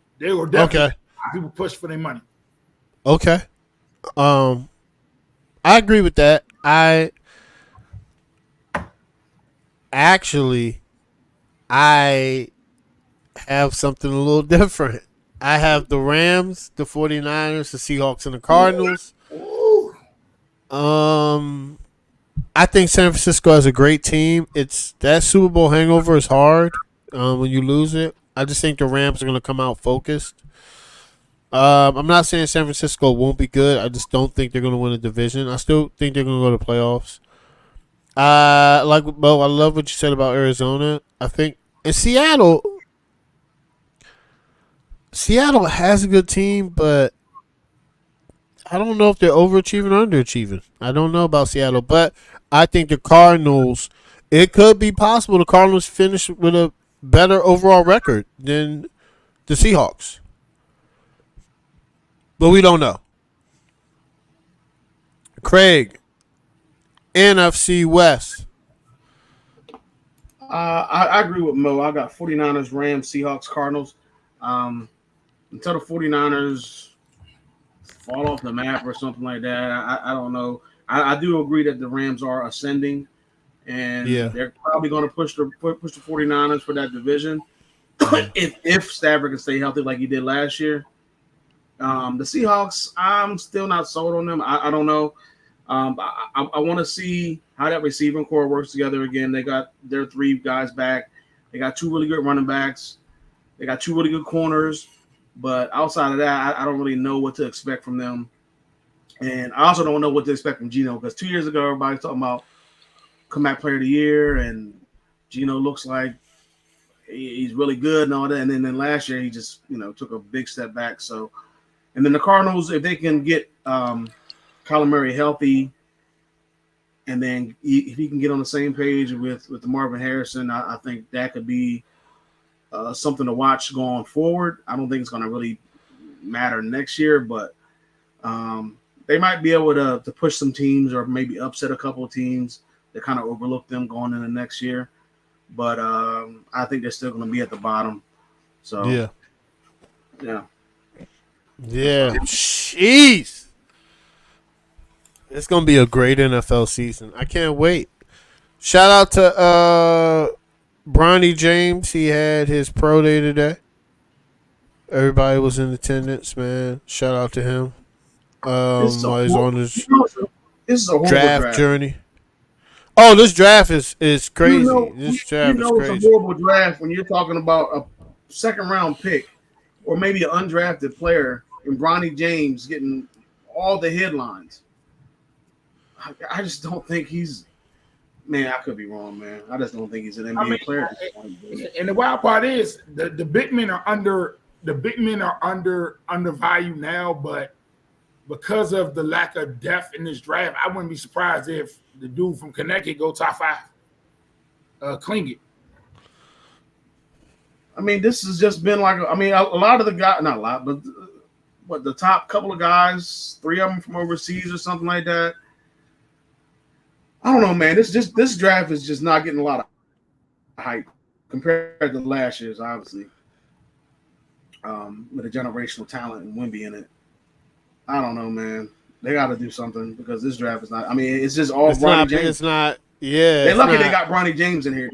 definitely people push for their money. Okay. I agree with that. I have something a little different. I have the Rams, the 49ers, the Seahawks, and the Cardinals. I think San Francisco has a great team. It's that Super Bowl hangover is hard when you lose it. I just think the Rams are going to come out focused. I'm not saying San Francisco won't be good. I just don't think they're going to win a division. I still think they're going to go to playoffs. Like Bo, I love what you said about Arizona. I think in Seattle has a good team, but I don't know if they're overachieving or underachieving. I don't know about Seattle, but I think the Cardinals, it could be possible the Cardinals finish with a better overall record than the Seahawks. But we don't know. Craig, NFC West. I agree with Mo. I got 49ers, Rams, Seahawks, Cardinals. Until the 49ers fall off the map or something like that, I don't know. I do agree that the Rams are ascending, and they're probably going to push the 49ers for that division if Stafford can stay healthy like he did last year. The Seahawks, I'm still not sold on them. I don't know. I want to see how that receiving core works together again. They got their three guys back. They got two really good running backs. They got two really good corners. But outside of that, I don't really know what to expect from them. And I also don't know what to expect from Geno, because 2 years ago, everybody's talking about comeback player of the year, and Geno looks like he's really good and all that. And then last year, he just, took a big step back. So, and then the Cardinals, if they can get Kyler Murray healthy, and then if he can get on the same page with the Marvin Harrison, I think that could be something to watch going forward. I don't think it's going to really matter next year, but they might be able to push some teams or maybe upset a couple of teams that kind of overlook them going into next year. But I think they're still going to be at the bottom. So yeah. Jeez, it's going to be a great NFL season. I can't wait. Shout out to Bronny James. He had his pro day today. Everybody was in attendance, man. Shout out to him. It's This is a horrible draft journey. Oh, this draft is crazy. This draft is crazy. It's a horrible draft when you're talking about a second round pick or maybe an undrafted player and Bronny James getting all the headlines. I just don't think he's. Man, I could be wrong, man. I just don't think he's an NBA player at this point. And the wild part is the big men are undervalued now, but because of the lack of depth in this draft, I wouldn't be surprised if the dude from Connecticut go top 5. Klingit. I mean, this has just been like. I mean, a lot of the guys, not a lot, but the top couple of guys, 3 of them from overseas or something like that. I don't know, man. This draft is just not getting a lot of hype compared to last year's, obviously. With a generational talent and Wemby in it. I don't know, man. They got to do something because this draft is not. I mean, it's just all Bronny James. It's not. Yeah. They're lucky they got Bronny James in here.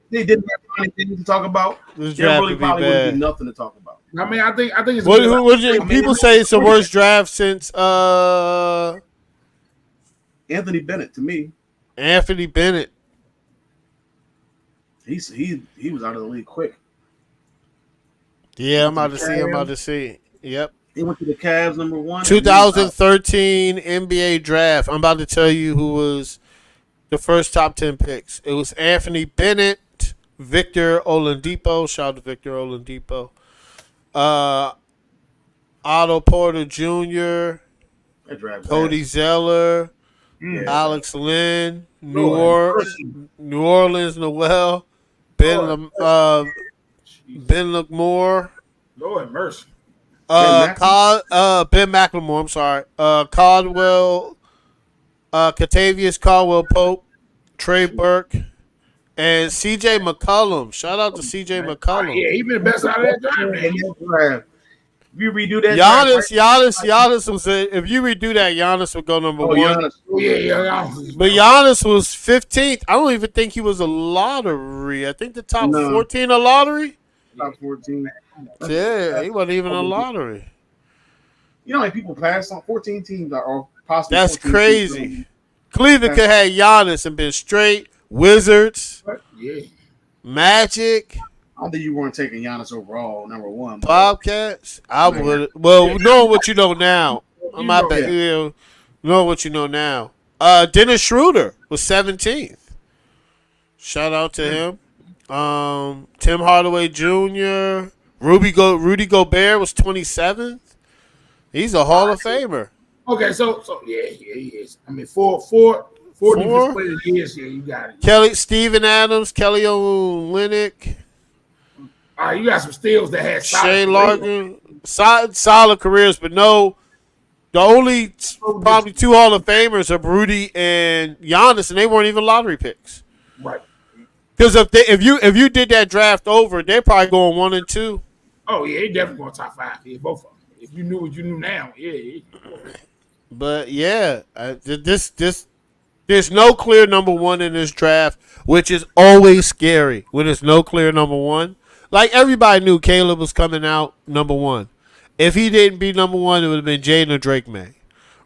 They didn't have Bronny James to talk about. This there really probably wouldn't be nothing to talk about. I mean, I think it's. People say it's the worst draft since. Anthony Bennett to me. Anthony Bennett. He was out of the league quick. Yeah, I'm about to see. Yep. He went to the Cavs number 1. 2013 NBA draft. I'm about to tell you who was the first top 10 picks. It was Anthony Bennett, Victor Oladipo. Shout out to Victor Oladipo. Otto Porter Jr. Cody Zeller. Alex Lynn, New Orleans Noel, Ben McMore, Lord mercy, Ben McLemore. I'm sorry, Caldwell, Katavius Caldwell Pope, Trey Burke, and C.J. McCollum. Shout out to C.J. McCollum. Yeah, he been the best out of that draft. If you redo that, Giannis was. If you redo that, Giannis would go number 1. Giannis. Giannis. But Giannis was 15th. I don't even think he was a lottery. I think the top 14 a lottery. Top 14. Yeah, he wasn't even a lottery. You know how many people passed on 14 teams are possibly. That's crazy. Teams. Cleveland could have Giannis and been straight. Wizards. Yeah. Magic. I don't think you weren't taking Giannis overall, number 1. Bobcats? I would. Well, knowing what you know now. Knowing what you know now. Dennis Schroeder was 17th. Shout out to him. Tim Hardaway Jr. Rudy Gobert was 27th. He's a Hall of Famer. Okay, so yeah, he is. I mean, four defensive players of the year, yeah, you got it. Steven Adams, Kelly Olynyk. All right, you got some steals that had Shea Larkin, solid careers, but no. The only probably 2 Hall of Famers are Rudy and Giannis, and they weren't even lottery picks. Right. Because if you did that draft over, they're probably going 1 and 2. Oh yeah, they definitely going top 5. Yeah, both of them. If you knew what you knew now, yeah. But yeah, there's no clear number 1 in this draft, which is always scary when there's no clear number 1. Like, everybody knew Caleb was coming out number 1. If he didn't be number 1, it would have been Jaden or Drake May.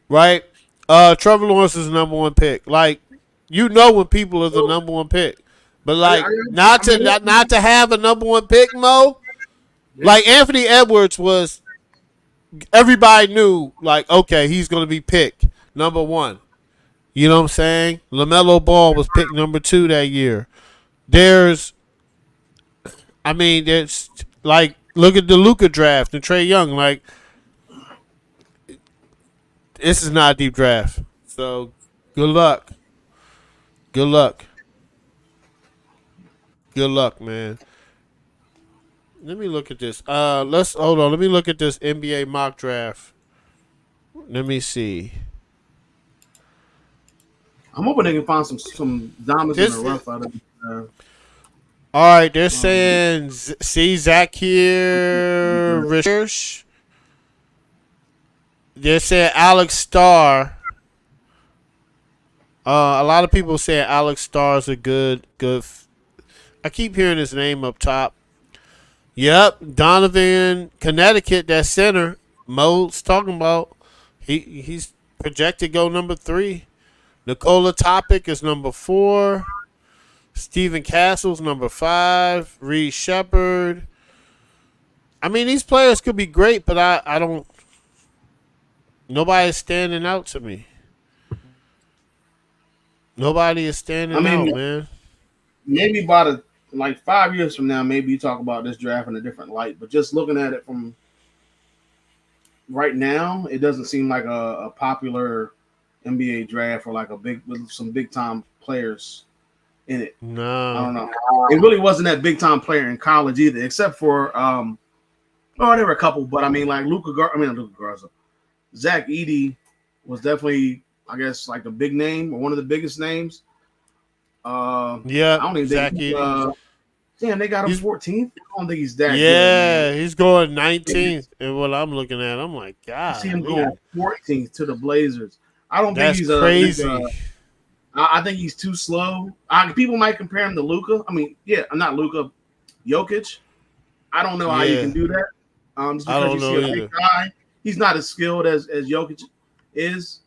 Right? Trevor Lawrence is the number 1 pick. Like, you know when people are the number 1 pick. But, like, not to have a number 1 pick, Mo. Like, Anthony Edwards was, everybody knew, like, okay, he's going to be picked number 1. You know what I'm saying? LaMelo Ball was picked number 2 that year. There's, like, look at the Luka draft and Trae Young. Like, this is not a deep draft. So, good luck. Good luck. Good luck, man. Let me look at this. Hold on. Let me look at this NBA mock draft. Let me see. I'm hoping they can find some diamonds in the rough out of it. All right, they're saying Zakir Richards. They're saying Alex Starr. A lot of people saying Alex Starr's a good. I keep hearing his name up top. Yep, Donovan, Connecticut, that center. Mo's talking about. He's projected go number 3. Nikola Topic is number 4. Steven Castle's number 5. Reed Shepard. I mean, these players could be great, but I don't. Nobody's standing out to me. Nobody is standing out, man. Maybe about 5 years from now, maybe you talk about this draft in a different light. But just looking at it from right now, it doesn't seem like a popular NBA draft or with some big time players in it. No, I don't know. It really wasn't that big time player in college either, except for there were a couple, but I mean Luka Garza. Zach Edey was definitely, I guess, like a big name or one of the biggest names. Yeah, I don't even Zach think. Edey. Damn, they got him 14th. I don't think he's that. Yeah, he's going 19th. And what I'm looking at, I'm like, God, I see him going 14th to the Blazers. I don't that's think he's crazy. I think he's too slow. People might compare him to Luka. I mean, I'm not Luka. Jokic. I don't know how you can do that. Just I don't because know you see a either. big guy, he's not as skilled as Jokic is.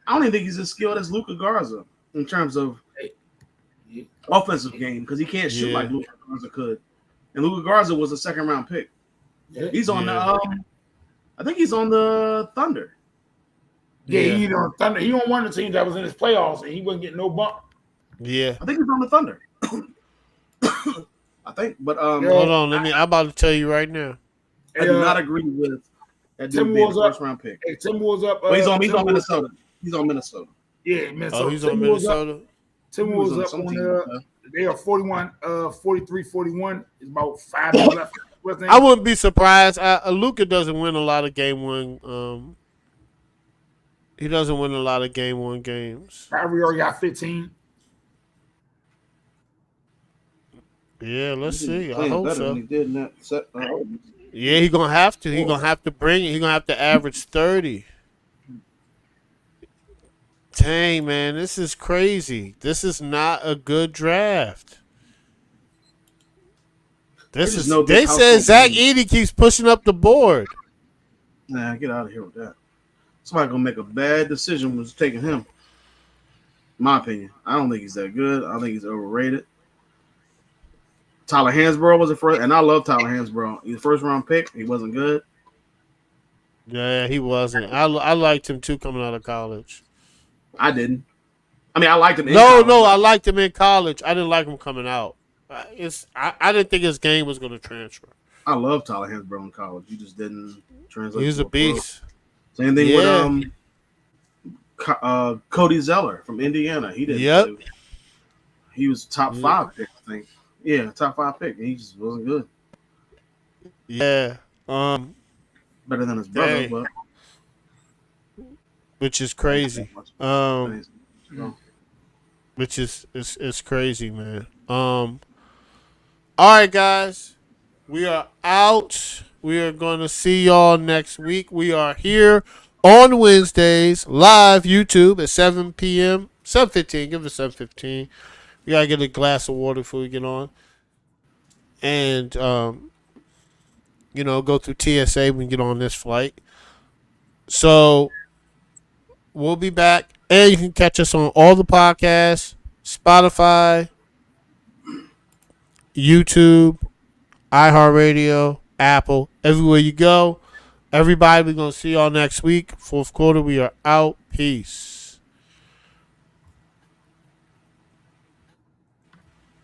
I don't even think he's as skilled as Luka Garza in terms of offensive game because he can't shoot like Luka Garza could. And Luka Garza was a second round pick. He's on the I think he's on the Thunder. Yeah, he's on Thunder. He on one of the teams that was in his playoffs and he wasn't getting no bump. Yeah. I think he's on the Thunder. I think, but hold on, I'm about to tell you right now. I do not agree with that dude being a first round pick. Hey, Timberwolves up. He's on Minnesota. He's on Minnesota. Yeah, Minnesota. Oh, he's on Minnesota. Timberwolves up on they are 41, 43-41. It's about 5 minutes left. I wouldn't be surprised. Luka doesn't win a lot of game one. He doesn't win a lot of game one games. Kyrie already got 15. Yeah, let's see. I hope so. He did in that set. Yeah, he's gonna have to. He's gonna have to bring it. He's gonna have to average 30. Dang, man, this is crazy. This is not a good draft. They said Zach Edey keeps pushing up the board. Nah, get out of here with that. Somebody gonna make a bad decision was taking him. In my opinion, I don't think he's that good. I think he's overrated. Tyler Hansborough was a first, and I love Tyler Hansborough. He's a first round pick. He wasn't good. Yeah, he wasn't. I liked him too coming out of college. I didn't. I mean, I liked him. I liked him in college. I didn't like him coming out. I didn't think his game was going to transfer. I love Tyler Hansborough in college. He just didn't translate. He's a beast. Same thing with Cody Zeller from Indiana. He didn't. Yep. He was top 5 pick, I think. Yeah, top 5 pick. He just wasn't good. Yeah. Better than his brother, but which is crazy. Which is crazy, man. All right, guys. We are out. We are going to see y'all next week. We are here on Wednesdays, live YouTube at 7 p.m. 7:15. Give it 7:15. We got to get a glass of water before we get on. And, go through TSA when we get on this flight. So, we'll be back. And you can catch us on all the podcasts, Spotify, YouTube, iHeartRadio, Apple, everywhere you go. Everybody, we're going to see y'all next week. Fourth quarter, we are out. Peace.